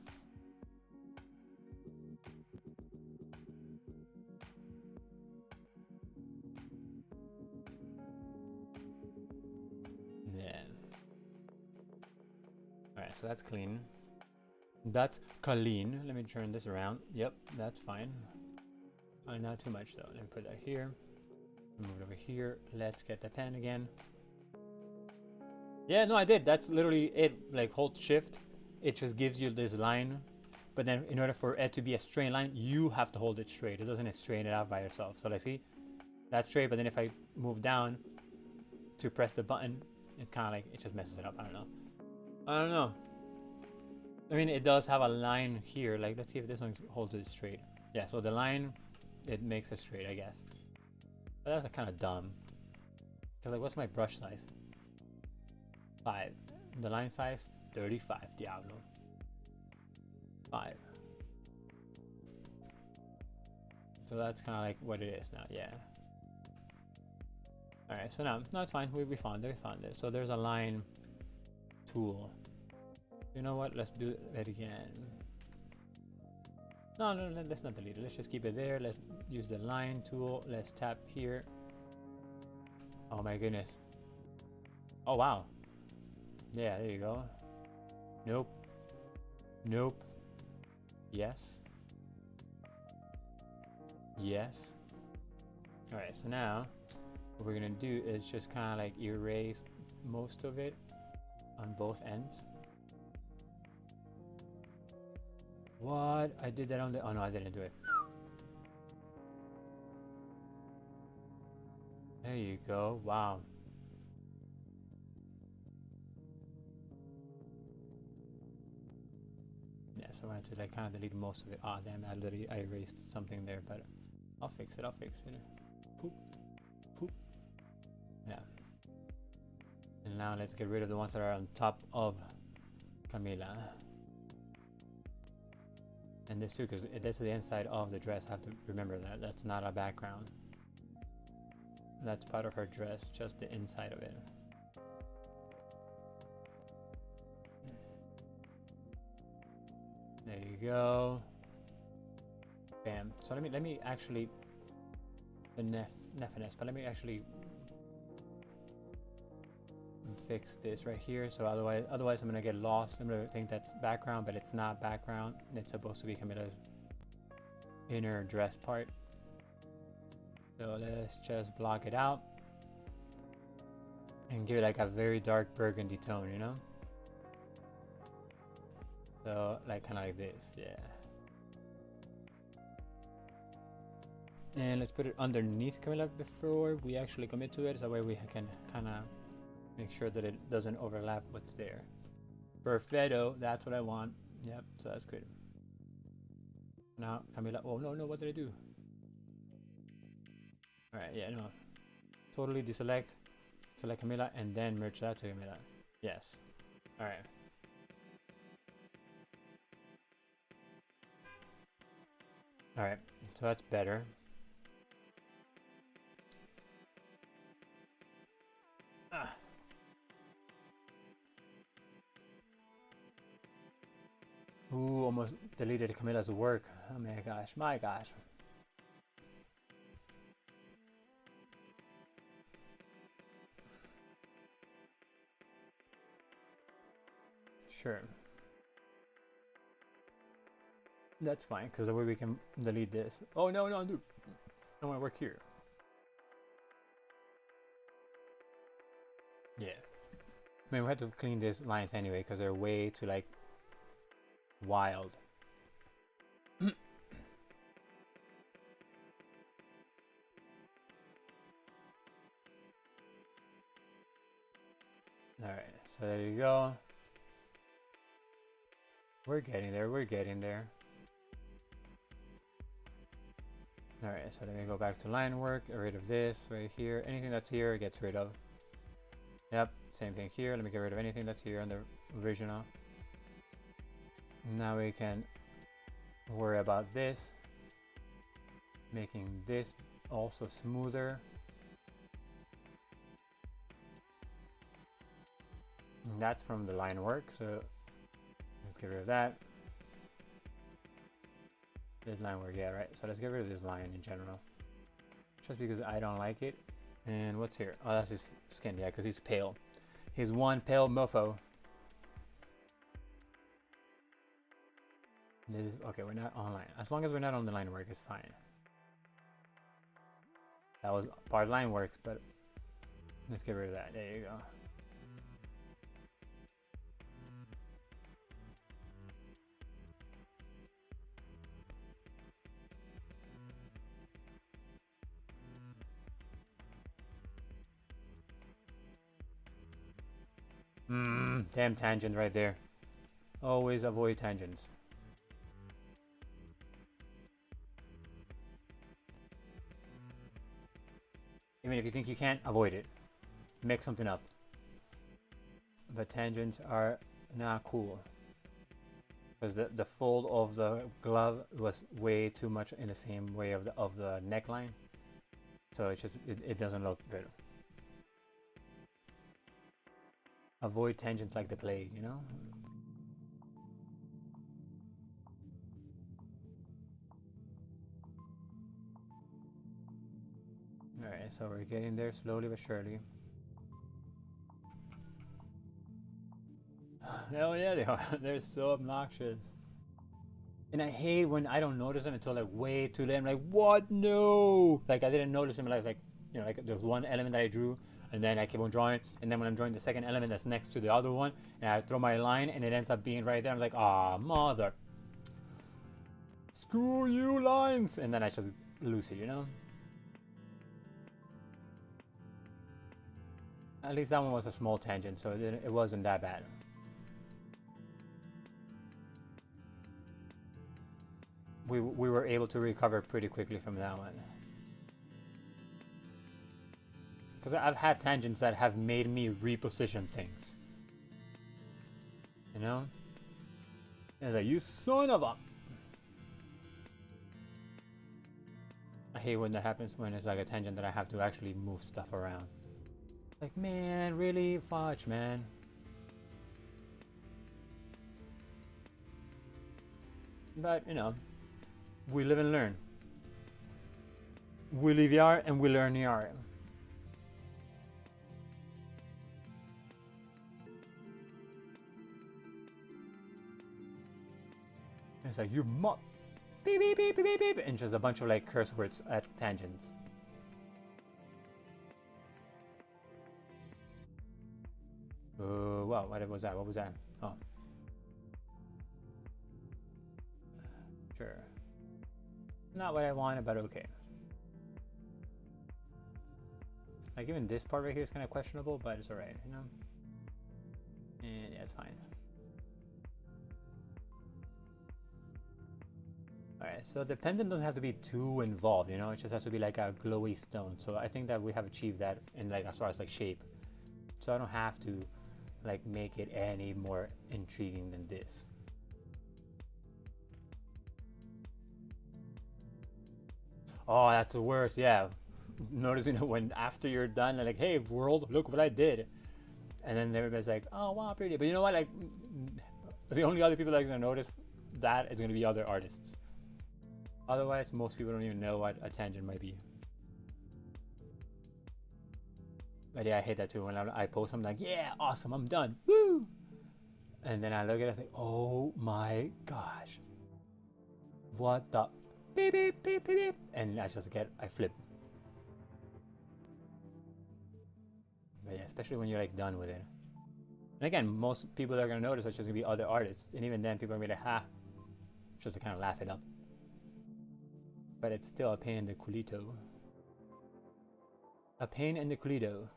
Yeah. All right, so that's clean. That's Colleen. Let me turn this around. Yep, that's fine. Not too much though. Let me put that here. Move it over here. Let's get the pen again. Yeah, no, I did. That's literally it. Like, hold shift. It just gives you this line. But then in order for it to be a straight line, you have to hold it straight. It doesn't straighten it out by yourself. So like, see, that's straight. But then if I move down to press the button, it's kind of like, it just messes it up. I don't know. I don't know. I mean, it does have a line here. Like, let's see if this one holds it straight. Yeah, so the line, it makes it straight, I guess. But that's kind of dumb. Because, like, what's my brush size? 5. The line size, 35. Diablo. 5. So that's kind of like what it is now, yeah. Alright, so now, no, it's fine. We found it. We found it. So there's a line tool. You know what? Let's do it again. No, let's not delete it. Let's just keep it there. Let's use the line tool. Let's tap here. Oh my goodness. Oh wow. Yeah, there you go. Nope. Nope. Yes. Yes. Alright, so now what we're gonna do is just kind of like erase most of it on both ends. What? I did that on the... Oh no, I didn't do it. There you go. Wow. Yeah, so I had to like kind of delete most of it. Ah, damn, I erased something there, but I'll fix it. I'll fix it. Poop. Poop. Yeah. And now let's get rid of the ones that are on top of Camila. And this too, because this is the inside of the dress. I have to remember that. That's not a background. That's part of her dress, just the inside of it. There you go. Bam. So let me actually finesse, but let me actually fix this right here. So otherwise I'm gonna get lost. I'm gonna think that's background, but it's not background. It's supposed to be Camilla's inner dress part. So let's just block it out and give it like a very dark burgundy tone, you know? So like kind of like this, yeah. And let's put it underneath Camilla before we actually commit to it, so that way we can kind of make sure that it doesn't overlap what's there. Perfetto, that's what I want. Yep, so that's good. Now Camilla, oh no, what did I do? Alright, yeah, no. Totally deselect, select Camilla, and then merge that to Camilla. Yes. Alright. Alright, so that's better. Ooh, almost deleted Camilla's work. Oh my gosh, my gosh. Sure. That's fine, because the way we can delete this. Oh no, dude. I want to work here. Yeah. I mean, we have to clean these lines anyway, because they're way too, like, wild. Alright, so there you go. We're getting there, Alright, so let me go back to line work, get rid of this right here. Anything that's here gets rid of. Yep, same thing here. Let me get rid of anything that's here on the original. Now we can worry about this. Making this also smoother. And that's from the line work, so let's get rid of that. This line work, yeah, right. So let's get rid of this line in general. Just because I don't like it. And what's here? Oh, that's his skin, yeah, because he's pale. He's one pale mofo. This is, okay, we're not online. As long as we're not on the line work, it's fine. That was part of line works, but let's get rid of that. There you go. Damn tangent right there. Always avoid tangents. Even if you think you can't, avoid it. Make something up. But tangents are not cool. Because the fold of the glove was way too much in the same way of the neckline. So it's just it doesn't look good. Avoid tangents like the plague, you know? Alright, so we're getting there slowly but surely. Hell yeah, they are. They're so obnoxious. And I hate when I don't notice them until like way too late. I'm like, what? No! Like I didn't notice them. I was like, you know, like there's one element that I drew, and then I keep on drawing, and then when I'm drawing the second element that's next to the other one, and I throw my line, and it ends up being right there. I'm like, ah, mother. Screw you, lines! And then I just lose it, you know? At least that one was a small tangent, so it wasn't that bad. We were able to recover pretty quickly from that one. Because I've had tangents that have made me reposition things. You know? It's like, you son of a... I hate when that happens, when it's like a tangent that I have to actually move stuff around. Like, man, really? Fudge, man. But, you know, we live and learn. We live the art and we learn the art. It's like, you beep, beep, beep, beep, beep, beep, and just a bunch of like curse words at tangents. Wow, what was that? What was that? Oh. Sure. Not what I wanted, but okay. Like even this part right here is kind of questionable, but it's alright, you know? And yeah, it's fine. Alright, so the pendant doesn't have to be too involved, you know? It just has to be like a glowy stone. So I think that we have achieved that in like as far as like shape. So I don't have to like make it any more intriguing than this. Oh, that's the worst, yeah. Noticing it when after you're done, like, hey world, look what I did. And then everybody's like, oh wow, pretty. But you know what, like the only other people that are gonna notice that is gonna be other artists. Otherwise, most people don't even know what a tangent might be. But yeah, I hate that too. When I post something like, yeah, awesome, I'm done, woo! And then I look at it and say, oh my gosh. What the beep, beep, beep, beep, beep. And I flip. But yeah, especially when you're like done with it. And again, most people that are gonna notice are just gonna be other artists. And even then people are gonna be like, ha. Just to kind of laugh it up. But it's still a pain in the culito. A pain in the culito.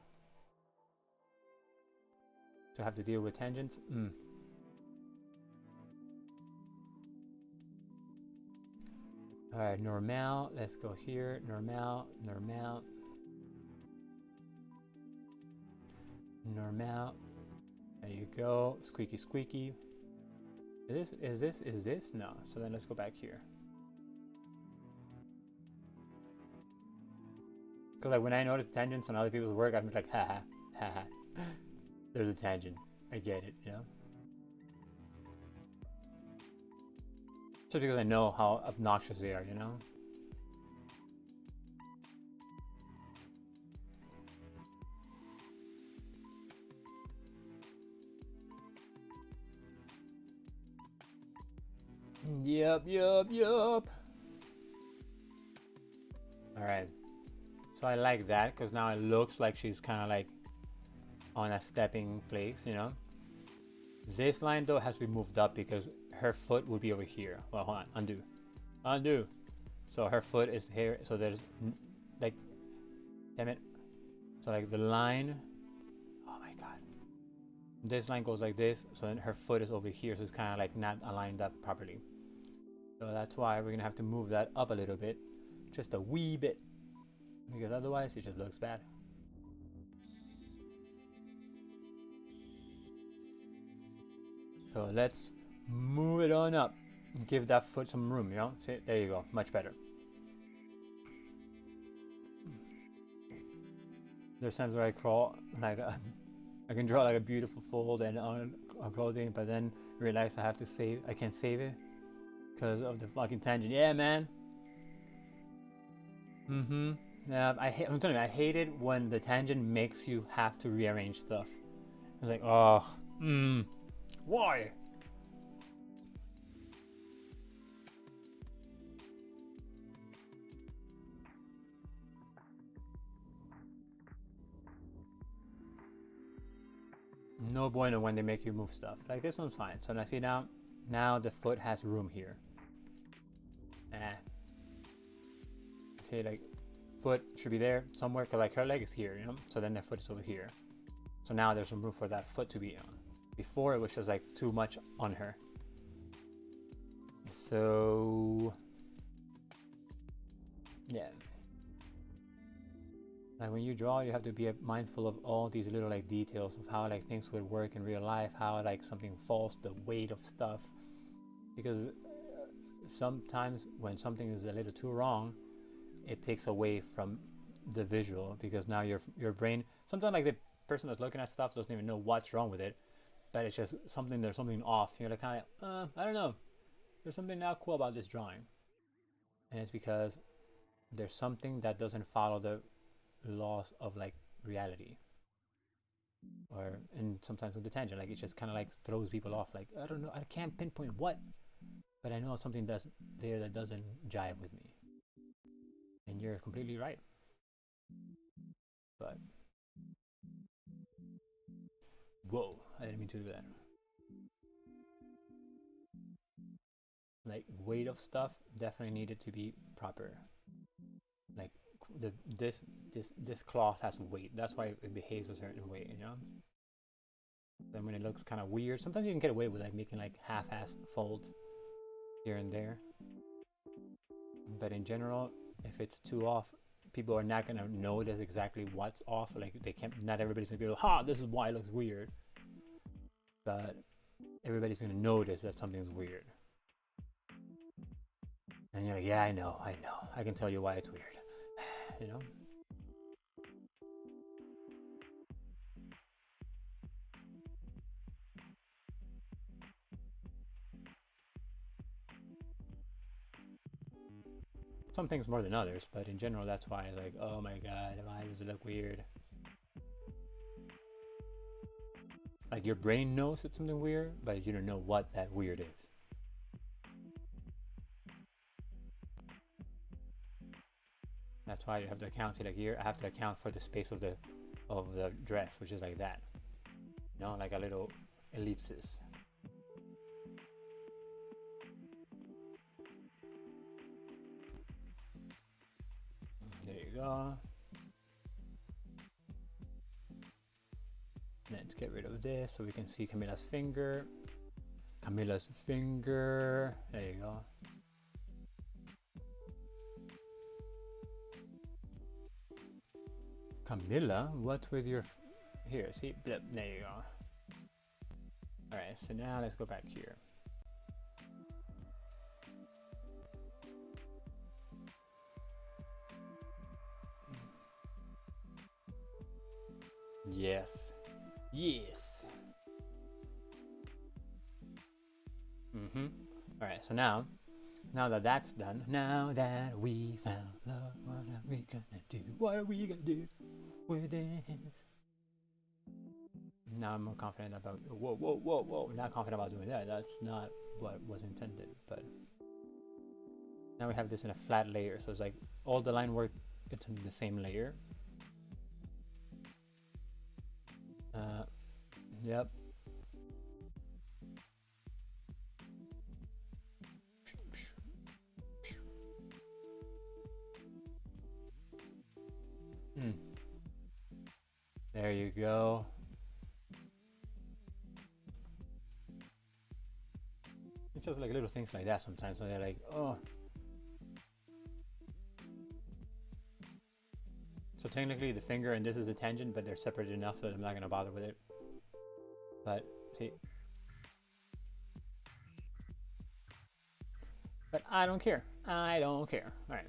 To have to deal with tangents? Alright, normal. Let's go here. Normal, normal. Normal. There you go. Squeaky, squeaky. Is this? No. So then let's go back here. Because like when I notice tangents on other people's work, I'm like, haha, haha. There's a tangent. I get it, you know? Just because I know how obnoxious they are, you know? Yup, yup, yup. Alright. So I like that because now it looks like she's kind of like on a stepping place, you know? This line though has to be moved up because her foot would be over here. Well, hold on. Undo. Undo. So her foot is here. So there's like, damn it. So like the line, oh my god. This line goes like this. So then her foot is over here. So it's kind of like not aligned up properly. So that's why we're going to have to move that up a little bit. Just a wee bit. Because otherwise it just looks bad. So let's move it on up. Give that foot some room, you know? See, there you go. Much better. There's times where I crawl, like I can draw like a beautiful fold and on clothing, but then realize I have to save. I can't save it because of the fucking tangent. Yeah, man. Yeah, I'm telling you, I hate it when the tangent makes you have to rearrange stuff. It's like, oh, why? No bueno when they make you move stuff. Like this one's fine. So now see now the foot has room here. See, like foot should be there somewhere because like her leg is here, you know. So then the foot is over here. So now there's some room for that foot to be on. Before it was just like too much on her. So yeah. Like when you draw, you have to be mindful of all these little like details of how like things would work in real life, how like something falls, the weight of stuff. Because sometimes when something is a little too wrong, it takes away from the visual because now your brain, sometimes like the person that's looking at stuff doesn't even know what's wrong with it, but it's just something, there's something off. You're like kind of, I don't know, there's something not cool about this drawing, and it's because there's something that doesn't follow the laws of like reality, or and sometimes with the tangent, like it just kind of like throws people off. Like I don't know, I can't pinpoint what, but I know something that's there that doesn't jive with me. And you're completely right. But whoa, I didn't mean to do that. Like weight of stuff definitely needed to be proper. Like this cloth has weight. That's why it behaves a certain way, you know. Then when it looks kind of weird, sometimes you can get away with like making like half-ass fold here and there. But in general, if it's too off, people are not gonna notice exactly what's off. Like they can't. Not everybody's gonna be like, "Ha, this is why it looks weird." But everybody's gonna notice that something's weird. And you're like, "Yeah, I know. I can tell you why it's weird." You know. Some things more than others, but in general, that's why it's like, oh my god, why does it look weird? Like your brain knows it's something weird, but you don't know what that weird is. That's why you have to account. See, like here, I have to account for the space of the dress, which is like that. You know, like a little ellipsis. There you go. Let's get rid of this so we can see Camilla's finger. Camilla's finger. There you go. Camilla, what with your... Here, see? Blip. There you go. Alright, so now let's go back here. Yes. Yes. Alright, so now that that's done, now that we found love, what are we gonna do? What are we gonna do with this? Now I'm more confident about, whoa, whoa, whoa, whoa. Not confident about doing that. That's not what was intended. But now we have this in a flat layer. So it's like all the line work, it's in the same layer. Yep. There you go. It's just like little things like that sometimes. So they're like, oh. So technically the finger and this is a tangent, but they're separated enough so I'm not going to bother with it. But see. But I don't care. I don't care. All right.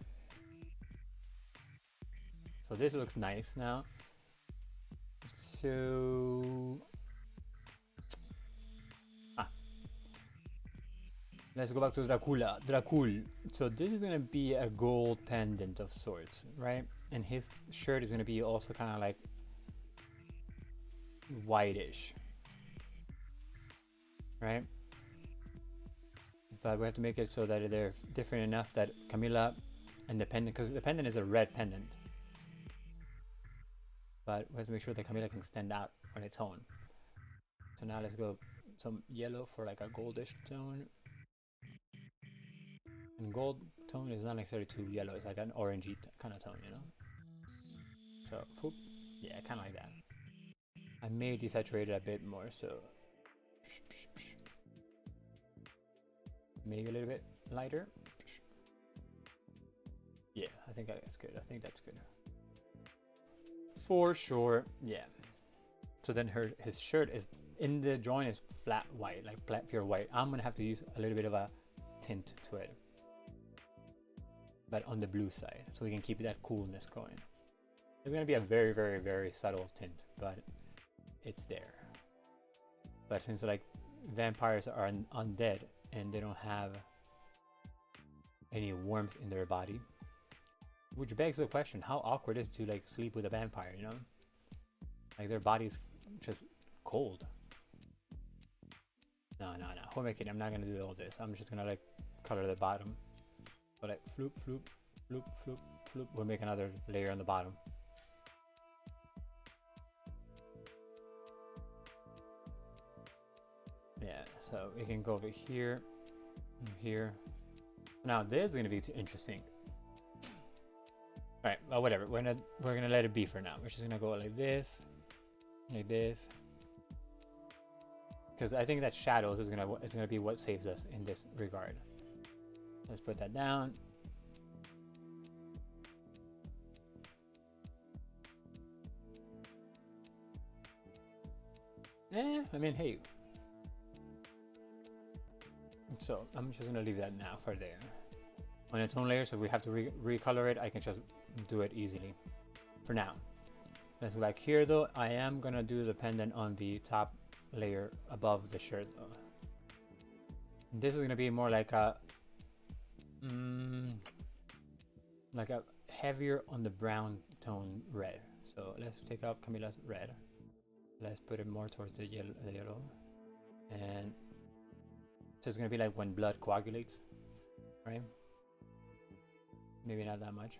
So this looks nice now. So let's go back to Dracula. Dracul. So this is gonna be a gold pendant of sorts, right? And his shirt is gonna be also kind of like whitish, right? But we have to make it so that they're different enough that Camilla and the pendant, because the pendant is a red pendant, but we have to make sure that Camilla can stand out on its own. So now let's go some yellow for like a goldish tone. And gold tone is not necessarily too yellow, it's like an orangey kind of tone, you know? So, whoop, yeah, kind of like that. I may desaturate it a bit more, so maybe a little bit lighter. Yeah, I think that's good. I think that's good. For sure, yeah. So then his shirt is, in the drawing is flat white, like flat pure white. I'm gonna have to use a little bit of a tint to it, but on the blue side, so we can keep that coolness going. It's gonna be a very, very, very subtle tint, but it's there. But since like vampires are undead and they don't have any warmth in their body, which begs the question, how awkward is it to like sleep with a vampire, you know? Like their body's just cold. No, who am I kidding? I'm not gonna do all this. I'm just gonna like color the bottom. So like floop, floop, floop, floop, floop. We'll make another layer on the bottom. Yeah, so we can go over here, here. Now this is gonna be interesting. All right, well, whatever. We're gonna let it be for now. We're just gonna go like this, because I think that shadows is gonna be what saves us in this regard. Let's put that down. I mean, hey. So I'm just gonna leave that now for there. On its own layer, so if we have to recolor it, I can just do it easily. For now. Let's go back here though. I am gonna do the pendant on the top layer above the shirt though. This is gonna be more like a heavier on the brown tone red. So let's take out Camilla's red. Let's put it more towards the yellow. And so it's gonna be like when blood coagulates, right? Maybe not that much.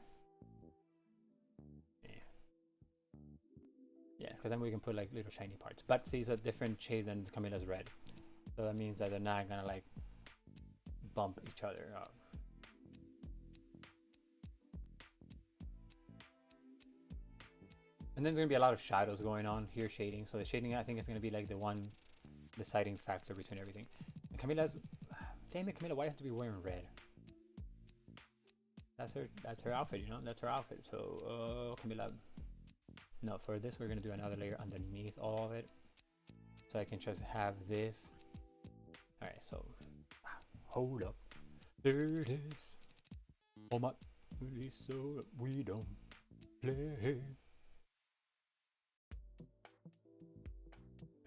Yeah, because then we can put like little shiny parts. But see, it's a different shade than Camilla's red. So that means that they're not gonna like bump each other up. And then there's gonna be a lot of shadows going on here, shading. So the shading, I think, is gonna be like the one deciding factor between everything. And Camilla's, damn it, Camilla, why do you have to be wearing red? That's her outfit, you know. That's her outfit. So Camilla. No, for this we're gonna do another layer underneath all of it, so I can just have this. All right, so hold up, there it is. Oh my, so that we don't play.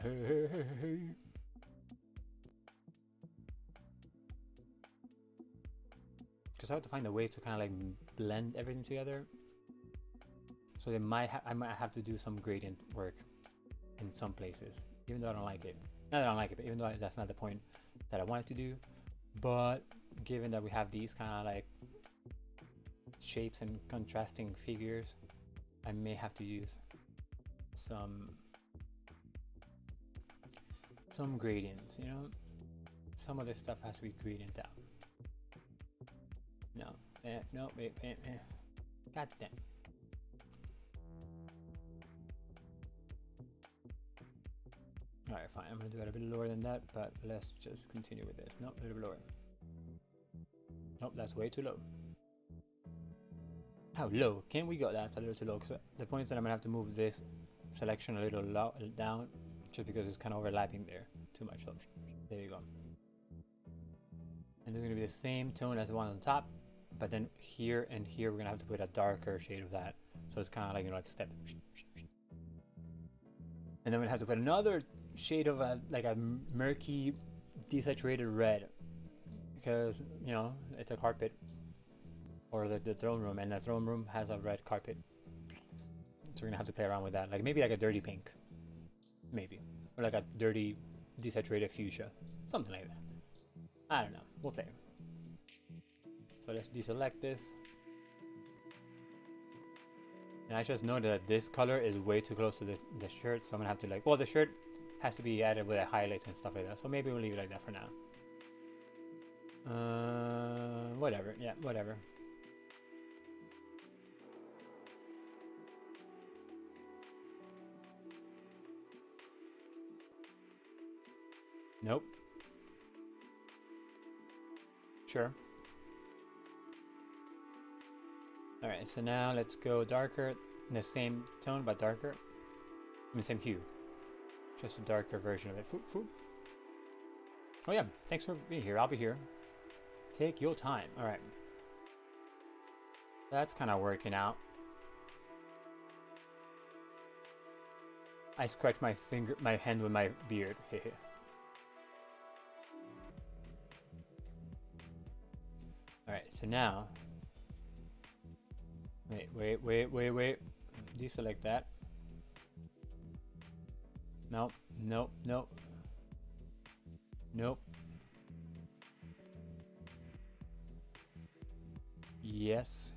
Hey. Because I have to find a way to kind of like blend everything together. So they I might have to do some gradient work in some places, even though I don't like it. Not that I don't like it, but even though that's not the point that I wanted to do. But given that we have these kind of like shapes and contrasting figures, I may have to use some gradients, you know? Some of this stuff has to be gradient out. No, no, wait, God damn. Alright, fine, I'm gonna do it a bit lower than that, but let's just continue with this. No, a little bit lower. Nope, that's way too low. How low? Can we go? That's a little too low, because the point is that I'm gonna have to move this selection a little down, just because it's kind of overlapping there too much. So there you go. And this is gonna be the same tone as the one on top, but then here and here we're gonna have to put a darker shade of that. So it's kind of like, you know, like steps. And then we're gonna have to put another shade of like a murky, desaturated red, because, you know, it's a carpet, or the throne room, and the throne room has a red carpet. So we're gonna have to play around with that, like maybe like a dirty pink, maybe, or like a dirty desaturated fuchsia, something like that. I don't know, we'll play. So let's deselect this. And I just know that this color is way too close to the shirt, so I'm gonna have to like, well, the shirt has to be added with the highlights and stuff like that, so maybe we'll leave it like that for now. Whatever, yeah, whatever. Nope. Sure. Alright, so now let's go darker, in the same tone but darker. In the same hue. Just a darker version of it. Foop, foop. Oh yeah, thanks for being here. I'll be here. Take your time. Alright. That's kind of working out. I scratch my hand with my beard. Alright, so now... Wait. Deselect that. Nope. Yes.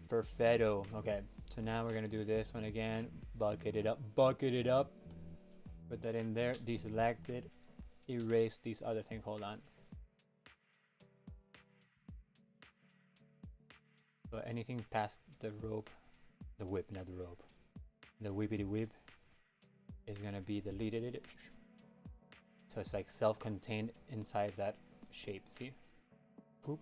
Perfetto. Okay, so now we're gonna do this one again. Bucket it up. Put that in there, deselect it, erase these other things. Hold on. But anything past the rope, the whip, not the rope, the whippity whip is gonna be deleted. So it's like self-contained inside that shape. See? Boop.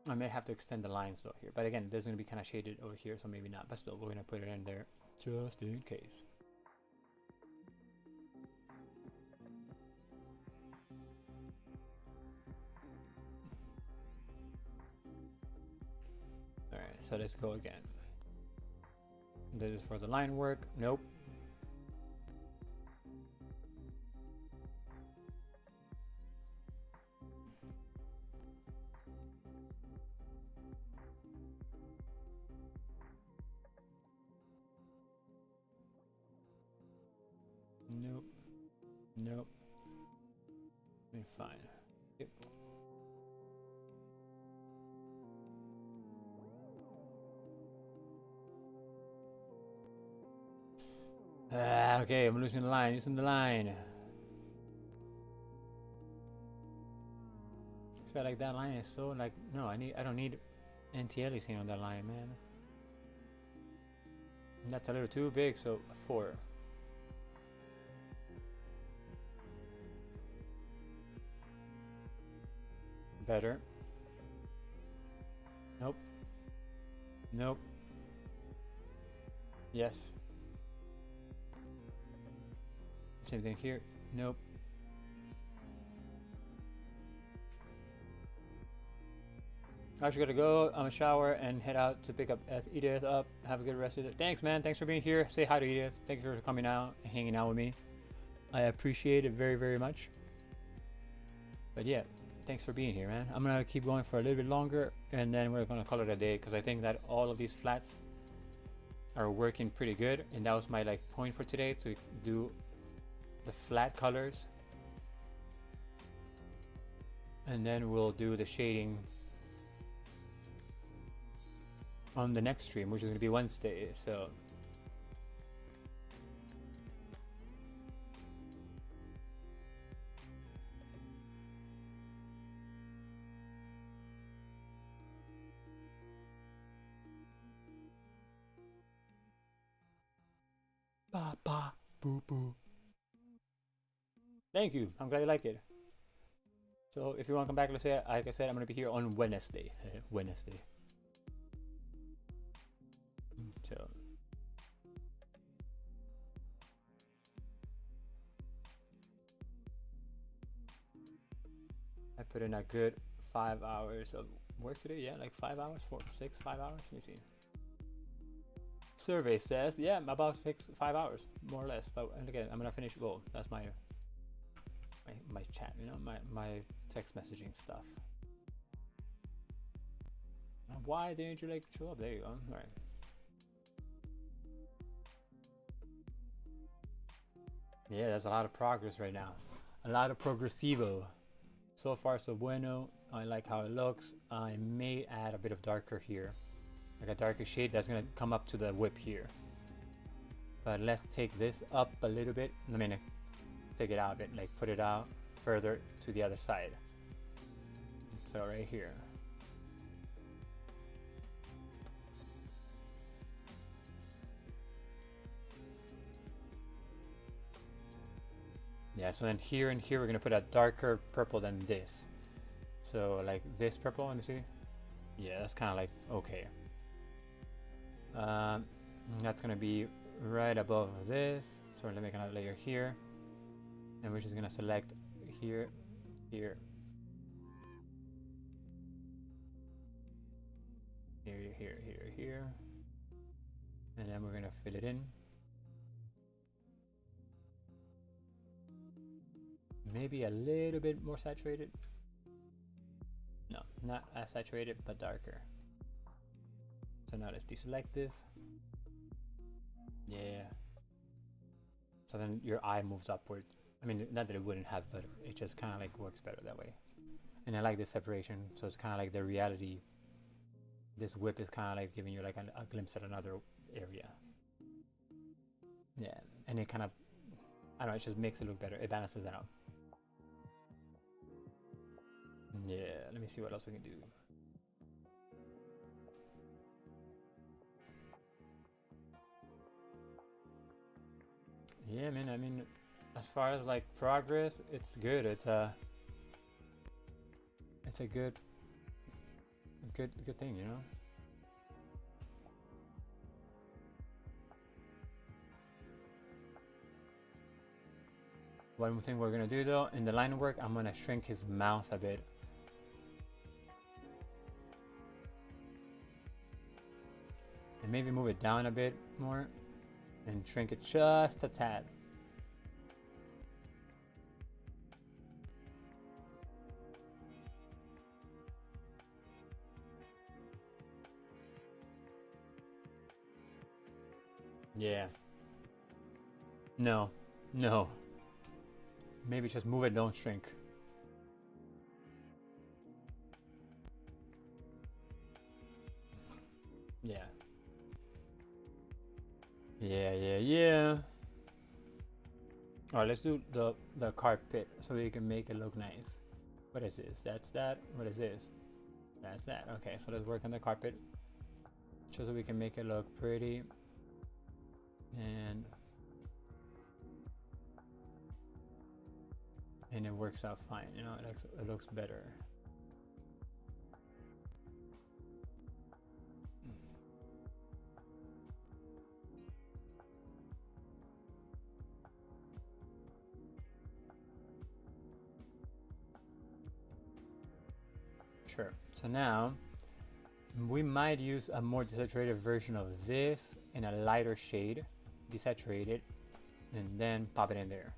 I may have to extend the lines though here, but again, this is going to be kind of shaded over here, so maybe not, but still we're going to put it in there just in case. Alright, so let's go again. This is for the line work. Nope. Nope. Fine. Yep. Okay, I'm losing the line. Using the line. I feel like that line is so like no. I don't need anti-aliasing on that line, man. That's a little too big. So 4. Better. Nope. Yes. Same thing here. Nope. I actually gotta go. I'm gonna shower and head out to pick up Edith up. Have a good rest of the day. Thanks, man. Thanks for being here. Say hi to Edith. Thanks for coming out and hanging out with me. I appreciate it very, very much. But yeah, thanks for being here, man. I'm gonna keep going for a little bit longer, and then we're gonna call it a day because I think that all of these flats are working pretty good, and that was my like point for today, to do the flat colors, and then we'll do the shading on the next stream, which is gonna be Wednesday. So ba ba boo boo. Thank you. I'm glad you like it. So if you want to come back, let's say, like I said, I'm gonna be here on Wednesday. Wednesday. So I put in a good 5 hours of work today. Yeah, like 5 hours, 4, 6, 5 hours. Let me see. Survey says, yeah, about 5 hours, more or less. But and again, I'm gonna finish. Well, that's my chat, you know, my text messaging stuff. Why didn't you like show up? There you go. All right. Yeah, there's a lot of progress right now. A lot of progressivo. So far, so bueno. I like how it looks. I may add a bit of darker here, like a darker shade that's gonna come up to the whip here. But let's take this up a little bit. I mean, take it out a bit, like put it out further to the other side. So right here. Yeah, so then here and here we're gonna put a darker purple than this. So like this purple, let me see. Yeah, that's kind of like okay. That's gonna be right above this. So let me make another layer here, and we're just gonna select here, here, here, and then we're gonna fill it in. Maybe a little bit more saturated. No, not as saturated, but darker. So now let's deselect this. Yeah. So then your eye moves upward. I mean, not that it wouldn't have, but it just kind of like works better that way. And I like this separation. So it's kind of like the reality. This whip is kind of like giving you like a glimpse at another area. Yeah, and it kind of, I don't know, it just makes it look better. It balances it out. Yeah, let me see what else we can do. Yeah, man, I mean, as far as like progress, it's good. It's a good thing, you know. One thing we're gonna do though, in the line work, I'm gonna shrink his mouth a bit. And maybe move it down a bit more and shrink it just a tad. Yeah. No. No. Maybe just move it, don't shrink. Yeah. Yeah. Alright, let's do the carpet so we can make it look nice. What is this? That's that. What is this? That's that. Okay, so let's work on the carpet just so we can make it look pretty. And it works out fine, you know, it looks better. Sure. So now We might use a more desaturated version of this in a lighter shade, desaturate it, and then pop it in there.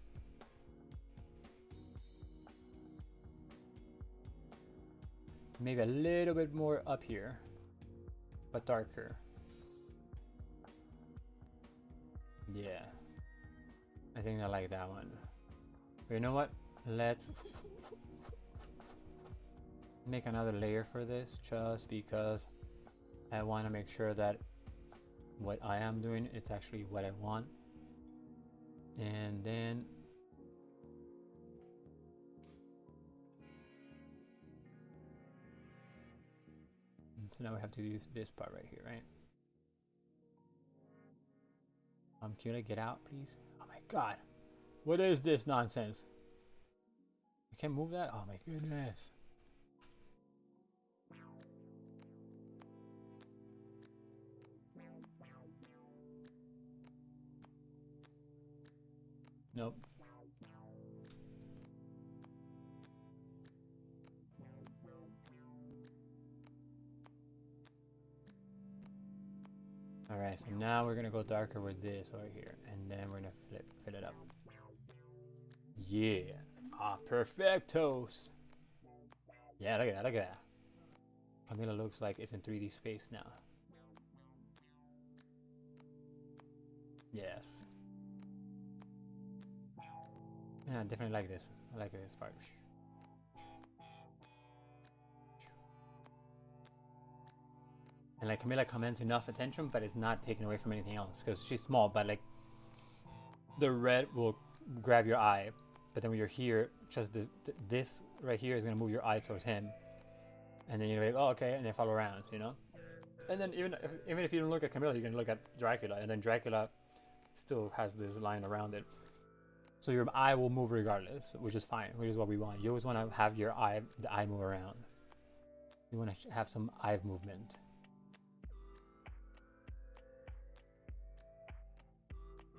Maybe a little bit more up here, but darker. Yeah, I think I like that one. But you know what? Let's make another layer for this, just because I want to make sure that what I am doing, it's actually what I want. And then so now we have to use this part right here, right? Can I get out, please? Oh my god. What is this nonsense? I can't move that? Oh my goodness. Nope. Alright, so now we're gonna go darker with this over here, and then we're gonna fill it up. Yeah. Ah, perfectos. Yeah, look at that, look at that. Camila looks like it's in 3D space now. Yes. Yeah, I definitely like this. I like this part. And like Camila commands enough attention, but it's not taken away from anything else because she's small. But like the red will grab your eye, but then when you're here, just this right here is gonna move your eye towards him, and then you're like, oh okay, and then follow around, you know. And then even if you don't look at Camila, you can look at Dracula, and then Dracula still has this line around it. So your eye will move regardless, which is fine, which is what we want. You always want to have your eye, the eye move around. You want to have some eye movement.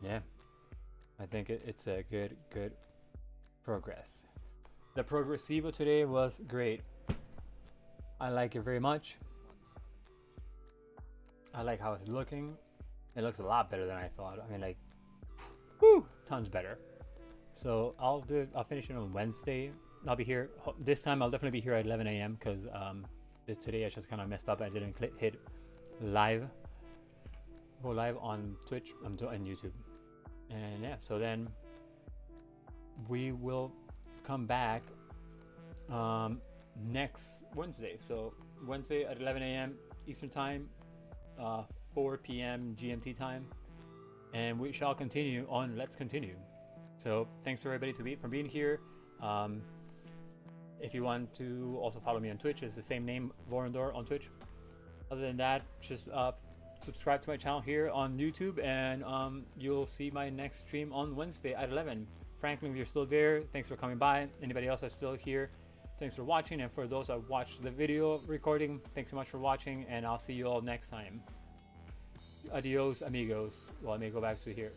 Yeah, I think it's a good progress. The Progressivo today was great. I like it very much. I like how it's looking. It looks a lot better than I thought. I mean, like, whew, tons better. So I'll finish it on Wednesday. I'll be here this time. I'll definitely be here at 11 a.m. because today I just kind of messed up. I didn't hit live. Go live on Twitch. I'm doing YouTube. And yeah, so then we will come back next Wednesday. So Wednesday at 11 a.m. Eastern time, 4 p.m. GMT time, and we shall continue on Let's Continue. So thanks for everybody for being here. If you want to also follow me on Twitch, it's the same name, Vorendor on Twitch. Other than that, just subscribe to my channel here on YouTube, and you'll see my next stream on Wednesday at 11. Franklin, if you're still there, thanks for coming by. Anybody else that's still here, thanks for watching. And for those that watched the video recording, thanks so much for watching, and I'll see you all next time. Adios, amigos. Well, let me go back to here.